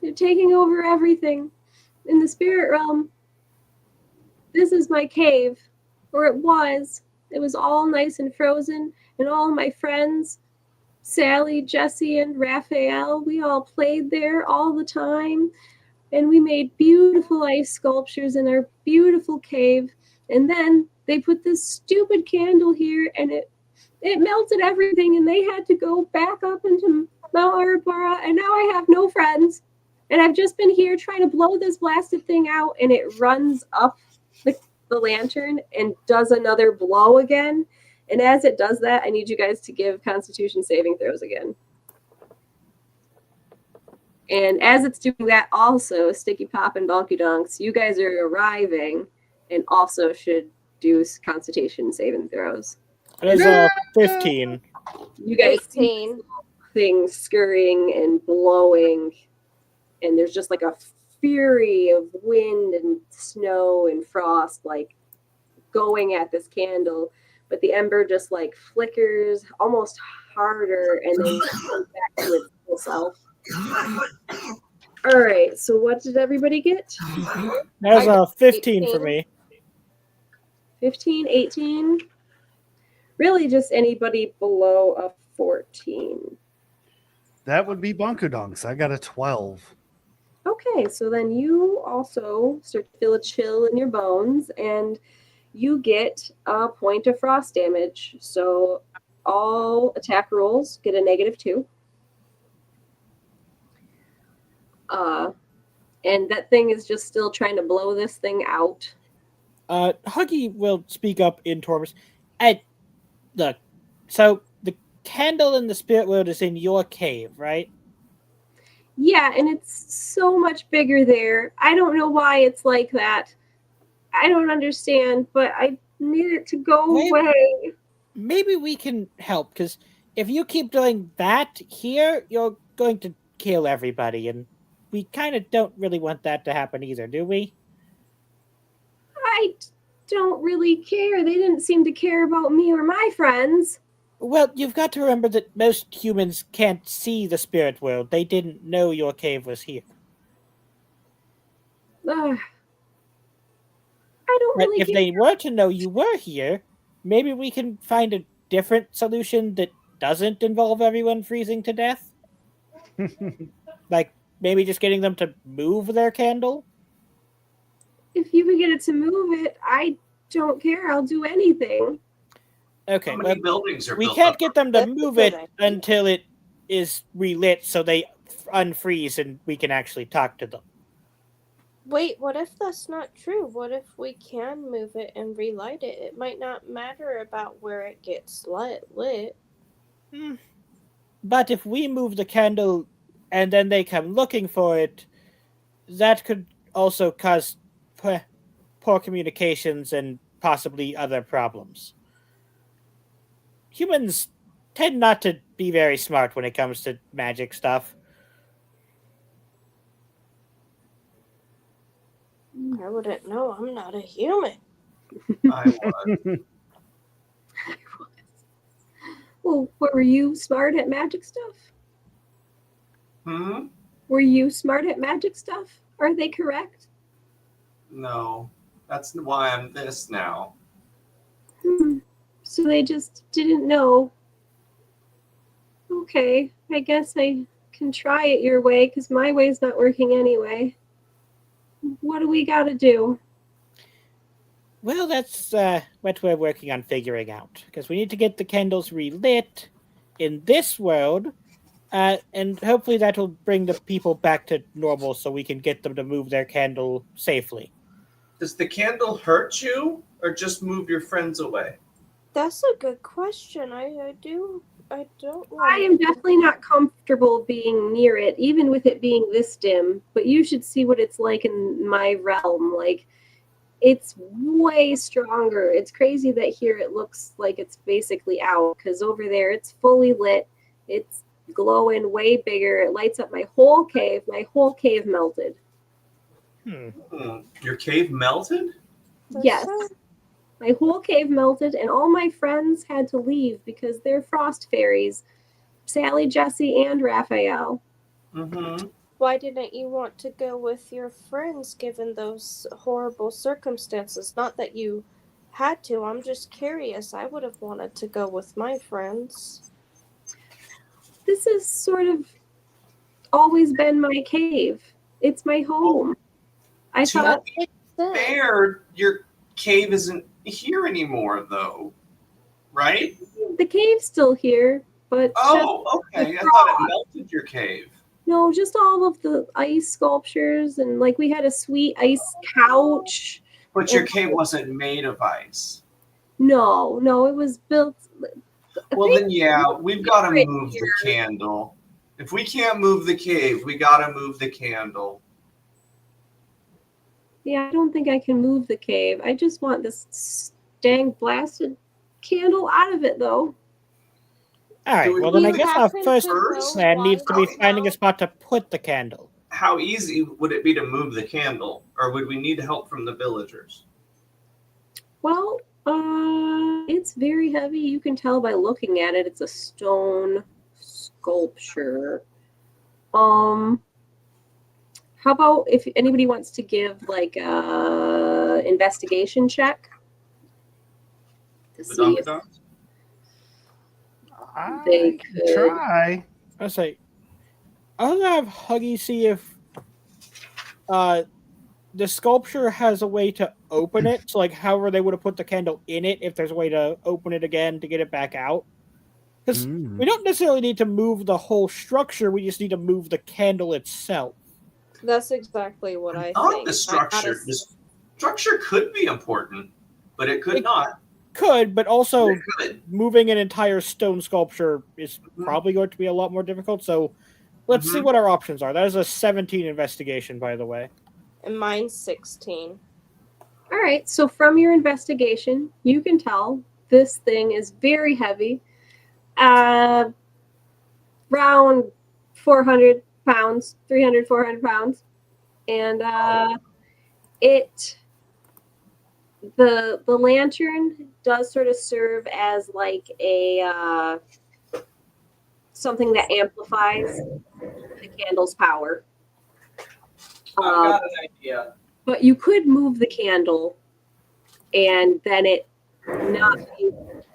Speaker 2: they're taking over everything. In the spirit realm, this is my cave, or it was. It was all nice and frozen, and all my friends, Sally, Jesse, and Raphael, we all played there all the time, and we made beautiful ice sculptures in our beautiful cave. And then they put this stupid candle here, and it melted everything, and they had to go back up into Mount Arabara, and now I have no friends. And I've just been here trying to blow this blasted thing out, and it runs up the lantern and does another blow again. And as it does that, I need you guys to give Constitution saving throws again. And as it's doing that, also, Sticky Pop and Bonky Donks, you guys are arriving and also should do Constitution saving throws.
Speaker 3: It is 15.
Speaker 2: You guys see
Speaker 4: 18.
Speaker 2: things scurrying and blowing, and there's just like a fury of wind and snow and frost like going at this candle, but the ember just like flickers almost harder and then comes back to its full self. All right, so what did everybody get?
Speaker 3: That is
Speaker 4: I
Speaker 3: a
Speaker 4: got
Speaker 3: 15 for
Speaker 4: 18.
Speaker 3: me.
Speaker 2: 15, 18? Really just anybody below a 14.
Speaker 1: That would be Bonkudonks. I got a 12.
Speaker 2: Okay, so then you also start to feel a chill in your bones, and you get a point of frost damage. So all attack rolls get a -2. And that thing is just still trying to blow this thing out.
Speaker 3: Huggy will speak up in Tormus. And look, so the candle in the spirit world is in your cave, right?
Speaker 2: Yeah, and it's so much bigger there. I don't know why it's like that. I don't understand, but I need it to go away.
Speaker 3: Maybe we can help, because if you keep doing that here, you're going to kill everybody, and we kind of don't really want that to happen either, do we?
Speaker 2: I don't really care. They didn't seem to care about me or my friends.
Speaker 3: Well, you've got to remember that most humans can't see the spirit world. They didn't know your cave was here.
Speaker 2: Ugh. I don't
Speaker 3: But
Speaker 2: really
Speaker 3: if
Speaker 2: care.
Speaker 3: they were to know you were here, maybe we can find a different solution that doesn't involve everyone freezing to death. Like maybe just getting them to move their candle.
Speaker 2: If you could get it to move it, I don't care. I'll do anything.
Speaker 3: Okay,
Speaker 5: How
Speaker 3: well,
Speaker 5: many buildings are
Speaker 3: we
Speaker 5: built
Speaker 3: can't
Speaker 5: up?
Speaker 3: get them to
Speaker 4: That's a
Speaker 3: move
Speaker 4: good
Speaker 3: it
Speaker 4: idea.
Speaker 3: until it is relit, so they unfreeze and we can actually talk to them.
Speaker 4: Wait, what if that's not true? What if we can move it and relight it? It might not matter about where it gets lit.
Speaker 3: But if we move the candle and then they come looking for it, that could also cause poor communications and possibly other problems. Humans tend not to be very smart when it comes to magic stuff.
Speaker 4: I wouldn't know. I'm not a human.
Speaker 5: I was.
Speaker 2: Well, were you smart at magic stuff?
Speaker 5: Hmm?
Speaker 2: Were you smart at magic stuff? Are they correct?
Speaker 5: No. That's why I'm this now.
Speaker 2: So they just didn't know. Okay, I guess I can try it your way because my way's not working anyway. What do we got to do?
Speaker 3: Well, that's what we're working on figuring out. Because we need to get the candles relit in this world, and hopefully that'll bring the people back to normal so we can get them to move their candle safely.
Speaker 5: Does the candle hurt you or just move your friends away?
Speaker 4: That's a good question. I don't
Speaker 2: I am definitely not comfortable being near it, even with it being this dim. But you should see what it's like in my realm. Like, it's way stronger. It's crazy that here it looks like it's basically out because over there it's fully lit. It's glowing way bigger. It lights up my whole cave. My whole cave melted.
Speaker 5: Your cave melted?
Speaker 2: Yes. My whole cave melted, and all my friends had to leave because they're frost fairies. Sally, Jesse, and Raphael.
Speaker 5: Mm-hmm.
Speaker 4: Why didn't you want to go with your friends given those horrible circumstances? Not that you had to. I'm just curious. I would have wanted to go with my friends.
Speaker 2: This has sort of always been my cave. It's my home. I
Speaker 5: To
Speaker 2: thought
Speaker 5: be fair, your cave isn't here anymore, though, right?
Speaker 2: the cave's still here, but
Speaker 5: Oh, okay. I thought it melted your cave.
Speaker 2: no, just all of the ice sculptures, and like we had a sweet ice couch.
Speaker 5: But your cave wasn't made of ice.
Speaker 2: No, it was built.
Speaker 5: Well, then, yeah, we've got to move the candle. If we can't move the cave, we got to move the candle.
Speaker 2: Yeah, I don't think I can move the cave. I just want this dang blasted candle out of it, though.
Speaker 3: All right, well then I guess our first plan needs to be finding a spot to put the candle.
Speaker 5: How easy would it be to move the candle? Or would we need help from the villagers?
Speaker 2: Well, it's very heavy. You can tell by looking at it. It's a stone sculpture. How about if anybody wants to give like a investigation check to see if they could
Speaker 1: try.
Speaker 3: I'll say, I'll have Huggy see if the sculpture has a way to open it. So, like, however they would have put the candle in it, if there's a way to open it again to get it back out. Because we don't necessarily need to move the whole structure. We just need to move the candle itself.
Speaker 4: That's exactly what I
Speaker 5: Not
Speaker 4: think.
Speaker 5: the structure. The structure could be important, but it could not.
Speaker 3: Could, but also
Speaker 5: It could.
Speaker 3: moving an entire stone sculpture is probably going to be a lot more difficult. So let's see what our options are. That is a 17 investigation, by the way.
Speaker 4: And mine's 16.
Speaker 2: All right, so from your investigation, you can tell this thing is very heavy. Around 400 pounds, 300, 400 pounds. And the lantern does sort of serve as like a something that amplifies the candle's power.
Speaker 5: I've got an idea.
Speaker 2: But you could move the candle and then it not be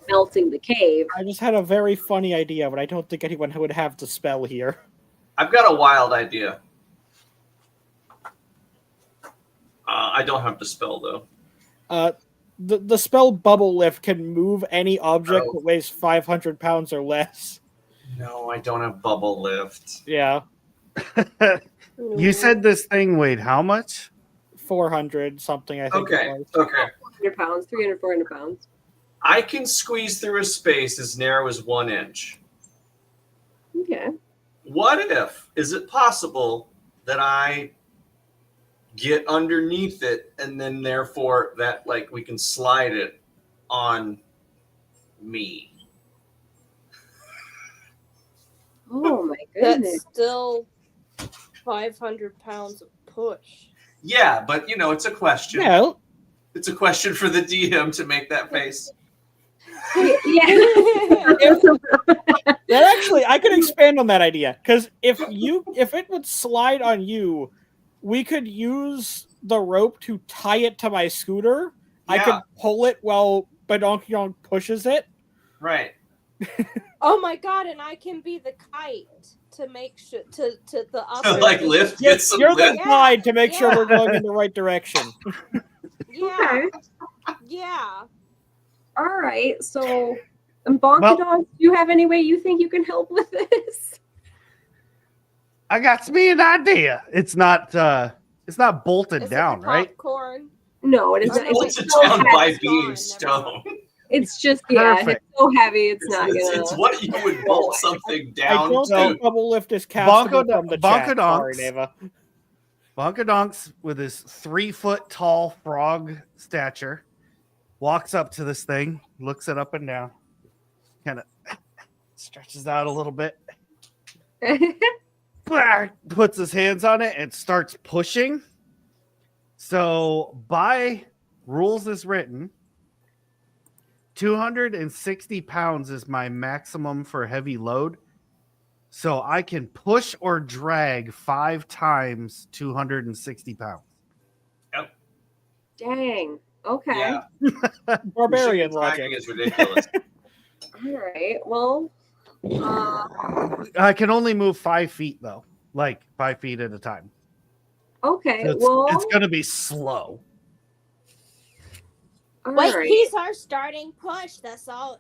Speaker 2: melting the cave.
Speaker 3: I just had a very funny idea, but I don't think anyone would have the spell here.
Speaker 5: I've got a wild idea. I don't have the spell though.
Speaker 3: The spell Bubble Lift can move any object that weighs 500 pounds or less.
Speaker 5: No, I don't have bubble lift.
Speaker 3: Yeah.
Speaker 1: You said this thing weighed how much?
Speaker 3: 400 something, I think.
Speaker 5: Okay.
Speaker 3: It was.
Speaker 5: Okay.
Speaker 2: 400 pounds, 300, 400 pounds.
Speaker 5: I can squeeze through a space as narrow as 1 inch.
Speaker 2: Okay.
Speaker 5: What if, is it possible that I get underneath it and then therefore that like we can slide it on me?
Speaker 2: Oh my
Speaker 4: That's
Speaker 2: goodness.
Speaker 4: still 500 pounds of push.
Speaker 5: Yeah, but you know, it's a question.
Speaker 3: Yeah.
Speaker 5: It's a question for the DM to make that face.
Speaker 3: That actually, I could expand on that idea, because if it would slide on you, we could use the rope to tie it to my scooter. I could pull it while Badonkyon pushes it.
Speaker 5: Right.
Speaker 4: Oh my god, and I can be the kite to make sure to the upper.
Speaker 5: Like lift, get some
Speaker 3: You're
Speaker 5: lift.
Speaker 3: the guide to make sure we're going in the right direction.
Speaker 4: Yeah.
Speaker 2: Okay.
Speaker 4: Yeah.
Speaker 2: All right. So, Bonkadon, do you have any way you think you can help with this?
Speaker 1: I got me an idea. It's not bolted
Speaker 4: Is
Speaker 1: down,
Speaker 4: it
Speaker 1: right?
Speaker 4: popcorn?
Speaker 2: No, it
Speaker 5: It's
Speaker 2: isn't.
Speaker 5: bolted
Speaker 2: so
Speaker 5: down
Speaker 2: heavy.
Speaker 5: by being
Speaker 4: Never
Speaker 5: stone.
Speaker 2: It's just
Speaker 1: Perfect.
Speaker 2: it's so heavy. It's not gonna.
Speaker 5: It's what you would bolt something
Speaker 3: I
Speaker 5: down
Speaker 3: don't
Speaker 5: to.
Speaker 3: think Bubble Lift is castable from the chat. Sorry,
Speaker 1: Bonkadonks.
Speaker 3: Neva.
Speaker 1: Bonkadonks, with his 3-foot tall frog stature, walks up to this thing, looks it up and down, kind of stretches out a little bit, puts his hands on it and starts pushing. So by rules as written, 260 pounds is my maximum for heavy load. So I can push or drag 5 times 260 pounds.
Speaker 2: Dang. Okay.
Speaker 5: Yeah.
Speaker 3: Barbarian
Speaker 5: Dragging
Speaker 3: logic.
Speaker 5: is ridiculous.
Speaker 2: All right. Well.
Speaker 1: I can only move 5 feet though, like 5 feet at a time.
Speaker 2: Okay.
Speaker 1: So
Speaker 2: well.
Speaker 1: it's going to be slow.
Speaker 2: All
Speaker 7: Wait,
Speaker 2: right.
Speaker 7: he's our starting push. That's all.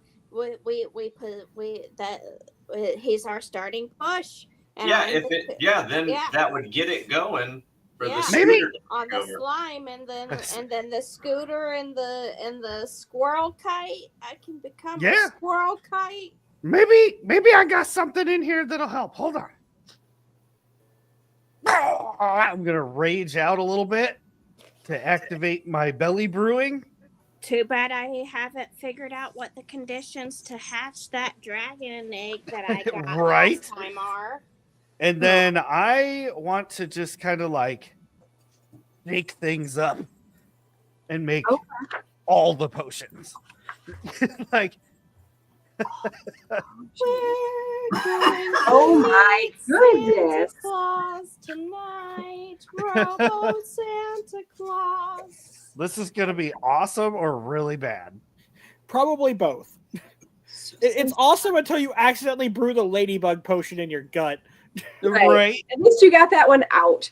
Speaker 7: He's our starting push. And
Speaker 5: Yeah,
Speaker 7: I'm
Speaker 5: then
Speaker 7: Yeah.
Speaker 5: that would get it going for
Speaker 7: Yeah.
Speaker 5: the scooter
Speaker 1: Maybe-
Speaker 5: to
Speaker 7: on the
Speaker 5: over.
Speaker 7: slime, and then the scooter and the squirrel kite. I can become
Speaker 1: Yeah.
Speaker 7: a squirrel kite.
Speaker 1: Maybe I got something in here that'll help. Hold on. I'm going to rage out a little bit to activate my belly brewing.
Speaker 7: Too bad I haven't figured out what the conditions to hatch that dragon egg that I got
Speaker 1: Right.
Speaker 7: last time are.
Speaker 1: And then I want to just kind of like shake things up and make all the potions. Like,
Speaker 7: We're going
Speaker 2: Oh
Speaker 7: to
Speaker 2: my
Speaker 7: meet Santa
Speaker 2: goodness.
Speaker 7: Claus tonight, Robo Santa Claus.
Speaker 1: this is going to be awesome or really bad.
Speaker 3: Probably both. It's awesome until you accidentally brew the ladybug potion in your gut.
Speaker 2: Right. At least you got that one out.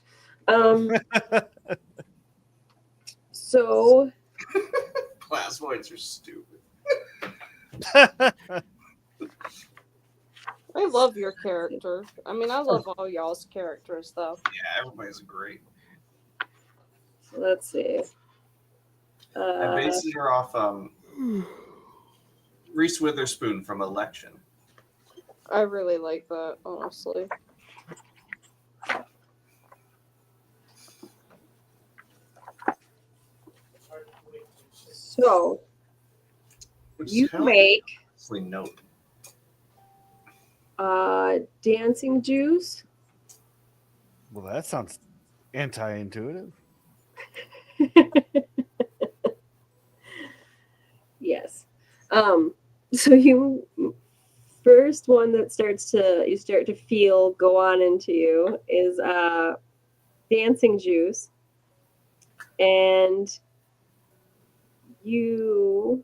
Speaker 2: So
Speaker 5: Plasmoids are stupid.
Speaker 4: I love your character. I mean, I love all y'all's characters, though.
Speaker 5: Yeah, everybody's great.
Speaker 2: let's see.
Speaker 5: I'm basing her off Reese Witherspoon from Election.
Speaker 4: I really like that, honestly.
Speaker 2: So
Speaker 5: Which
Speaker 2: you
Speaker 5: is kind of
Speaker 2: make
Speaker 5: like note.
Speaker 2: dancing juice.
Speaker 1: Well, that sounds anti-intuitive.
Speaker 2: Yes. So you first one that you start to feel go on into you is dancing juice. And you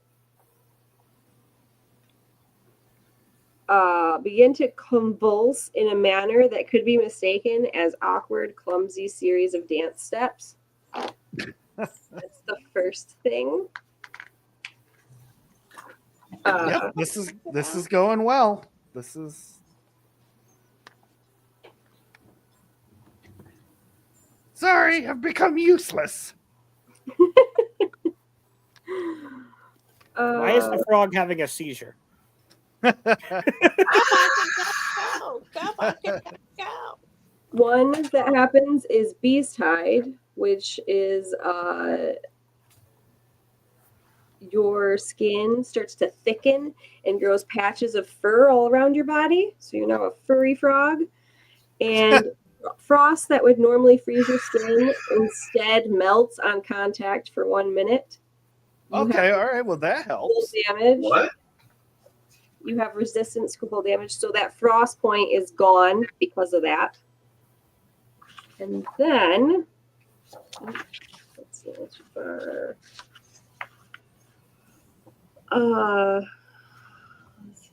Speaker 2: begin to convulse in a manner that could be mistaken as awkward, clumsy series of dance steps. That's the first thing.
Speaker 1: Yep, this is going well. This is sorry, I've become useless.
Speaker 3: Why is the frog having a seizure?
Speaker 4: Come on, go.
Speaker 2: One that happens is beast hide, which is your skin starts to thicken and grows patches of fur all around your body. So you're now a furry frog. And frost that would normally freeze your skin instead melts on contact for 1 minute.
Speaker 1: Okay, all right. Well, that helps.
Speaker 2: Damage.
Speaker 5: What?
Speaker 2: You have resistance to cool damage, so that frost point is gone because of that. And then, let's see, what's for, let's see.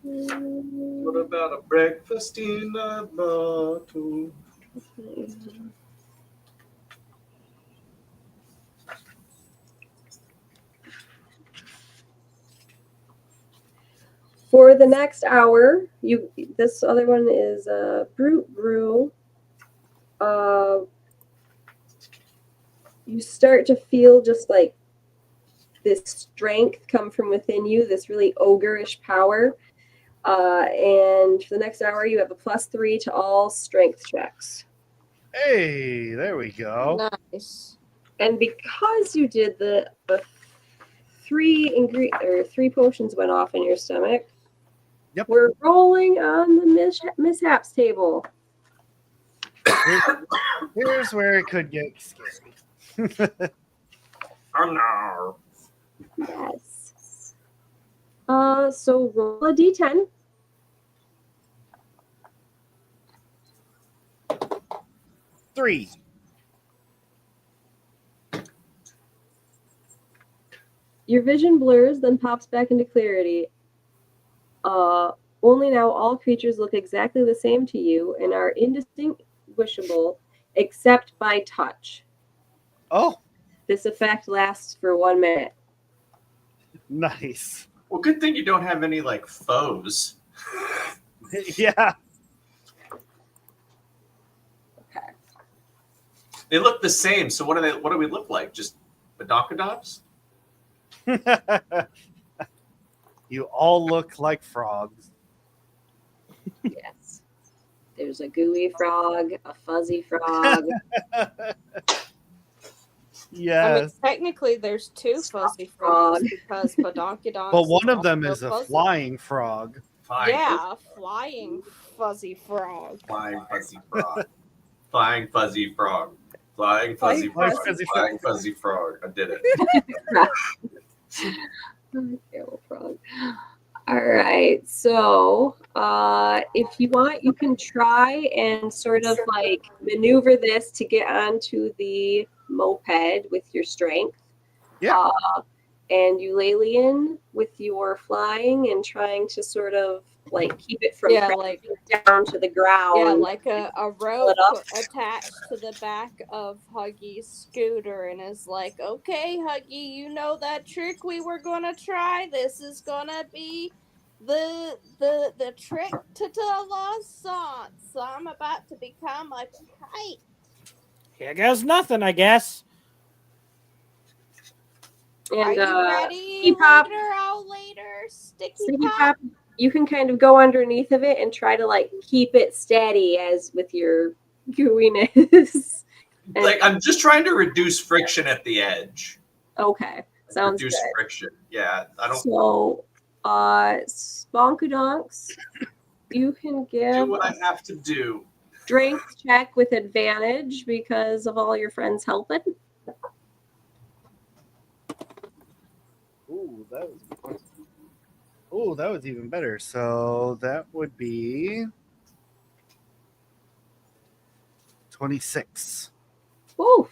Speaker 5: What about a breakfast in a bottle?
Speaker 2: For the next hour, this other one is Brute Brew. You start to feel just like this strength come from within you, this really ogreish power. And for the next hour, you have a +3 to all strength checks.
Speaker 1: Hey, there we go.
Speaker 4: Nice.
Speaker 2: And because you did the 3 potions went off in your stomach.
Speaker 1: Yep.
Speaker 2: We're rolling on the mishaps table.
Speaker 1: Here's where it could get scary.
Speaker 5: Oh no.
Speaker 2: Yes. So roll a d10.
Speaker 1: Three.
Speaker 2: Your vision blurs, then pops back into clarity. Only now all creatures look exactly the same to you and are indistinguishable except by touch.
Speaker 1: Oh,
Speaker 2: This effect lasts for 1 minute.
Speaker 1: nice.
Speaker 5: Well, good thing you don't have any like foes.
Speaker 1: Yeah.
Speaker 2: Okay.
Speaker 5: They look the same. So what do we look like? Just badonkadonks?
Speaker 1: You all look like frogs.
Speaker 2: Yes. There's a gooey frog, a fuzzy frog.
Speaker 1: Yes.
Speaker 4: I mean, technically, there's 2 fuzzy frogs because Podonkadonks.
Speaker 1: But one of them
Speaker 4: also
Speaker 1: is a
Speaker 4: fuzzy.
Speaker 1: flying frog.
Speaker 5: Flying,
Speaker 4: Yeah, a flying fuzzy frog.
Speaker 5: flying fuzzy frog. Flying fuzzy frog. Flying fuzzy
Speaker 4: Flying
Speaker 5: frog.
Speaker 1: fuzzy
Speaker 5: Flying
Speaker 1: frog.
Speaker 5: fuzzy frog. I did it.
Speaker 2: Yellow frog. All right. So, if you want, you can try and sort of like maneuver this to get onto the moped with your strength.
Speaker 1: Yeah.
Speaker 2: and Eulalian with your flying and trying to sort of like keep it from
Speaker 4: Yeah,
Speaker 2: crashing
Speaker 4: like
Speaker 2: down to the ground.
Speaker 4: yeah, like a rope
Speaker 2: it up.
Speaker 4: attached to the back of Huggy's scooter, and is like, okay, Huggy, you know that trick we were gonna try. This is gonna be the trick to the lost song. So I'm about to become a kite.
Speaker 3: Here goes nothing, I guess.
Speaker 2: And
Speaker 4: Are you ready?
Speaker 2: Sticky Pop,
Speaker 4: Later, Sticky
Speaker 2: Sticky
Speaker 4: Pop.
Speaker 2: Pop, you can kind of go underneath of it and try to like keep it steady as with your gooiness. And-
Speaker 5: Like I'm just trying to reduce friction at the edge.
Speaker 2: okay, sounds
Speaker 5: Reduce
Speaker 2: good.
Speaker 5: friction. Yeah, I don't
Speaker 2: So, Sponkadonks, you can
Speaker 5: do
Speaker 2: give
Speaker 5: what I
Speaker 2: a
Speaker 5: have to do.
Speaker 2: strength check with advantage because of all your friends helping.
Speaker 1: That was even better. So that would be 26.
Speaker 2: Ooh,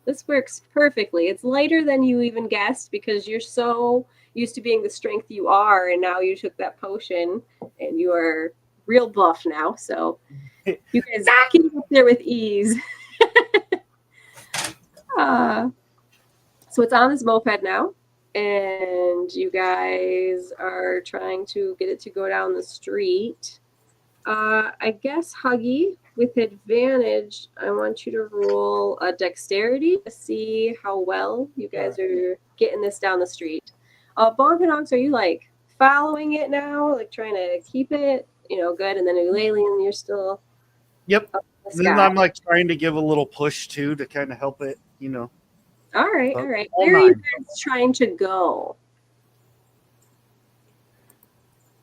Speaker 2: this works perfectly. It's lighter than you even guessed because you're so used to being the strength you are, and now you took that potion and you are real buff now. So you guys get up there with ease. So it's on this moped now, and you guys are trying to get it to go down the street. I guess Huggy, with advantage, I want you to roll a dexterity to see how well you guys are getting this down the street. Bonkadonks, are you like following it now, like trying to keep it, good? And then Eulalian, you're still
Speaker 1: Yep.
Speaker 2: up in the
Speaker 1: And then
Speaker 2: sky.
Speaker 1: I'm like trying to give a little push too to kind of help it,
Speaker 2: All right,
Speaker 1: but
Speaker 2: all right.
Speaker 1: all
Speaker 2: Where are you
Speaker 1: nine.
Speaker 2: guys trying to go?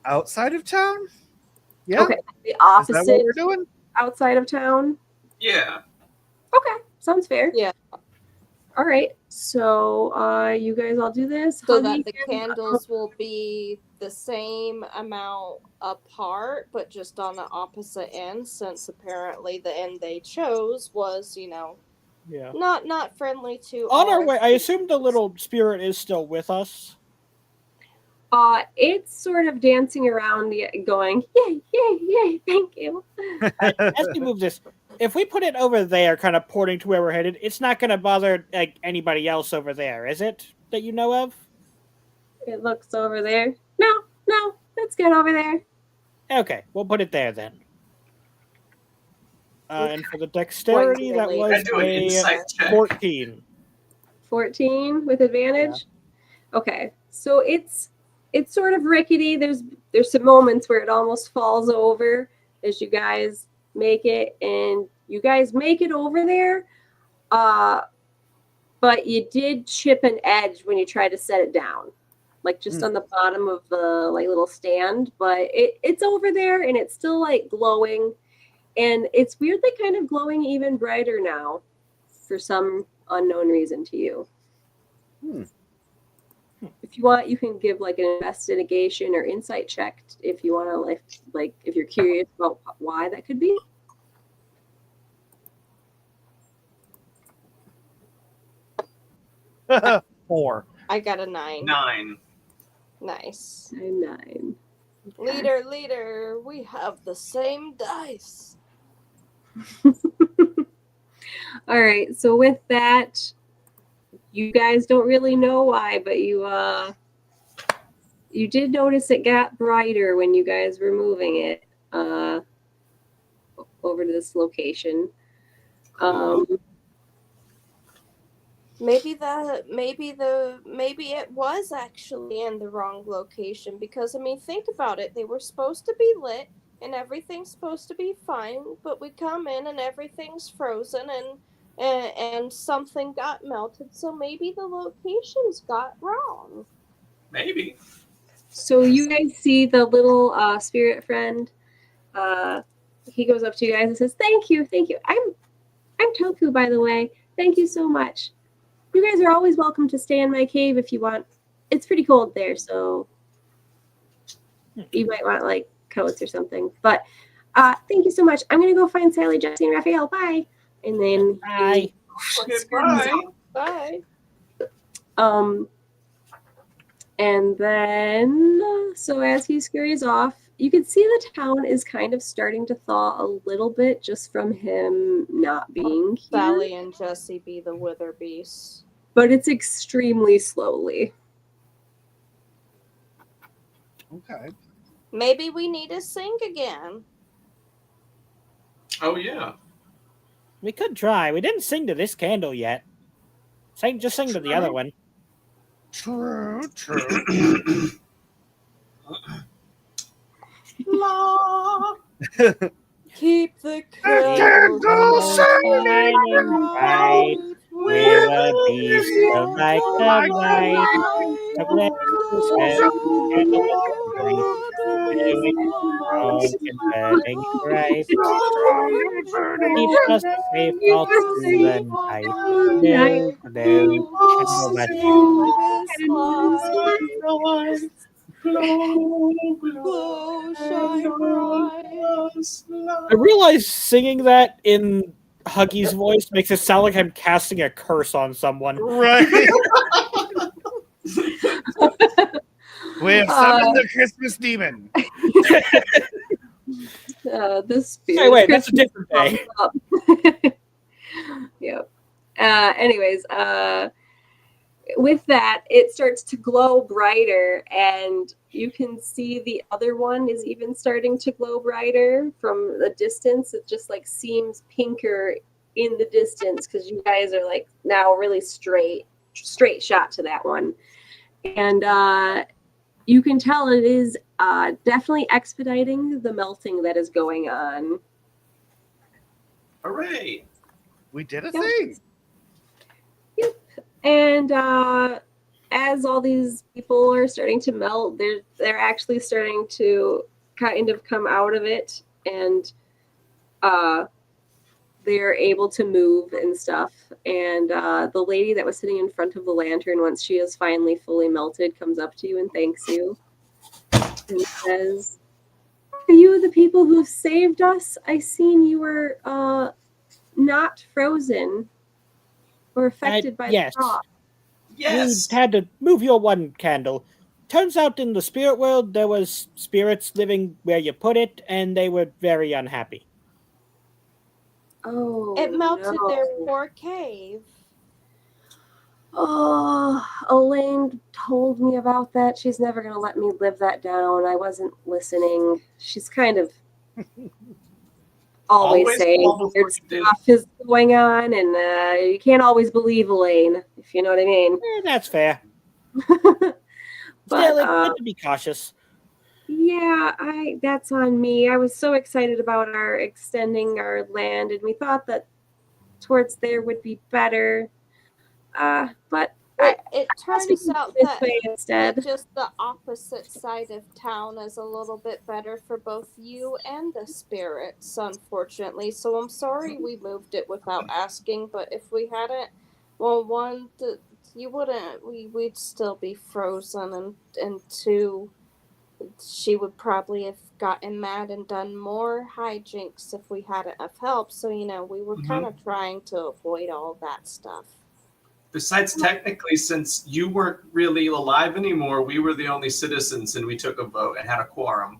Speaker 1: Outside of town? Yeah.
Speaker 2: Okay, the
Speaker 1: Is that what
Speaker 2: opposite
Speaker 1: we're doing?
Speaker 2: outside of town.
Speaker 5: Yeah.
Speaker 2: Okay, sounds fair.
Speaker 4: Yeah.
Speaker 2: All right, so you guys all do this.
Speaker 4: So
Speaker 2: Huggy
Speaker 4: that the
Speaker 2: can-
Speaker 4: candles will be the same amount apart, but just on the opposite end, since apparently the end they chose was,
Speaker 3: Yeah.
Speaker 4: not friendly to
Speaker 3: On
Speaker 4: all
Speaker 3: our way, I
Speaker 4: students.
Speaker 3: assume the little spirit is still with us.
Speaker 2: It's sort of dancing around, going, yay, yay, yay, thank you.
Speaker 3: As we move this, if we put it over there, kind of pointing to where we're headed, it's not going to bother like anybody else over there, is it? That you know of?
Speaker 2: It looks over there. No, that's good over there.
Speaker 3: Okay, we'll put it there then. And for the dexterity,
Speaker 2: Quite
Speaker 3: that
Speaker 2: silly.
Speaker 3: was
Speaker 5: I do an
Speaker 3: a
Speaker 5: insight check.
Speaker 3: 14.
Speaker 2: 14 with advantage. Okay, so it's sort of rickety. There's some moments where it almost falls over as you guys make it, and you guys make it over there. But you did chip an edge when you tried to set it down, like just on the bottom of the like little stand. But it's over there, and it's still like glowing, and it's weirdly kind of glowing even brighter now, for some unknown reason to you. If you want, you can give like an investigation or insight check if you want to like if you're curious about why that could be.
Speaker 1: Four.
Speaker 4: I got a 9.
Speaker 5: 9.
Speaker 4: Nice.
Speaker 2: 9.
Speaker 4: Leader, we have the same dice.
Speaker 2: All right, so with that, you guys don't really know why, but you did notice it got brighter when you guys were moving it over to this location.
Speaker 4: Maybe it was actually in the wrong location, because think about it. They were supposed to be lit and everything's supposed to be fine, but we come in and everything's frozen and something got melted, so maybe the locations got wrong.
Speaker 5: Maybe.
Speaker 2: So you guys see the little spirit friend. He goes up to you guys and says, "Thank you. I'm Toku, by the way. Thank you so much. You guys are always welcome to stay in my cave if you want. It's pretty cold there, so you might want like coats or something. But thank you so much. I'm gonna go find Sally, Jesse, and Raphael. Bye." And then
Speaker 3: Bye.
Speaker 5: Okay, bye.
Speaker 4: Bye.
Speaker 2: And then, so as he scurries off, you can see the town is kind of starting to thaw a little bit just from him not being here.
Speaker 4: Sally and Jesse be the wither beasts.
Speaker 2: But it's extremely slowly.
Speaker 1: Okay.
Speaker 4: Maybe we need to sing again.
Speaker 5: Oh yeah.
Speaker 3: We could try. We didn't sing to this candle yet. Just sing to the other one.
Speaker 1: True.
Speaker 5: La.
Speaker 4: Keep the
Speaker 1: candle
Speaker 4: candle
Speaker 1: shining
Speaker 3: bright. We're a beast of like the light. So let us have candle light. Very strong and burning bright. Keep us safe all through the night. No,
Speaker 4: Glow, shine bright.
Speaker 3: I realize singing that in Huggy's voice makes it sound like I'm casting a curse on someone.
Speaker 1: Right. We have summoned the Christmas demon.
Speaker 2: The spirit.
Speaker 3: Hey, wait, that's a different day.
Speaker 2: Yep. Anyways, with that, it starts to glow brighter, and you can see the other one is even starting to glow brighter from the distance. It just like seems pinker in the distance because you guys are like now really straight shot to that one. And you can tell it is definitely expediting the melting that is going on.
Speaker 5: Hooray!
Speaker 1: We did a
Speaker 2: Yep.
Speaker 1: thing.
Speaker 2: And as all these people are starting to melt, they're actually starting to kind of come out of it, and they're able to move and stuff. And the lady that was sitting in front of the lantern, once she is finally fully melted, comes up to you and thanks you and says, "Are you the people who saved us? I seen you were not frozen or affected by
Speaker 3: yes.
Speaker 2: the frost."
Speaker 5: Yes.
Speaker 3: We had to move your one candle. Turns out in the spirit world there was spirits living where you put it, and they were very unhappy.
Speaker 2: Oh,
Speaker 4: It melted
Speaker 2: no.
Speaker 4: their poor cave.
Speaker 2: Oh, Elaine told me about that. She's never going to let me live that down. I wasn't listening. She's kind of always saying
Speaker 5: call before
Speaker 2: weird
Speaker 5: you do.
Speaker 2: stuff is going on, and you can't always believe Elaine, if you know what I mean.
Speaker 3: That's fair.
Speaker 2: But
Speaker 3: Still, it's good to be cautious.
Speaker 2: yeah, that's on me. I was so excited about our extending our land, and we thought that towards there would be better. But
Speaker 4: It
Speaker 2: guess we
Speaker 4: turns
Speaker 2: can
Speaker 4: out
Speaker 2: go this
Speaker 4: that
Speaker 2: way instead.
Speaker 4: just the opposite side of town is a little bit better for both you and the spirits, unfortunately. So I'm sorry we moved it without asking, but if we hadn't, well, one, you wouldn't, we'd still be frozen, and two, she would probably have gotten mad and done more hijinks if we hadn't have helped. So, we were kind of trying to avoid all that stuff.
Speaker 5: Besides, technically, since you weren't really alive anymore, we were the only citizens, and we took a vote and had a quorum.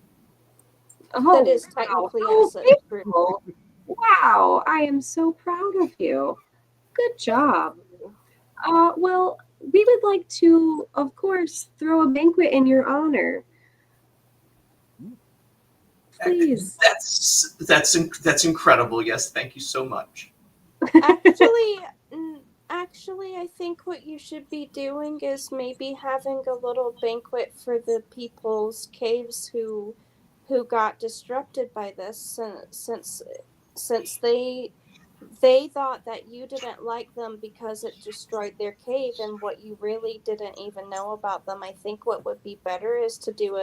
Speaker 2: Oh,
Speaker 4: That is technically
Speaker 2: wow.
Speaker 4: us.
Speaker 2: Beautiful. Wow, I am so proud of you. Good job. Well, we would like to, of course, throw a banquet in your honor. Please.
Speaker 5: That's incredible. Yes, thank you so much.
Speaker 4: Actually, I think what you should be doing is maybe having a little banquet for the people's caves who got disrupted by this, since they thought that you didn't like them because it destroyed their cave, and what you really didn't even know about them. I think what would be better is to do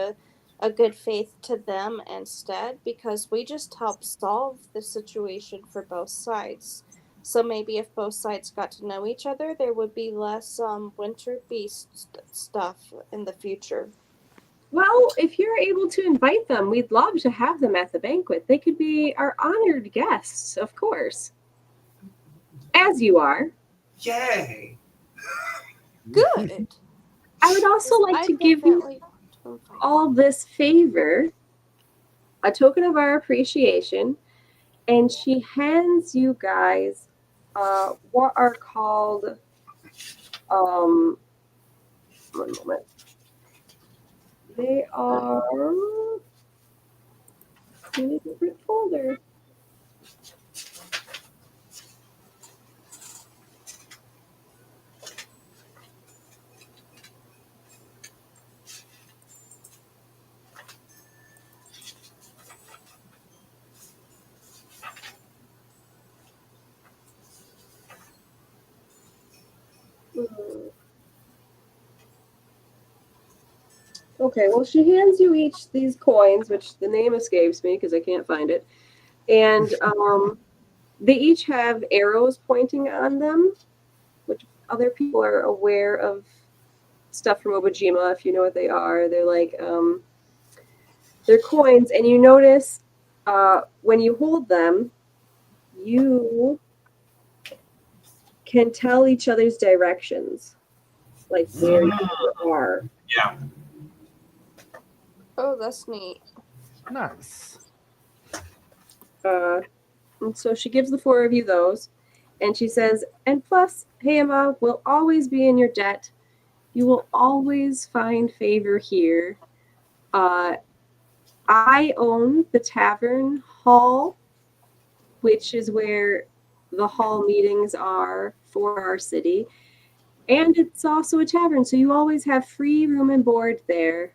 Speaker 4: a good faith to them instead, because we just helped solve the situation for both sides. So maybe if both sides got to know each other, there would be less winter beast stuff in the future.
Speaker 2: Well, if you're able to invite them, we'd love to have them at the banquet. They could be our honored guests, of course. As you are.
Speaker 5: Yay!
Speaker 4: Good.
Speaker 2: I would also like to give you all this favor, a token of our appreciation, and she hands you guys what are called one moment. They are in a different folder. Okay, well, she hands you each these coins, which the name escapes me because I can't find it. And they each have arrows pointing on them, which other people are aware of stuff from Obojima, if you know what they are. They're like, they're coins, and you notice when you hold them, you can tell each other's directions, like where you are.
Speaker 5: Yeah.
Speaker 4: Oh, that's neat.
Speaker 1: Nice.
Speaker 2: And so she gives the four of you those, and she says, and plus, Heima will always be in your debt. You will always find favor here. I own the tavern hall, which is where the hall meetings are for our city. And it's also a tavern, so you always have free room and board there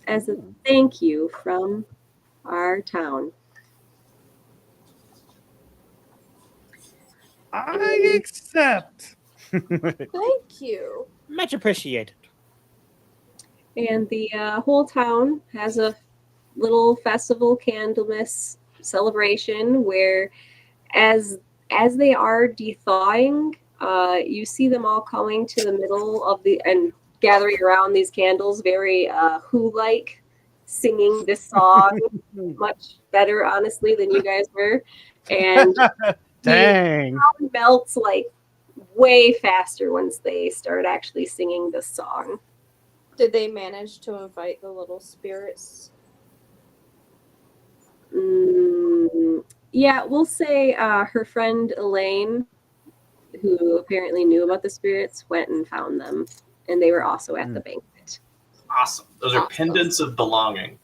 Speaker 2: as a thank you from our town.
Speaker 1: I accept.
Speaker 4: Thank you.
Speaker 3: Much appreciated.
Speaker 2: And the whole town has a little festival Candlemas celebration where as they are thawing, you see them all coming to the middle of the and gathering around these candles, very Who-like, singing this song much better, honestly, than you guys were. And
Speaker 1: Dang.
Speaker 2: the town melts like way faster once they start actually singing this song.
Speaker 4: Did they manage to invite the little spirits?
Speaker 2: Yeah, we'll say her friend Elaine, who apparently knew about the spirits, went and found them, and they were also at the banquet.
Speaker 5: Awesome. Those are pendants of belonging.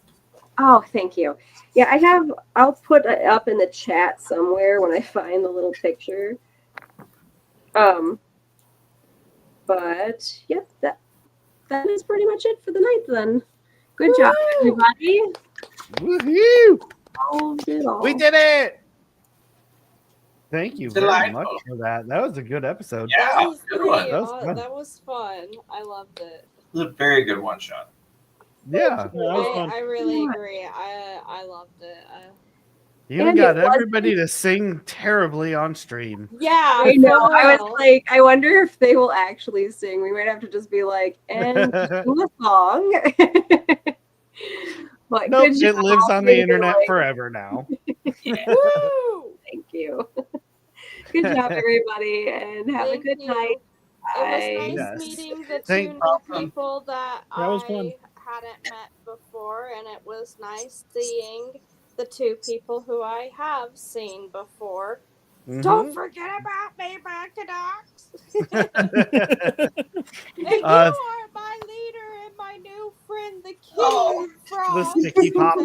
Speaker 2: Oh, thank you. Yeah, I'll put it up in the chat somewhere when I find the little picture. But yep, that is pretty much it for the night then. Good job, everybody.
Speaker 1: Woohoo!
Speaker 2: All.
Speaker 1: We did it! Thank you very
Speaker 5: Delightful.
Speaker 1: much for that. That was a good episode.
Speaker 5: Yeah,
Speaker 4: That was
Speaker 5: good
Speaker 4: great.
Speaker 5: one.
Speaker 1: That was fun.
Speaker 4: That was fun. I loved it.
Speaker 5: It was a very good one shot.
Speaker 1: Yeah.
Speaker 3: Yeah, that was fun.
Speaker 4: I really agree. I loved it.
Speaker 1: You even
Speaker 2: And
Speaker 1: got
Speaker 2: it wasn't-
Speaker 1: everybody to sing terribly on stream.
Speaker 4: Yeah,
Speaker 2: I know.
Speaker 4: for
Speaker 2: I was
Speaker 4: real.
Speaker 2: like, I wonder if they will actually sing. We might have to just be like, and sing a song. But
Speaker 1: Nope,
Speaker 2: good
Speaker 1: it
Speaker 2: job.
Speaker 1: lives on the
Speaker 2: You're
Speaker 1: internet
Speaker 2: like,
Speaker 1: forever now.
Speaker 4: Woo!
Speaker 2: Thank you. Good job, everybody, and have
Speaker 4: Thank
Speaker 2: a good
Speaker 4: you.
Speaker 2: night.
Speaker 4: It
Speaker 2: Bye.
Speaker 4: was nice
Speaker 1: Yes.
Speaker 4: meeting the two
Speaker 1: Thank-
Speaker 4: new people that
Speaker 3: was
Speaker 4: I
Speaker 3: fun.
Speaker 4: hadn't met before, and it was nice seeing the two people who I have seen before.
Speaker 1: Mhm.
Speaker 4: Don't forget about me, Docs. And you
Speaker 1: Uh,
Speaker 4: are my leader and my new friend, the kitty
Speaker 5: Oh,
Speaker 4: frog.
Speaker 1: the sticky pop.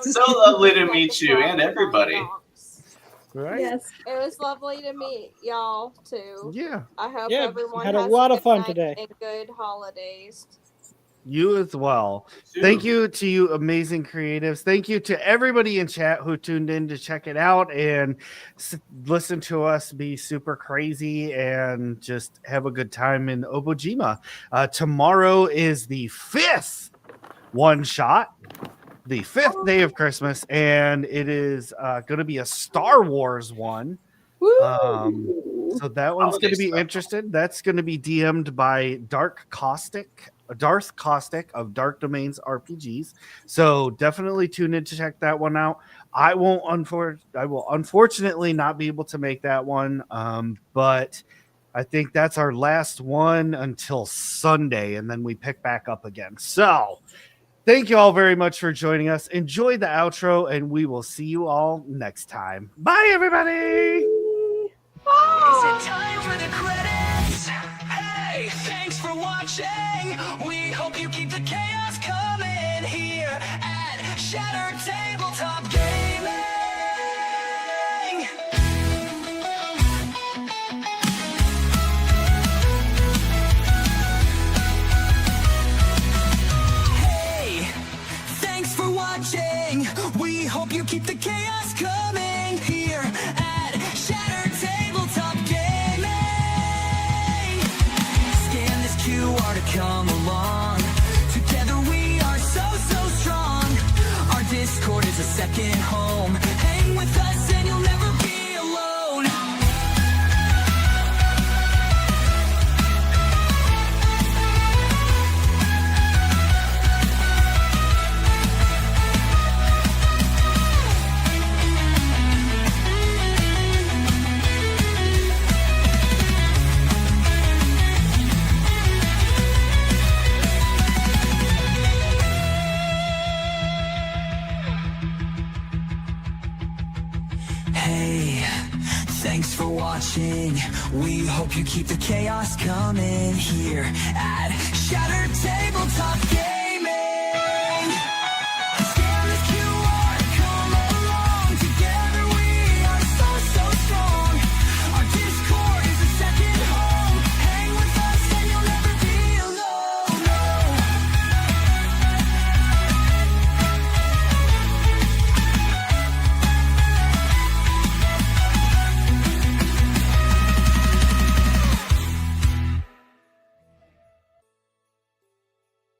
Speaker 5: So lovely to meet you and everybody.
Speaker 1: Right?
Speaker 2: Yes.
Speaker 4: It was lovely to meet y'all too.
Speaker 1: Yeah.
Speaker 4: I hope
Speaker 3: Yeah,
Speaker 4: everyone
Speaker 3: had a
Speaker 4: has
Speaker 3: lot of
Speaker 4: good
Speaker 3: fun
Speaker 4: night
Speaker 3: today.
Speaker 4: and good holidays.
Speaker 1: You as well. Thank you to you, amazing creatives. Thank you to everybody in chat who tuned in to check it out and listen to us be super crazy and just have a good time in Obojima. Tomorrow is the 5th one shot, the 5th day of Christmas, and it is going to be a Star Wars one. So that one's going to be interesting. That's going to be DM'd by Darth Caustic of Dark Domains RPGs. So definitely tune in to check that one out. I will unfortunately not be able to make that one, but I think that's our last one until Sunday, and then we pick back up again. So thank you all very much for joining us. Enjoy the outro, and we will see you all next time. Bye, everybody.
Speaker 8: Is it time for the credits? Hey, thanks for watching. We hope you keep the chaos coming here at Shattered Tabletop Gaming. Hey, thanks for watching. We hope you keep the chaos coming here at Shattered Tabletop Gaming. Scan this QR to come along. Together we are so strong. Our Discord is a second home. Hang with us and you'll never be alone. Hey, thanks for watching. We hope you keep the chaos coming here at Shattered Tabletop Gaming.